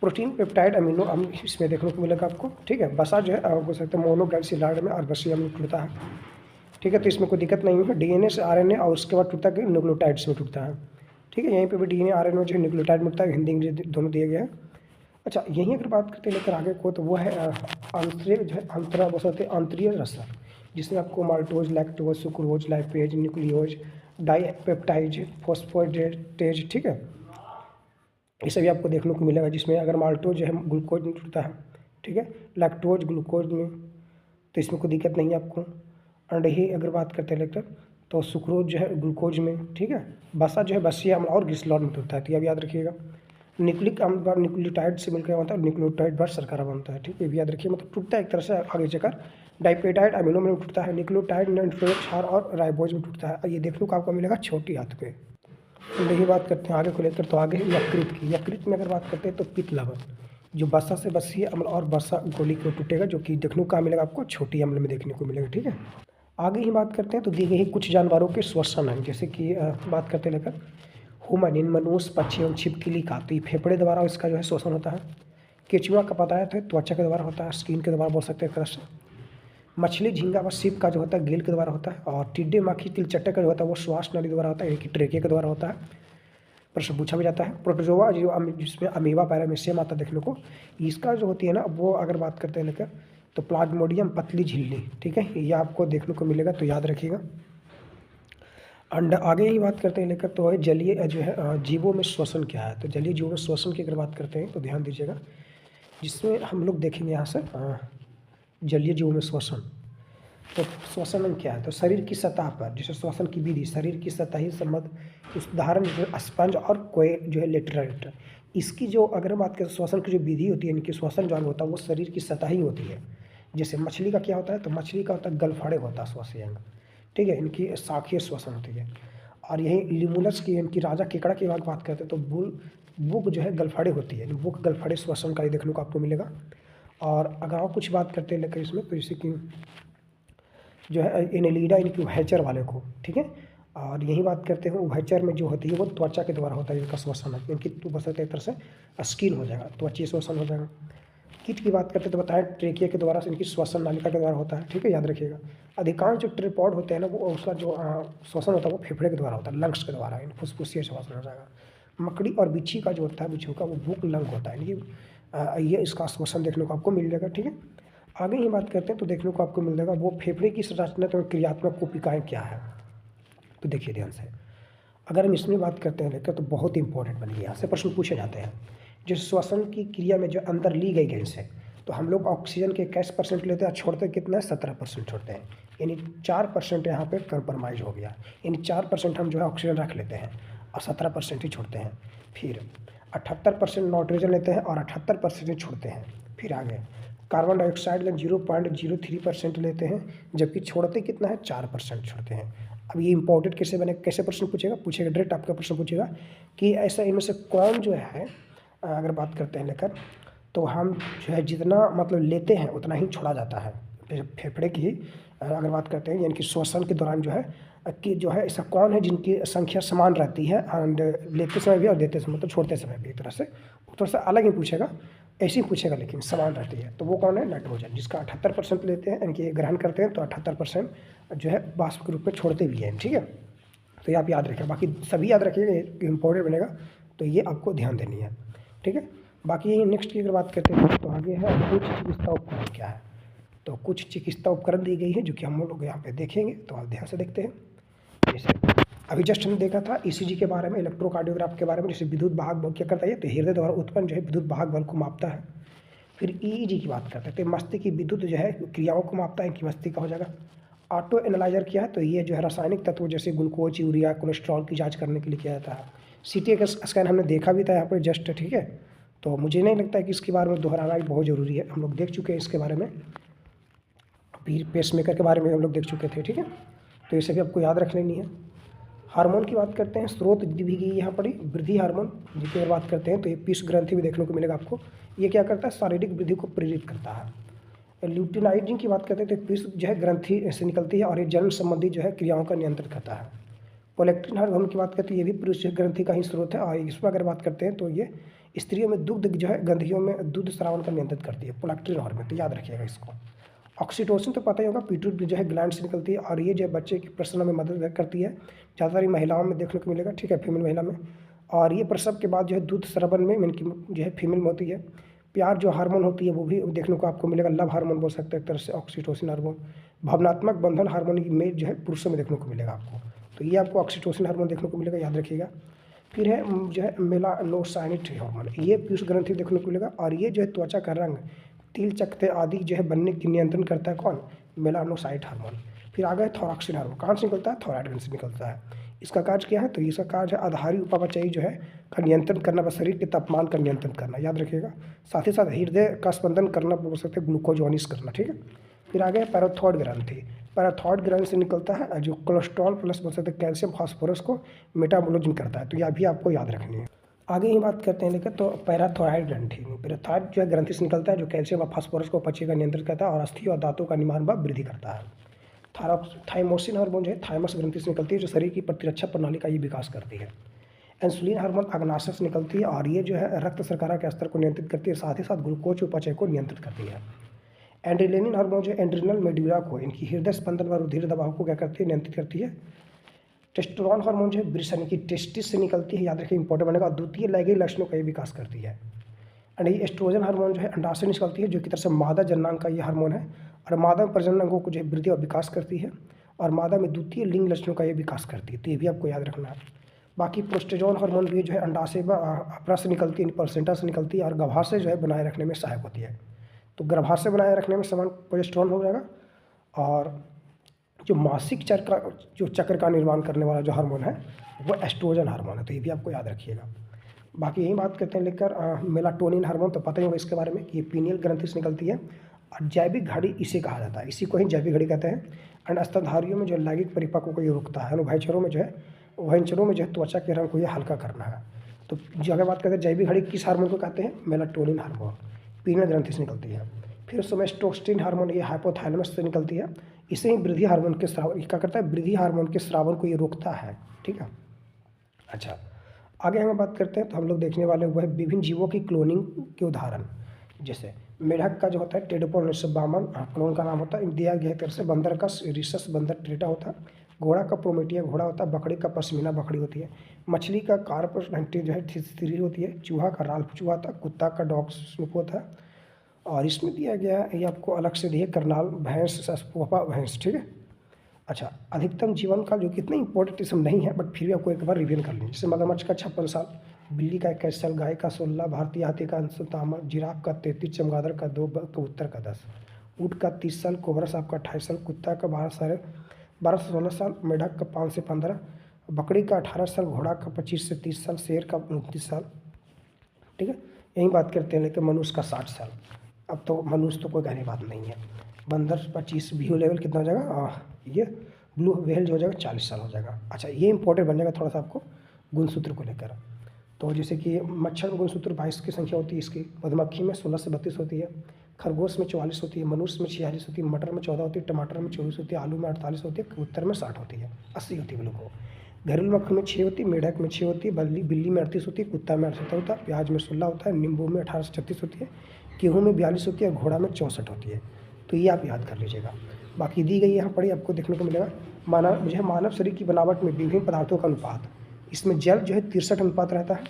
प्रोटीन, पेप्टाइड, अमीनो अम्ल इसमें देखने को मिलेगा आपको, ठीक है। बसा जो है बोल सकते हैं मोनोगैल्सिलाइड में और बसिया में टूटता है, ठीक है। तो इसमें कोई दिक्कत नहीं है। DNA से RNA और उसके बाद टूटता है न्यूक्लियोटाइड्स में टूटता है, ठीक है। यहीं पे भी DNA RNA जो है न्यूक्लियोटाइड में टूटता है, हिंदी इंग्लिश दोनों दिए गए हैं। अच्छा, यहीं अगर बात करते हैं लेकर आगे को, तो वो है आंतरिक जो है अंतरा बोल सकते हैं आंतरीय रसा, जिसमें आपको maltose, lactose, sucrose, lipase, nuclease, dipeptide, phosphatase, ठीक है, ये सभी आपको देखने को मिलेगा, जिसमें अगर माल्टोज जो है ग्लूकोज में टूटता है, ठीक है, लैक्टोज ग्लूकोज में, तो इसमें कोई दिक्कत नहीं है आपको। एंड ही अगर बात करते हैं लेकर, तो सुक्रोज जो है ग्लूकोज में, ठीक है, बसा जो है बसीय अम्ल और ग्लिसरॉल में टूटता है, तो ये भी याद रखिएगा। न्यूक्लिक अम्ल बार न्यूक्लियोटाइड से मिलकर बनता है, न्यूक्लियोटाइड बार शर्करा बनता है, ठीक है, ये भी याद रखिए, मतलब टूटता है एक तरह से आगे चलकर। डाइपेटाइड अमीनो में टूटता है, न्यूक्लियोटाइड नाइट्रोजन क्षार और राइबोज में टूटता है, ये देखने को आपको मिलेगा छोटी हाथ पे। यही बात करते हैं आगे को लेकर, तो आगे यकृत की। यकृत में अगर बात करते हैं तो पित्त लवण, जो बसा से बसीय अम्ल और बसा गोली को टूटेगा, जो कि देखने को कहाँ मिलेगा आपको, छोटी अम्ल में देखने को मिलेगा, ठीक है। आगे ही बात करते हैं तो दी गई कुछ जानवरों के श्वसन अंग, जैसे कि बात करते हैं लेकर हुमन, मनुष्य, पक्षी एवं छिपकली का, तो ये फेफड़े द्वारा इसका जो है श्वसन होता है। केचुआ का पदार्थ है त्वचा के द्वारा होता है, स्किन के द्वारा बोल सकते हैं एक तरह से। मछली, झींगा व सीप का जो होता है गिल के द्वारा होता है। और टिड्डे, मक्खी, तिलचट्टे का जो होता है वो श्वास नली द्वारा होता है, यानी कि ट्रेके के द्वारा होता है। प्रश्न पूछा भी जाता है। प्रोटोजोआ जो जिसमें अमीबा पैरामीशियम आता है देखने को, इसका जो होती है ना, वो अगर बात करते हैं लेकर, तो प्लाज्मोडियम पतली झिल्ली, ठीक है, ये आपको देखने को मिलेगा, तो याद रखिएगा। अंड आगे ही बात करते हैं लेकर, तो है जलीय जो है जीवों में श्वसन क्या है। तो जलीय जीवों में श्वसन की अगर बात करते हैं तो ध्यान दीजिएगा, जिसमें हम लोग देखेंगे यहाँ से जलीय जीवों में श्वसन। तो श्वसन अंग क्या है, तो शरीर की सतह पर, जैसे श्वसन की विधि शरीर की सतह ही संबंध, उदाहरण जैसे स्पंज और कोए जो है लेटरेटर, इसकी जो अगर बात करें श्वसन की जो विधि होती है, इनकी श्वसन जो होता है वो शरीर की सतह ही होती है। जैसे मछली का क्या होता है, तो मछली का होता है गलफड़े होता है श्वसन अंग, ठीक है, इनकी शाखीय श्वसन होती है। और यही लिमुलस की, इनकी राजा केकड़ा की बात करते हैं तो बुक जो है गलफड़े होती है, बुक गलफड़े श्वसन का ही देखने को आपको मिलेगा। और अगर और कुछ बात करते हैं लेकर इसमें, तो जैसे कि जो है एनेलिडा, इनकी उभयचर वाले को, ठीक है। और यही बात करते हैं उभयचर में जो होती है वो त्वचा के द्वारा होता है, इनका श्वसन है, इनकी तो बस एक तरह से स्किन हो जाएगा, त्वचीय श्वसन हो जाएगा। कीट की बात करते हैं तो बताएं ट्रेकिया के द्वारा से, इनकी श्वसन नालिका के द्वारा होता है, ठीक है, याद रखिएगा। अधिकांश जो ट्रिपॉड होते हैं ना, वो उसका जो श्वसन होता है वो फेफड़े के द्वारा होता है, लंग्स के द्वारा, फुसफुसीय श्वसन हो जाएगा। मकड़ी और बिच्छी का जो होता है, बिच्छू का, वो भूख लंग होता है, यानी ये इसका श्वसन देखने को आपको मिल जाएगा, ठीक है। आगे ही बात करते हैं तो देखने को आपको मिल जाएगा वो फेफड़े की संरचनात्मक और क्रियात्मक कोशिकाएं क्या है। तो देखिए ध्यान से, अगर हम इसमें बात करते हैं लेकर, तो बहुत इंपॉर्टेंट बन गया, यहाँ से प्रश्न पूछे जाते हैं। जो श्वसन की क्रिया में जो अंदर ली गई गैस है, तो हम लोग ऑक्सीजन के 21% लेते हैं, छोड़ते कितना है, 17% छोड़ते हैं, यानी 4% यहाँ पे कंप्रोमाइज हो गया, यानी 4% हम जो है ऑक्सीजन रख लेते हैं और 17% ही छोड़ते हैं। फिर 78% नाइट्रोजन लेते हैं और 78% ही छोड़ते हैं। फिर आगे कार्बन डाइऑक्साइड का 0.03% लेते हैं, जबकि छोड़ते कितना है, 4% छोड़ते हैं। अब ये इंपॉर्टेंट कैसे बने, कैसे प्रश्न पूछेगा डायरेक्ट आपका प्रश्न पूछेगा कि ऐसा इनमें से कौन जो है, अगर बात करते हैं लेकर, तो हम जो है जितना मतलब लेते हैं उतना ही छोड़ा जाता है। फेफड़े की अगर बात करते हैं, यानी कि श्वसन के दौरान जो है कि जो है ऐसा कौन है जिनकी संख्या समान रहती है, एंड लेते समय भी और देते समय, मतलब छोड़ते समय भी, एक तरह से थोड़ा सा अलग ही पूछेगा, ऐसे ही पूछेगा लेकिन समान रहती है। तो वो कौन है, नाइट्रोजन, जिसका 78% लेते हैं, यानी कि ग्रहण करते हैं, तो 78% जो है वाष्प के रूप में छोड़ते भी हैं, ठीक है। तो ये आप याद रखिएगा, बाकी सभी याद रखिएगा, इंपॉर्टेंट बनेगा, तो ये आपको ध्यान देनी है, ठीक है। बाकी यही नेक्स्ट की अगर बात करते हैं तो आगे है कुछ चिकित्सा उपकरण क्या है। तो कुछ चिकित्सा उपकरण दी गई है जो कि हम लोग यहाँ पे देखेंगे, तो आप ध्यान से देखते हैं। जैसे अभी जस्ट हमने देखा था ईसीजी के बारे में, इलेक्ट्रोकार्डियोग्राफ के बारे में, जैसे विद्युत वाहक बल क्या करता है, तो हृदय द्वारा उत्पन्न जो है विद्युत वाहक बल को मापता है। फिर ईईजी की बात करते हैं तो मस्तिष्क की विद्युत जो है क्रियाओं को मापता है, कि मस्तिष्क का हो जाएगा। ऑटो एनालाइजर क्या है, तो ये जो है रासायनिक तत्व जैसे ग्लूकोज, यूरिया, कोलेस्ट्रॉल की जाँच करने के लिए किया जाता है। सीटी स्कैन हमने देखा भी था यहाँ पर जस्ट, ठीक है, तो मुझे नहीं लगता है कि इसके बारे में दोहराना भी बहुत ज़रूरी है, हम लोग देख चुके हैं इसके बारे में, फिर पेसमेकर के बारे में हम लोग देख चुके थे, ठीक है। तो ये सभी आपको याद रख लेनी है। हार्मोन की बात करते हैं, स्रोत भी गई यहाँ पर वृद्धि हार्मोन जिसकी अगर बात करते हैं तो ये पीस ग्रंथि भी देखने को मिलेगा आपको। ये क्या करता है, शारीरिक वृद्धि को प्रेरित करता है। ल्यूटिनाइजिंग की बात करते हैं तो पीस जो है ग्रंथि से निकलती है और ये जन्म संबंधी जो है क्रियाओं का नियंत्रण करता है। प्रोलैक्टिन हार्मोन की बात करते हैं, ये भी पुरुष ग्रंथि का ही स्रोत है, और इसमें अगर बात करते हैं तो ये स्त्रियों में दुग्ध जो है ग्रंथियों में दूध स्रावन का नियंत्रित करती है, प्रोलैक्टिन हार्मोन, तो याद रखिएगा इसको। ऑक्सीटोसिन तो पता ही होगा, पिट्यूटरी जो है ग्लैंड से निकलती है, और ये जो बच्चे की प्रसवन में मदद करती है, ज़्यादातर महिलाओं में देखने को मिलेगा, ठीक है, फीमेल महिला में। और ये प्रसव के बाद जो है दूध स्रवन में इनकी जो है फीमेल में होती है। प्यार जो हार्मोन होती है वो भी देखने को आपको मिलेगा, लव हार्मोन बोल सकते हैं एक तरह से, ऑक्सीटोसिन हार्मोन। भावनात्मक बंधन हार्मोन में जो है पुरुषों में देखने को मिलेगा आपको, तो ये आपको ऑक्सीटोसिन हार्मोन देखने को मिलेगा, याद रखिएगा। फिर है जो है मेलानोसाइनिक हार्मोन, ये पीयूष ग्रंथि देखने को मिलेगा। और ये जो है त्वचा का रंग, तिल चकते आदि जो है बनने की नियंत्रण करता है कौन, मेलानोसाइट हार्मोन। फिर आ गए थॉरक्सिन हार्मोन, कहाँ से निकलता है, थायराइड ग्रंथि से निकलता है। इसका कार्य क्या है, तो इसका कार्य है आधारी उपापचयी जो है का नियंत्रण करना, बस शरीर के तापमान का नियंत्रण करना, याद रखिएगा। साथ ही साथ हृदय का स्पंदन करना, बोल सकते हैं ग्लूकोजॉनिस करना, ठीक है। फिर आ गया पैराथॉइड ग्रंथि, पैराथॉइड ग्रंथि से निकलता है जो कोलेस्ट्रॉल प्लस बोल सकते हैं कैल्शियम फास्फोरस को मेटाबॉलिज्म करता है, तो यह भी आपको याद रखनी है। आगे ही बात करते हैं लेकर, तो पैराथॉइड ग्रंथि, पैराथॉइड जो है ग्रंथि से निकलता है जो कैल्शियम और फास्फोरस को पचय का नियंत्रण करता है और अस्थि और दांतों का निर्माण व वृद्धि करता है। थाइमोसिन हार्मोन जो है थाइमस ग्रंथि से निकलती है जो शरीर की प्रतिरक्षा प्रणाली का ये विकास करती है। इंसुलिन हार्मोन अग्नाशय से निकलती है और ये जो है रक्त शर्करा के स्तर को नियंत्रित करती है, साथ ही साथ ग्लूकोज उपचय को नियंत्रित करती है। एड्रेनालिन हार्मोन जो एड्रिनल मेडुला को, इनकी हृदय स्पंदन व रुधिर दबाव को क्या करती है, नियंत्रित करती है। टेस्टोस्टेरोन हार्मोन जो है वृषण की टेस्टिस से निकलती है, याद रखिए इंपॉर्टेंट बनेगा, द्वितीय लैंगिक लक्षणों का ये विकास करती है। एंड ये एस्ट्रोजन हार्मोन जो है अंडाशय से निकलती है जो की तरह से मादा जननांग का ये हार्मोन है, और मादा में प्रजनन अंगों को जो है वृद्धि और विकास करती है, और मादा में द्वितीय लिंग लक्षणों का ये विकास करती है, तो ये भी आपको याद रखना है। बाकी प्रोस्टेजोन हार्मोन भी जो है अंडाशय व अपरा से निकलती है, प्लेसेंटा से निकलती है और गर्भाशय जो है बनाए रखने में सहायक होती है। तो गर्भाशय बनाए रखने में समान प्रोजेस्टेरोन हो जाएगा, और जो मासिक चक्र का निर्माण करने वाला जो हार्मोन है वो एस्ट्रोजन हार्मोन है, तो ये भी आपको याद रखिएगा। बाकी यही बात करते हैं लेकर मेलाटोनिन हार्मोन, तो पता ही होगा इसके बारे में कि ये पीनियल ग्रंथि से निकलती है और जैविक घड़ी इसे कहा जाता है, इसी को ही जैविक घड़ी कहते हैं। एंड स्तनधारियों में जो लैंगिक परिपक्व को ये रोकता है, उभयचरों में जो है त्वचा के रंग को ये हल्का करना है। तो जो अगर बात करते हैं जैविक घड़ी किस हार्मोन को कहते हैं, मेलाटोनिन हार्मोन, पीनियल ग्रंथि से निकलती है। फिर सोमेस्टोस्टिन हार्मोन ये हाइपोथैलेमस से निकलती है, इसे ही वृद्धि हार्मोन के स्राव क्या करता है, वृद्धि हार्मोन के स्रावन को ये रोकता है, ठीक है। अच्छा, आगे हम बात करते हैं, तो हम लोग देखने वाले हुए हैं विभिन्न जीवों की क्लोनिंग के उदाहरण। जैसे मेढक का जो होता है टेडोपोड बामन क्लोन का नाम होता है, दिया गया तरह से बंदर का रिसस बंदर ट्रेटा होता है, घोड़ा का प्रोमेटिया घोड़ा होता है, बकरी का पश्मीना बकरी होती है, मछली का कार्प घंटी जो है थिरी होती है, चूहा का राल्फ चूहा होता है, कुत्ता का डॉग स्नूप होता है, और इसमें दिया गया है ये आपको अलग से दिए करनाल भैंस पोपा भैंस, ठीक है। अच्छा, अधिकतम जीवन काल जो कि इतना इंपॉर्टेंट इसम नहीं है बट फिर भी आपको एक बार रिवीजन कर लीजिए। जैसे मगरमच्छ का 56 साल, बिल्ली का 21 साल, गाय का 16, भारतीय हाथी का 57, जिराफ का 33, चमगादड़ का 2, कबूतर का 10, ऊँट का 30 साल, कोबरा सांप का 28 साल, कुत्ता का 12 से 16 साल, मेढक का 5 से 15, बकरी का 18 साल, घोड़ा का 25 से 30 साल, शेर का 29 साल, ठीक है। यही बात करते हैं लेकिन मनुष्य का 60 साल। अब तो मनुष्य तो कोई कहने बात नहीं है। बंदर 25, बिहू लेवल कितना हो जाएगा, ये ब्लू व्हेल जो हो जाएगा 40 साल हो जाएगा। अच्छा, ये इंपॉर्टेंट बन जाएगा थोड़ा सा आपको गुणसूत्र को लेकर। तो जैसे कि मच्छर में गुणसूत्र 22 की संख्या होती है इसकी, मधुमक्खी में 16 से 32 होती है, खरगोश में 44 होती है, मनुष्य में 46 होती है, मटर में 14 होती है, टमाटर में 24 होती है, आलू में 48 होती है, कबूतर में 60 होती है, 80 होती है बिल्कुल। घरेलू मक्खी में 6 होती है, मेढक में 6 होती है, बिल्ली में 38 होती है, कुत्ता में 68 होता है, प्याज में 16 होता है, नींबू में 18 से 36 होती है, गेहूँ में 42 होती है, घोड़ा में 64 होती है। तो ये आप याद कर लीजिएगा। बाकी दी गई यहाँ पढ़ी आपको देखने को मिलेगा मानव शरीर की बनावट में विभिन्न पदार्थों का अनुपात। इसमें जल जो है 63 अनुपात रहता है,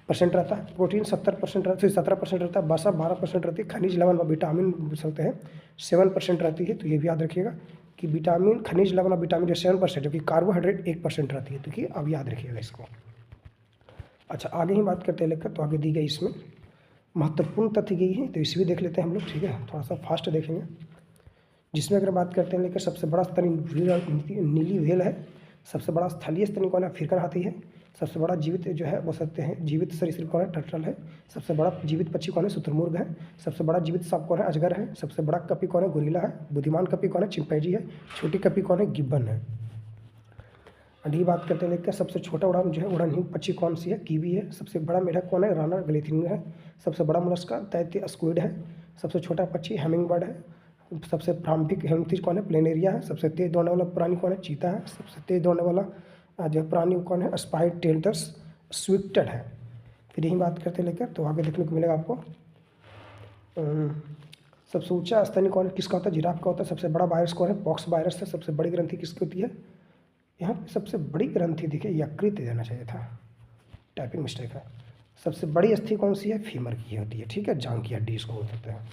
परसेंट रहता है, प्रोटीन 17% रहता है, 17% रहता है, वसा 12% रहती है, खनिज लवण व विटामिन बोल सकते हैं 7% रहती है। तो ये भी याद रखिएगा कि विटामिन, खनिज लवण और विटामिन जो 7%, जबकि कार्बोहाइड्रेट 1% रहती है। तो कि अब याद रखिएगा इसको। अच्छा, आगे ही बात करते हैं लेकर, तो आगे दी गई इसमें महत्वपूर्ण तथ्य गई है, तो इसे भी देख लेते हैं हम लोग, ठीक है, थोड़ा सा फास्ट देखेंगे। जिसमें अगर बात करते हैं लेकर सबसे बड़ा स्तनी नीली व्हेल है, सबसे बड़ा स्थलीय स्तनी कौन है, अफ्रीकन हाथी है, सबसे बड़ा जीवित जो है बोल सकते हैं जीवित सरीसृप कौन है, टर्टल है, सबसे बड़ा जीवित पक्षी कौन है, शुतुरमुर्ग है, सबसे बड़ा जीवित सांप कौन है, अजगर है, सबसे बड़ा कपी कौन है, गोरिल्ला है, बुद्धिमान कपी कौन है, चिंपैंजी है, छोटी कपी कौन है, गिब्बन है। अभी बात करते हैं लेकर सबसे छोटा उड़ान जो है उड़ानहीन पक्षी कौन सी है, कीवी है, सबसे बड़ा मेढक कौन है, राना गलीथिन है, सबसे बड़ा मोलस्का दैत्य स्क्विड है, सबसे छोटा पक्षी हैमिंग बर्ड है, सबसे प्रारंभिक हेल्मथिज कौन है, प्लेनेरिया है, सबसे तेज दौड़ने वाला प्राणी कौन है, चीता है, सबसे तेज दौड़ने वाला जो प्राणी कौन है, स्पाइड टेल्डस स्विफ्टेड है। फिर यही बात करते लेकर, तो आगे देखने को मिलेगा आपको सबसे ऊंचा स्तनी कौन है, किसका होता है, जिराफ का होता है, सबसे बड़ा वायरस कौन है, पॉक्स वायरस है, सबसे बड़ी ग्रंथि किसकी होती है, यहाँ पे सबसे बड़ी ग्रंथि देखिए यकृत देना चाहिए था, टाइपिंग मिस्टेक है। सबसे बड़ी अस्थि कौन सी है, फीमर की होती है, ठीक है, जांघ की हड्डी इसको बोल सकते हैं।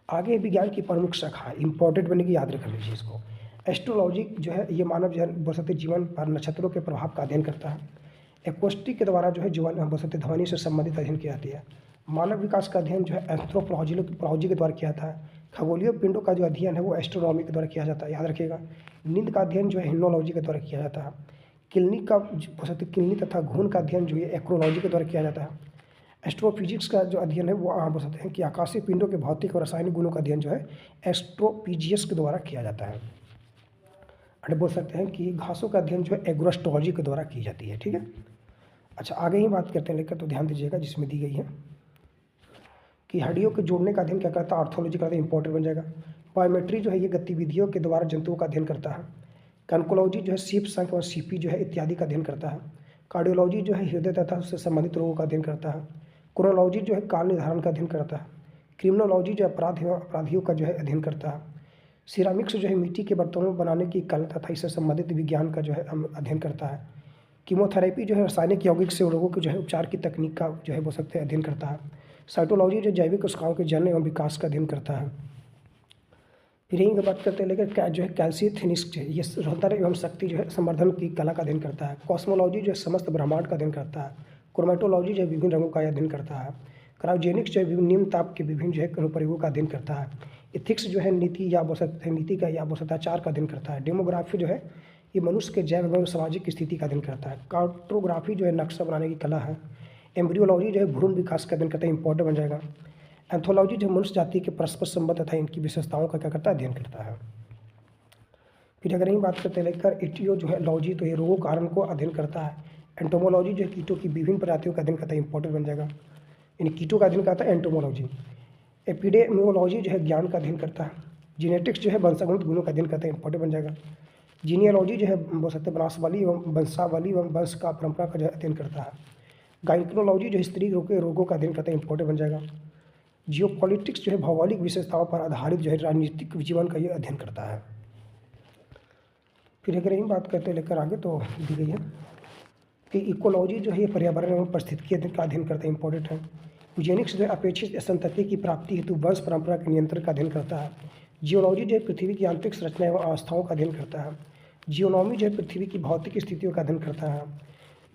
आगे विज्ञान की प्रमुख शाखा इंपॉर्टेंट बनेगी, याद रख लीजिए इसको। एस्ट्रोलॉजी जो है ये मानव बोल सकते जीवन पर नक्षत्रों के प्रभाव का अध्ययन करता है। एक्वेस्टिक के द्वारा जो है जीवन बोल सकते ध्वनि से संबंधित अध्ययन की जाती है। मानव विकास का अध्ययन जो है एंथ्रोपोलॉजी के द्वारा किया जाता है। खगोलीय पिंडों का जो अध्ययन है वो एस्ट्रोनॉमी के द्वारा किया जाता है, याद रखिएगा। नींद का अध्ययन जो है हिप्नोलॉजी के द्वारा किया जाता है। क्लिनिक का बोल सकते क्लिनिक तथा घून का अध्ययन जो है एक्रोलॉजी के द्वारा किया जाता है। एस्ट्रोफिजिक्स का जो अध्ययन है वो आप बोल सकते हैं कि आकाशीय पिंडों के भौतिक और रासायनिक गुणों का अध्ययन जो है एस्ट्रोफिजिक्स के द्वारा किया जाता है। और बोल सकते हैं कि घासों का अध्ययन जो है एग्रोस्ट्रोलॉजी के द्वारा की जाती है, ठीक है। अच्छा, आगे ही बात करते हैं लेकर, तो ध्यान दीजिएगा जिसमें दी गई है कि हड्डियों के जोड़ने का अध्ययन क्या करता है, आर्थोलॉजी करता है, इंपॉर्टेंट बन जाएगा। बायोमेट्री जो है ये गतिविधियों के द्वारा जंतुओं का अध्ययन करता है। कैनकोलॉजी जो है सीप, शंख और सीपी जो है इत्यादि का अध्ययन करता है। कार्डियोलॉजी जो है हृदय तथा उससे संबंधित रोगों का अध्ययन करता है। क्रोनोलॉजी जो है काल निर्धारण का अध्ययन करता है। क्रिमिनोलॉजी जो अपराधियों का जो है अध्ययन करता है। सिरामिक्स जो है मिट्टी के बर्तनों बनाने की कला तथा इससे संबंधित विज्ञान का जो है अध्ययन करता है। कीमोथेरेपी जो है रासायनिक यौगिक से रोगों के जो है उपचार की तकनीक का जो है बोल सकते हैं अध्ययन करता है। साइटोलॉजी जो जैविक कोशिकाओं के जन्म एवं विकास का अध्ययन करता है। फिर यहीं की बात करते हैं लेकिन क्या जो है कैल्सीथेनिक्स ये रौद्र एवं शक्ति जो है संवर्धन की कला का अध्ययन करता है। कॉस्मोलॉजी जो है समस्त ब्रह्मांड का अध्ययन करता है। क्रोमेटोलॉजी जो है विभिन्न रंगों का अध्ययन करता है। क्रायोजेनिक्स जो है निम्न ताप के विभिन्न जो है अनुप्रयोगों का अध्ययन करता है। इथिक्स जो है नीति या बोल सकते हैं नीति का या बोल सकते आचार का अध्ययन करता है। डेमोग्राफी जो है ये मनुष्य के जैव एवं सामाजिक स्थिति का अध्ययन करता है। कार्टोग्राफी जो है नक्शा बनाने की कला है। एम्ब्रियोलॉजी जो है भ्रूण विकास का अध्ययन करता है, इंपॉर्टेंट बन जाएगा। एंथोलॉजी जो मनुष्य जाति के परस्पर संबंध तथा इनकी विशेषताओं का क्या करता है, अध्ययन करता है। फिर अगर यही बात करते हैं लेकर एटियो जो है लॉजी, तो ये रोगों कारण को अध्ययन करता है। एंटोमोलॉजी जो है कीटों की विभिन्न प्रजातियों का अध्ययन करता है, इंपॉर्टेंट बन जाएगा। यानी कीटों का अध्ययन करता है एंटोमोलॉजी। एपिडेमियोलॉजी जो है ज्ञान का अध्ययन करता है। जीनेटिक्स जो है वंशागत गुणों का अध्ययन करता है, इंपॉर्टेंट बन जाएगा। जीनियोलॉजी जो है बोल सकते हैं वंशावली एवं वंश का परंपरा का जो है अध्ययन करता है। गाइनकोलॉजी जो है स्त्री रोगों का अध्ययन करता है, इंपॉर्टेंट बन जाएगा। जियोपॉलिटिक्स जो है भौगोलिक विशेषताओं पर आधारित जो है राजनीतिक जीवन का ये अध्ययन करता है। फिर अगर यही बात करते हैं लेकर आगे, तो दी गई है कि इकोलॉजी जो है ये पर्यावरण एवं परिस्थितिकी का अध्ययन करता है, इंपॉर्टेंट है। यूजेनिक्स जो है अपेक्षित संतति की प्राप्ति हेतु वंश परंपरा के नियंत्रण का अध्ययन करता है। जियोलॉजी जो है पृथ्वी की आंतरिक संरचना एवं अवस्थाओं का अध्ययन करता है। जियोनॉमी जो है पृथ्वी की भौतिक स्थितियों का अध्ययन करता है।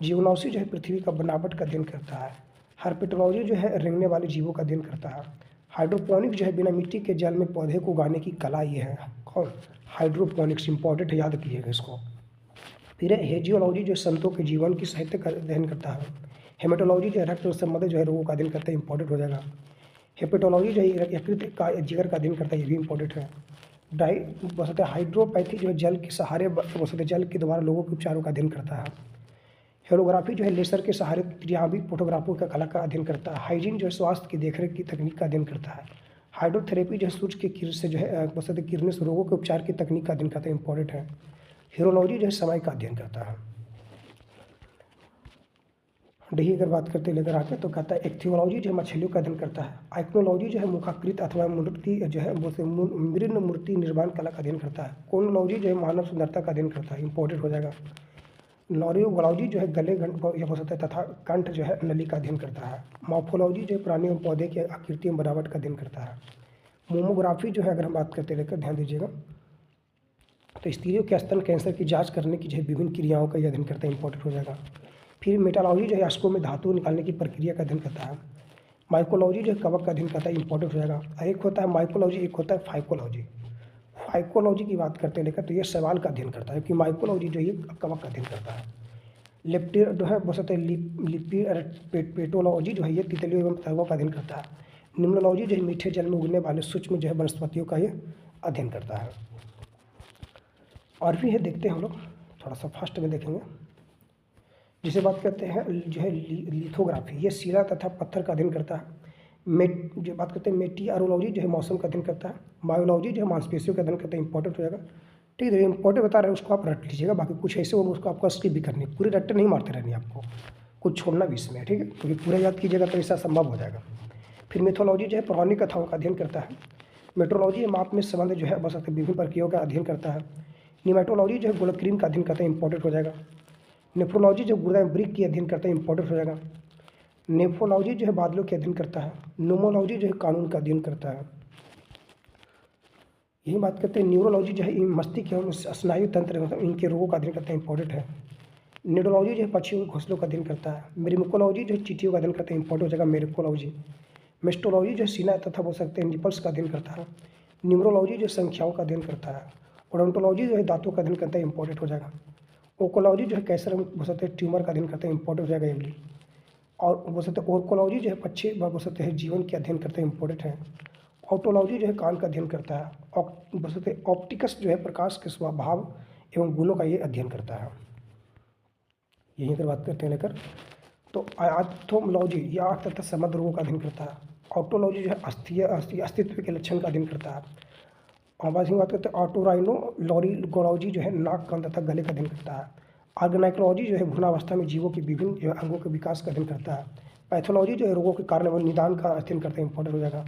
जियोनॉसी जो है पृथ्वी का बनावट का अध्ययन करता है। हर्पेटोलॉजी जो है रेंगने वाले जीवों का अध्ययन करता है। हाइड्रोपोनिक जो है बिना मिट्टी के जल में पौधे को उगाने की कला ये है। कौन? हाइड्रोपोनिक्स, इंपॉर्टेंट है, याद कीजिएगा इसको। फिर हेजियोलॉजी जो संतों के जीवन की साहित्य का अध्ययन करता है। हेमेटोलॉजी जो है रक्त संबंधित जो है रोगों का अध्ययन करता है, इंपॉर्टेंट हो जाएगा। हेपेटोलॉजी जो है यकृत का जिगर का अध्ययन करता है, ये भी इंपॉर्टेंट है। बोल सकते हैं हाइड्रोपैथी जो है जल के सहारे बोल सकते हैं जल के द्वारा लोगों के उपचारों का अध्ययन करता है। हेलोग्राफी जो है लेसर के सहारे त्रिआंबी फोटोग्राफों का कला का अध्ययन करता है। हाइजीन जो है स्वास्थ्य की देखरेख की तकनीक का अध्ययन करता है। हाइड्रोथेरेपी जो है सूर्य के किरण से जो है बोल सकते किरणें से रोगों के उपचार की तकनीक का अध्ययन करता है, इंपॉर्टेंट है। हीरोलॉजी जो है समय का अध्ययन करता है। डी अगर बात करते लेकर आके, तो कहता है एक्थियोलॉजी जो है मछलियों का अध्ययन करता है। आइक्नोलॉजी जो है मुखाकृत अथवा मूर्ति जो है मृण मूर्ति निर्माण कला का अध्ययन करता है। कोनोलॉजी जो है मानव सुंदरता का अध्ययन करता है, इंपॉर्टेंट हो जाएगा। नॉरियोगोलॉजी जो है गले यह हो सकता है तथा कंठ जो है नली का अध्ययन करता है। मॉर्फोलॉजी जो है प्राणी एवं पौधे के आकृति एवं बनावट का अध्ययन करता है। मोमोग्राफी जो है अगर हम बात करते लेकर, ध्यान दीजिएगा, तो स्त्रियों के स्तन कैंसर की जांच करने की जो है विभिन्न क्रियाओं का अध्ययन करता है, इंपॉर्टेंट हो जाएगा। फिर मेटालॉजी जो है अश्कों में धातु निकालने की प्रक्रिया का अध्ययन करता है। माइकोलॉजी जो है कवक का अध्ययन करता है, इंपॉर्टेंट हो जाएगा। एक होता है माइकोलॉजी, एक होता है फाइकोलॉजी। फाइकोलॉजी की बात करते लेकर, तो ये सवाल का अध्ययन करता है कि माइकोलॉजी जो है कवक का अध्ययन करता है। लेप्टर जो है बोल सकते हैं पेटोलॉजी जो है ये तितलियों एवं पतंगों का अध्ययन करता है। निम्नोलॉजी जो है मीठे जल में उगने वाले सूक्ष्म जो है वनस्पतियों का ये अध्ययन करता है। और भी है, देखते हैं हम लोग थोड़ा सा फास्ट में देखेंगे। जिसे बात करते हैं जो है लिथोग्राफी, ये शिला तथा पत्थर का अध्ययन करता है। जो बात करते हैं मेटियोरोलॉजी जो है मौसम का अध्ययन करता है। बायोलॉजी जो है मांसपेशियों का अध्ययन करता है, इंपॉर्टेंट हो जाएगा। ठीक है, इंपॉर्टेंट बता रहे हैं उसको आप रट लीजिएगा, बाकी कुछ ऐसे होंगे उसको आपको स्किप भी करनी, पूरी रट्टे नहीं मारते रहनी आपको, कुछ छोड़ना भी इसमें, ठीक है, क्योंकि पूरा याद कीजिएगा तो ऐसा संभव हो जाएगा। फिर मिथोलॉजी जो है पौराणिक कथाओं का अध्ययन करता है। मेट्रोलॉजी माप में संबंध जो है बस विभिन्न प्रक्रियाओं का अध्ययन करता है। निमेटोलॉजी जो है गोलक्रीन का अध्ययन करता है, इंपॉर्टेंट हो जाएगा। नेफ्रोलॉजी जो गुर्दा वृक्क की अध्ययन करता है, इंपॉर्टेंट हो जाएगा। नेफ्रोलॉजी जो है बादलों के अध्ययन करता है। नोमोलॉजी जो है कानून का अध्ययन करता है। यही बात करते हैं न्यूरोलॉजी जो है मस्तिष्क एवं स्नायु तंत्र मतलब इनके रोगों का अध्ययन करता है, इंपॉर्टेंट है। न्यूरोलॉजी जो है पक्षियों के घोंसलों का अध्ययन करता है। मिर्मिकोलॉजी जो है चींटियों का अध्ययन करता है, इंपॉर्टेंट हो जाएगा मेर्मिकोलॉजी। मेस्टोलॉजी जो है सीना तथा बोल सकते हैं निपल्स का अध्ययन करता है। न्यूमरोलॉजी जो संख्याओं का अध्ययन करता है। ओडोंटोलॉजी जो है दांतों का अध्ययन करता है, इंपॉर्टेंट हो जाएगा। ओकोलॉजी जो है कैंसर बोल सकते हैं ट्यूमर का अध्ययन करता है, इंपॉर्टेंट हो जाएगा ये भी। और बोल सकते हैं ओर्कोलॉजी जो है पक्षी बोल सकते हैं जीवन के अध्ययन करते हैं, इंपॉर्टेंट है। ऑप्टोलॉजी जो है कान का अध्ययन करता है। बोल सकते हैं ऑप्टिकस जो है प्रकाश के स्वभाव एवं गुणों का ये अध्ययन करता है। यहीं पर बात करते हैं लेकर तो आर्थोमोलॉजी या आँख तथा समग्र रोगों का अध्ययन करता है। ऑटोलॉजी जो है अस्तित्व के लक्षण का अध्ययन करता है। और बात करते हैं ऑटोराइनोलॉजी जो है नाक कान तथा गले का अध्ययन करता है। ऑर्गेनाइकोलॉजी जो है भ्रूणावस्था में जीवों के विभिन्न जो है अंगों के विकास का अध्ययन करता है। पैथोलॉजी जो है रोगों के कारण एवं निदान का अध्ययन करता है, इंपॉर्टेंट हो जाएगा।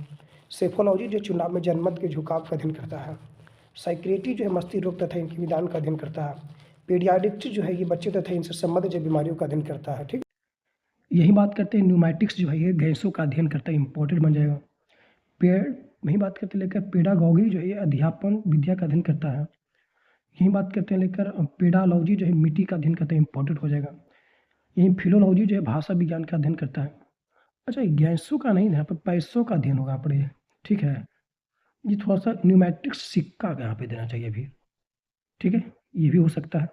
सेफोलॉजी जो चुनाव में जनमत के झुकाव का अध्ययन करता है। साइक्रेटी जो है मस्तिष्क रोग तथा इनके निदान का अध्ययन करता है। पीडियाट्रिक्स जो है ये बच्चे तथा इनसे संबंधित जो बीमारियों का अध्ययन करता है। ठीक, यही बात करते हैं न्यूमैटिक्स जो है ये गैसों का अध्ययन करता है, इंपॉर्टेंट बन जाएगा। पेड़ वही बात करते हैं लेकर पेडागॉगी जो है ये अध्यापन विद्या का अध्ययन करता है। यही बात करते हैं लेकर पेडालॉजी जो है मिट्टी का अध्ययन करता है, इंपॉर्टेंट हो जाएगा। यही फिलोलॉजी जो है भाषा विज्ञान का अध्ययन करता है। अच्छा, गैसों का नहीं, यहाँ पर पैसों का अध्ययन होगा पड़े, ठीक है। ये थोड़ा सा न्यूमैट्रिक्स सिक्का यहाँ पे देना चाहिए अभी, ठीक है, ये भी हो सकता है।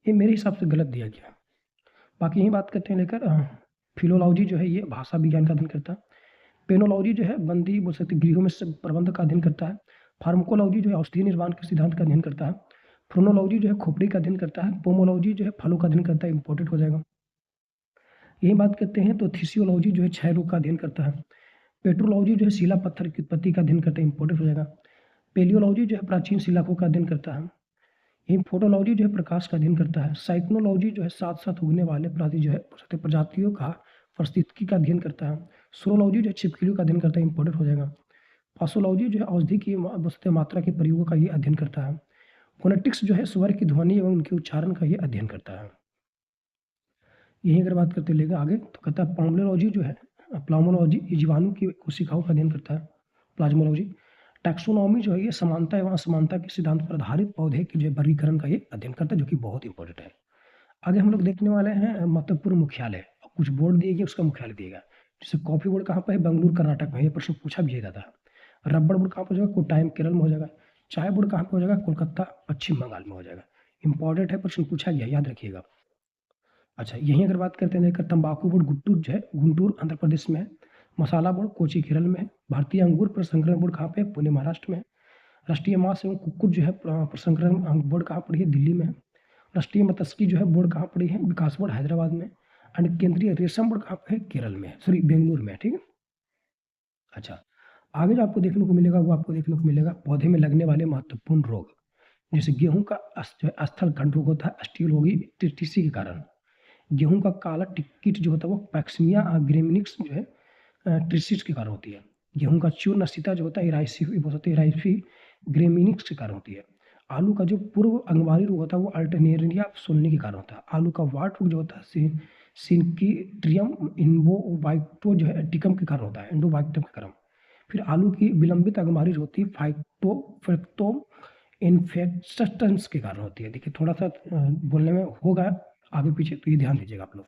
ये मेरे हिसाब से गलत दिया गया। बाकी यही बात करते हैं लेकर फिलोलॉजी जो है ये भाषा विज्ञान का अध्ययन करता है। पेनोलॉजी जो है बंदी बोल सकते गृहों में प्रबंध का अध्ययन करता है। फार्माकोलॉजी जो है औषधि निर्माण के सिद्धांत का अध्ययन करता है। फ्रोनोलॉजी जो है खोपड़ी का अध्ययन करता है। पोमोलॉजी जो है फलों का अध्ययन करता है, इंपॉर्टेंट हो जाएगा। यही बात करते हैं तो थिसियोलॉजी जो है क्षय रोग का अध्ययन करता है। पेट्रोलॉजी जो है शिला पत्थर की उत्पत्ति का अध्ययन करता है, इंपॉर्टेंट हो जाएगा। पेलियोलॉजी जो है प्राचीन शिलाकों का अध्ययन करता है। यही फोटोलॉजी जो है प्रकाश का अध्ययन करता है। साइक्नोलॉजी जो है साथ साथ उगने वाले प्रजातियों का परिस्थिति का अध्ययन करता है। सोरोलॉजी जो है छिपकलियों का अध्ययन करता है, इंपॉर्टेंट हो जाएगा। फासोलॉजी जो है औषधि की मात्रा के प्रयोगों का ये अध्ययन करता है। फोनेटिक्स जो है स्वर की ध्वनि एवं उनके उच्चारण का ये अध्ययन करता है। यही अगर बात करते लेगा आगे तो कहता है प्लामोलॉजी जो है प्लामोलॉजी जीवाणु की कोशिकाओं का अध्ययन करता है। प्लाज्मोलॉजी टैक्सोनॉमी जो है ये समानता एवं असमानता के सिद्धांत पर आधारित पौधे के जो वर्गीकरण का ये अध्ययन करता है, जो कि बहुत इंपॉर्टेंट है। आगे हम लोग देखने वाले हैं महत्वपूर्ण मुख्यालय। कुछ बोर्ड दिए गए, उसका मुख्यालय दिएगा। जैसे कॉफी बोर्ड कहाँ पर है, बेंगलुरु कर्नाटक में, ये प्रश्न पूछा भी जाता है। रबड़ बोर्ड कहाँ पर हो जाएगा, कोट्टायम केरल में हो जाएगा। चाय बोर्ड कहाँ पर हो जाएगा, कोलकाता पश्चिम बंगाल में हो जाएगा। इंपॉर्टेंट है, प्रश्न पूछा गया, याद रखिएगा। अच्छा, यहीं अगर बात करते हैं लेकर तंबाकू बोर्ड गुंटूर जो है गुंटूर आंध्र प्रदेश में है। मसाला बोर्ड कोची केरल में है। भारतीय अंगूर प्रसंस्करण बोर्ड कहाँ पे है, पुणे महाराष्ट्र में है। राष्ट्रीय मांस एवं कुक्कुट जो है प्रसंस्करण बोर्ड कहाँ पड़ी है, दिल्ली में है। राष्ट्रीय मत्स्यिकी जो है बोर्ड कहाँ पड़ी है, विकास बोर्ड हैदराबाद में। एंड केंद्रीय रेशम बोर्ड कहाँ पे है, केरल में, सॉरी बेंगलुरु में, ठीक है। अच्छा, आगे जो आपको देखने को मिलेगा वो आपको देखने को मिलेगा पौधे में लगने वाले महत्वपूर्ण रोग। जैसे गेहूं का स्थल खंड रोग होता है स्टील होगी टीसी के कारण। गेहूं का काला कीट जो होता है वो पैक्सिमिया ग्रेमिनिक्स जो है ट्रिसिस के कारण होती है। गेहूं का चूर्ण सीता जो होता है इराइफी ग्रेमिनिक्स के कारण होती है। आलू का जो पूर्व अंगवारी रोग होता है वो अल्टरनेरिया सोलने के कारण होता है। आलू का वाट रोग जो होता है सिनकीट्रियम इन्वोवाइक्टो जो है टिकम के कारण होता है, एंडोवाइक्टम के कारण। फिर आलू की विलंबित अंगमारी जो होती है फाइटोफेक्टोम इन्फेक्शंस के कारण होती है। देखिए थोड़ा सा बोलने में होगा आगे पीछे, तो ये ध्यान दीजिएगा आप लोग।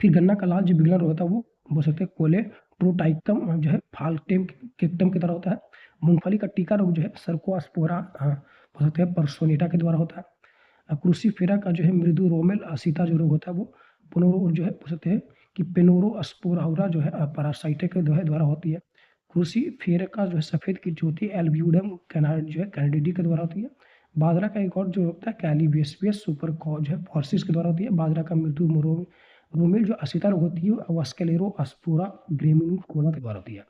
फिर गन्ना का लाल जो बिगलर होता है वो बोल सकते हैं कोले प्रोटाइकम जो है फाल्टेम केक्टम की तरह होता है। मूंगफली का टीका रोग जो है सर्कोस्पोरा बोल सकते हैं परसोनेटा के द्वारा होता है। क्रूसीफेरा का जो है मृदु रोमेल सीता जो रोग होता है वो पुनरो जो है बोल सकते हैं कि पेनोरोस्पोराउरा जो है पैरासाइटे के द्वारा होती है। क्रूसीफेरा का जो है सफ़ेद कीट जो होती है एल्ब्यूडम जो है कैनेडिडी के द्वारा होती है। बाजरा का एक और जो होता है कैलिवेस्पियस सुपर जो है फॉर्सिस के द्वारा होती है। बाजरा का मृदु रोमिल जो असिता रोग होती है वो एस्केलेरो अस्पोरा ग्रेमिनिकोला के द्वारा होती है।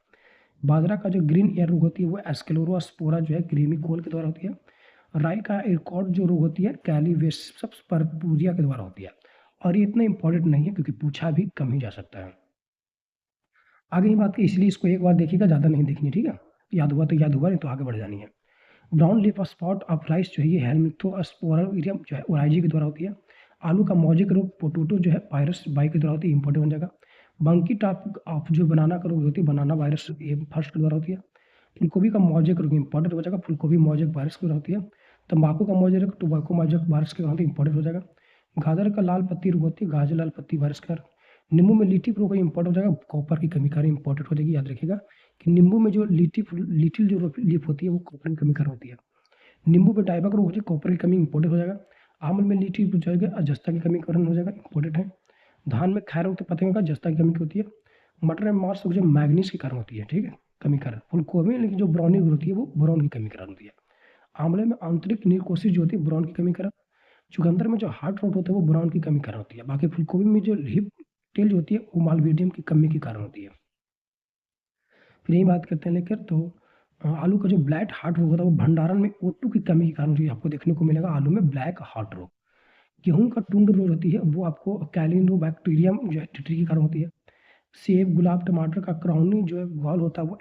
बाजरा का जो ग्रीन एयर रोग होती है वो एस्केलेरो अस्पोरा जो है ग्रेमिकोल के द्वारा होती है। राई का एक और जो रोग होती है कैलिवेस्पियस परपुरिया के द्वारा होती है। और ये इतना इंपॉर्टेंट नहीं है क्योंकि पूछा भी कम ही जा सकता है। आगे ये बात की, इसलिए इसको एक बार देखिएगा, ज़्यादा नहीं देखनी, ठीक है। याद हुआ तो याद हुआ, नहीं तो आगे बढ़ जानी है। Brown leaf spot of rice जो है ये हेलमिथोस्पोरियम जो है ओराइजी के द्वारा होती है। आलू का मौजिक रोग पोटोटो जो है वायरस बाई के द्वारा होती है, इंपॉर्टेंट बन जाएगा। बंकी टॉप ऑफ जो बनाना का रोग होती है बनाना वायरस ये फर्स्ट के द्वारा होती है। फूलगोभी का मौजिक रोग इंपॉर्टेंट हो जाएगा, फूलगोभी मौजिक वायरस के द्वारा होती है। तंबाकू का मौजिक रोग टोबैको मौजिक वायरस के द्वारा इंपॉर्टेंट हो जाएगा। गाजर का लाल पत्ती रोग होती है, गाजर लाल पत्ती वायरस का। नींबू में लीफ रोग इंपॉर्टेंट हो जाएगा, कॉपर की कमी कारण इंपॉर्टेंट हो जाएगी। याद रखिएगा कि नींबू में जो लिटिल जो लीफ होती है वो कॉपर की कमी कारण होती है। नींबू में डायबा का रोग हो जाए, कॉपर की कमी इंपॉर्टेंट हो जाएगा। आमल में लीटिल हो जाएगा, जस्ता की कमी कारण हो जाएगा, इंपॉर्टेंट है। धान में खैर रोग तो पता होगा जस्ता की कमी की होती है। मटर में मार्स जो मैग्नीज के कारण होती है, ठीक है, कमी कारण। फूलगोभी में लेकिन जो ब्राउनी होती है वो ब्राउन की कमी कारण होती है। आंवले में आंतरिक नीरकोशिश जो होती है ब्राउन की कमी कारण। चुकंदर में जो हार्ट रोग होता है वो ब्राउन की कमी कारण होती है। बाकी फूलगोभी में जो लिप टेल जो होती है वो मालवीडियम की कमी के कारण होती है। फिर यही बात करते हैं लेकर तो आलू का जो ब्लैक हार्ट रोग होता है वो भंडारण में O2 की कमी के कारण जो आपको देखने को मिलेगा आलू में ब्लैक हार्ट रोग। गेहूं का टुंड रोग होती है वो आपको कैलिनोबैक्टीरियम जो है टिटरी के कारण होती है। सेब गुलाब टमाटर का क्राउनी जो है गॉल होता है वो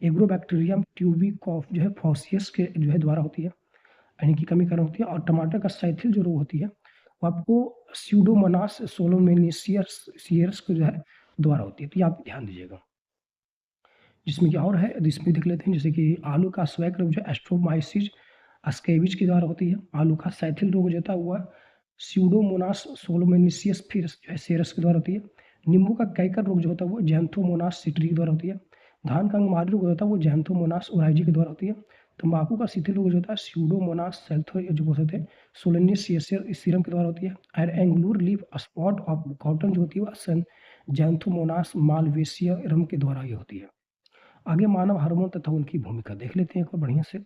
एग्रोबैक्टीरियम ट्यूबिकॉफ जो है फॉसियस के जो है द्वारा होती है, यानी कि कमी कारण होती है। और टमाटर का साइथिल जो रोग होती है वो आपको स्यूडोमोनास सोलोमेनिसियर्स को जो है द्वारा होती है, तो ये आप ध्यान दीजिएगा। जिसमें क्या और है इसमें देख लेते हैं, जैसे कि आलू का स्वैक रोग जो एस्ट्रोमाइसिस अस्केविज के द्वारा होती है। आलू का साइथिल रोग जो होता है वह स्यूडोमोनास सोलोमेनिसियस फिर जो है सेरस के द्वारा होती है। नींबू का कैकर रोग जो होता है वो जैंथोमोनास सिट्री के द्वारा होती है। धान का अंगमारी रोग होता है वो जैंथोमोनास ओराइजी के द्वारा होती है। तंबाकू का शिथिल रोग जो होता है स्यूडोमोनास सेल्थो जो बोलते हैं सोलेनिस सीरम के द्वारा होती है। और angular leaf spot of cotton जो होती है वह जैंथोमोनास मालवेसियरम के द्वारा ये होती है। आगे मानव हार्मोन तथा उनकी भूमिका देख लेते हैं एक बार बढ़िया से।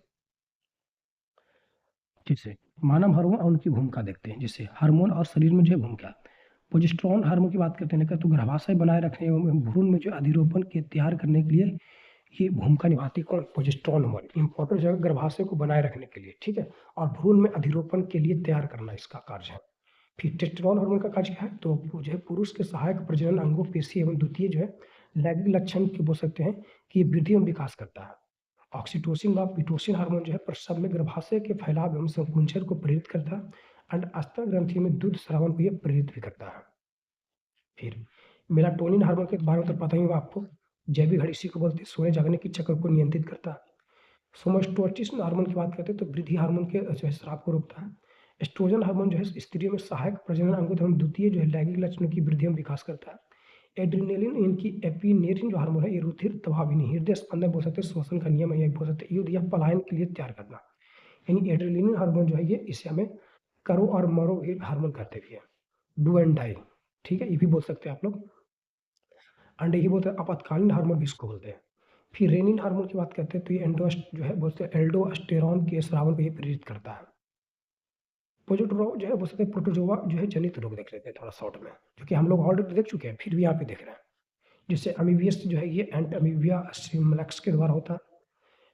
जैसे मानव हार्मोन और उनकी भूमिका देखते हैं। जैसे हार्मोन और शरीर में जो है भूमिका, प्रोजेस्टेरोन हार्मोन की बात करते हैं लेकर तो गर्भाशय बनाए रखने एवं भ्रूण में जो अधिरोपण के तैयार करने के लिए ये भूमिका निभाती है। कौन? प्रोजेस्टेरोन हार्मोन इंपॉर्टेंट जगह गर्भाशय को बनाए रखने के लिए, ठीक है, और भ्रूण में अधिरोपण के लिए तैयार करना इसका कार्य है। फिर टेस्टोस्टेरोन हार्मोन का कार्य है तो जो है पुरुष के सहायक प्रजनन अंगों पेशी एवं द्वितीय जो है लैंगिक लक्षण के बोल सकते हैं कि ये वृद्धि एवं विकास करता है। ऑक्सीटोसिन व पिटोसिन हार्मोन जो है प्रसव में गर्भाशय के फैलाव एवं संकुचन को प्रेरित करता है एंड स्तन ग्रंथि में दूध स्रावन को यह प्रेरित भी करता है। फिर मेलाटोनिन हार्मोन के बारे में तो पता ही होगा आपको, जैविक घड़ी इसी को बोलते हैं, सोने जागने की चक्र को नियंत्रित करता है। सोमाटोस्टिन हार्मोन की बात करते हैं तो वृद्धि हार्मोन के जो है स्राव को रोकता है। एस्ट्रोजन हार्मोन जो है स्त्रियों में सहायक प्रजनन अंगों एवं द्वितीय जो है लैंगिक लक्षणों की वृद्धि एवं विकास करता है। एड्रेनलिन इनकी एपिनेफ्रिन जो हार्मोन है ये रुधिर प्रभाविनी हृदय स्पंदन बोल सकते हैं, श्वसन का नियम है बोल सकते हैं, युद्ध या पलायन के लिए तैयार करना। यानी एड्रेनलिन हार्मोन जो है ये इसे हमें करो और मरो हार्मोन कहते भी है। डू एंड डाई, ठीक है, ये भी बोल सकते हैं आप लोग। एंड ये बोलते हैं आपातकालीन हार्मोन भी इसको बोलते हैं। फिर रेनिन हार्मोन की बात करते हैं तो ये एंडोस्ट जो है बोलते हैं एल्डोस्टेरॉन के स्रावन को ये प्रेरित करता है। प्रोजेस्टेरोन जो है बोल सकते हैं प्रोटोजोआ जो है जनित रोग देख लेते हैं थोड़ा शॉर्ट में, जो कि हम लोग ऑलरेडी देख चुके हैं, फिर भी यहाँ पे देख रहे हैं। जैसे अमीबियस जो है ये एंट अमीबिया सिम्प्लेक्स के द्वारा होता है।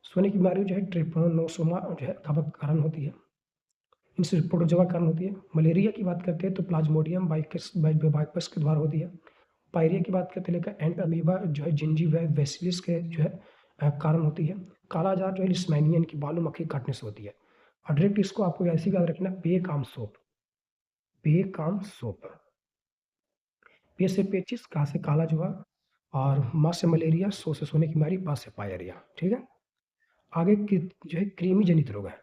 सोने की बीमारी जो है ट्रिपनोसोमा जो है कवक कारण होती है, इनसे प्रोटोजोआ कारण होती है। मलेरिया की बात करते हैं तो प्लाज्मोडियम बाइकस के द्वारा होती है। पायरिया की बात करते हैं लेकर एंट अमीबा जो है जिंजीवेसिलिस के जो है कारण होती है। कालाजार जो है लिस्मैनियन की बालू मक्खी काटने से होती है। और डायरेक्ट इसको आपको ऐसी याद रखना, पे काम सोप, पे काम सोप, पे से पेचिस, का से काला जुआ, और मा से मलेरिया, सो से सोने की बीमारी, पा से पायरिया, ठीक है। आगे की जो है कृमि जनित रोग है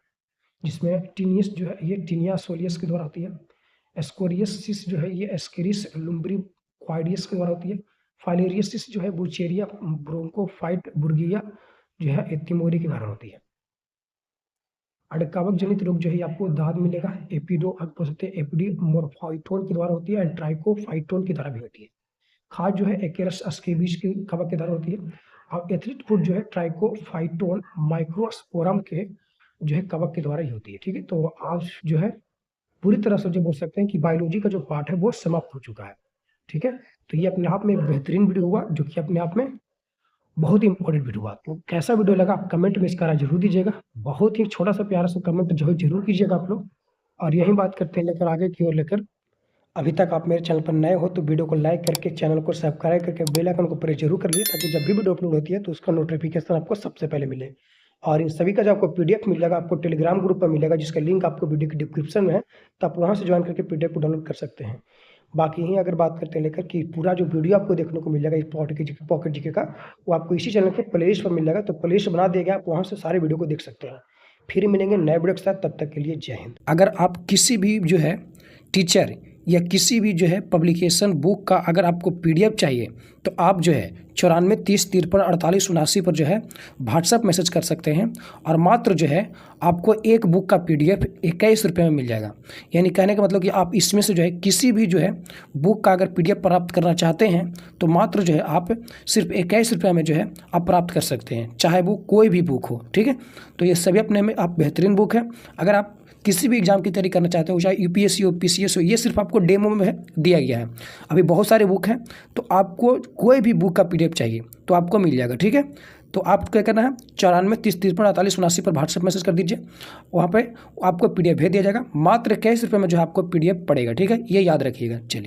जिसमें टीनियस जो है ये टीनिया सोलियस के द्वारा होती है। एस्कोरियसिस जो है ये एस्केरिस लुम्ब्री क्वाइडियस के द्वारा होती है। फाइलेरियसिस जो है बुचेरिया ब्रोंकोफाइट बुर्गिया जो है एथिमोरी के कारण होती है। कवक जनित रोग जो है आपको दाद मिलेगा, एपिडोमोर्फाइटोन के द्वारा होती है, ट्राइकोफाइटोन की द्वारा भी होती है। खाद जो है एक्केरस अस्केबिज के कवक के द्वारा होती है। और एथलीट फूड जो है ट्राइकोफाइटोन माइक्रोस्पोरम के जो है कवक के द्वारा ही होती है, ठीक है। तो आज जो है पूरी तरह से जो बोल सकते हैं कि बायोलॉजी का जो पार्ट है वो समाप्त हो चुका है, ठीक है। तो ये अपने आप में एक बेहतरीन वीडियो हुआ जो कि अपने आप में बहुत ही इंपॉर्टेंट वीडियो हुआ। तो कैसा वीडियो लगा आप कमेंट में इसका राय जरूर दीजिएगा, बहुत ही छोटा सा प्यारा सा कमेंट जो है जरूर कीजिएगा आप लोग। और यही बात करते हैं लेकर आगे की ओर लेकर। अभी तक आप मेरे चैनल पर नए हो तो वीडियो को लाइक करके चैनल को सब्सक्राइब करके बेल आइकन को प्रेस जरूर कर लिए ताकि जब भी वीडियो अपलोड होती है तो उसका नोटिफिकेशन आपको सबसे पहले मिले। और इन सभी का जो आपको पीडीएफ मिलेगा आपको टेलीग्राम ग्रुप पर मिलेगा जिसका लिंक आपको वीडियो की डिस्क्रिप्शन में है, तो आप वहाँ से ज्वाइन करके पीडीएफ को डाउनलोड कर सकते हैं। बाकी यहीं अगर बात करते हैं लेकर कि पूरा जो वीडियो आपको देखने को मिल जाएगा इस पॉकेट जीके का, वो आपको इसी चैनल के प्लेलिस्ट पर मिल जाएगा। तो प्लेलिस्ट बना दिया गया, आप वहाँ से सारे वीडियो को देख सकते हैं। फिर मिलेंगे नए वीडियो के साथ, तब तक के लिए जय हिंद। अगर आप किसी भी जो है टीचर या किसी भी जो है पब्लिकेशन बुक का अगर आपको पीडीएफ चाहिए तो आप जो है 9430534879 पर जो है व्हाट्सएप मैसेज कर सकते हैं और मात्र जो है आपको एक बुक का पीडीएफ 21 रुपये में मिल जाएगा। यानी कहने का मतलब कि आप इसमें से जो है किसी भी जो है बुक का अगर पीडीएफ प्राप्त करना चाहते हैं तो मात्र जो है आप सिर्फ 21 रुपये में जो है आप प्राप्त कर सकते हैं, चाहे वो कोई भी बुक हो। ठीक है, तो ये सभी अपने में आप बेहतरीन बुक है। अगर आप किसी भी एग्जाम की तैयारी करना चाहते हो, चाहे यूपीएससी हो, पीसीएस हो, ये सिर्फ आपको डेमो में दिया गया है। अभी बहुत सारे बुक हैं, तो आपको कोई भी बुक का पीडीएफ चाहिए तो आपको मिल जाएगा। ठीक है, तो आप क्या करना है 9430534879 पर व्हाट्सएप मैसेज कर दीजिए, वहाँ पे आपको पीडीएफ भेज दिया जाएगा। मात्र 21 रुपये में जो है आपको पीडीएफ पड़ेगा। ठीक है, ये याद रखिएगा। चलिए।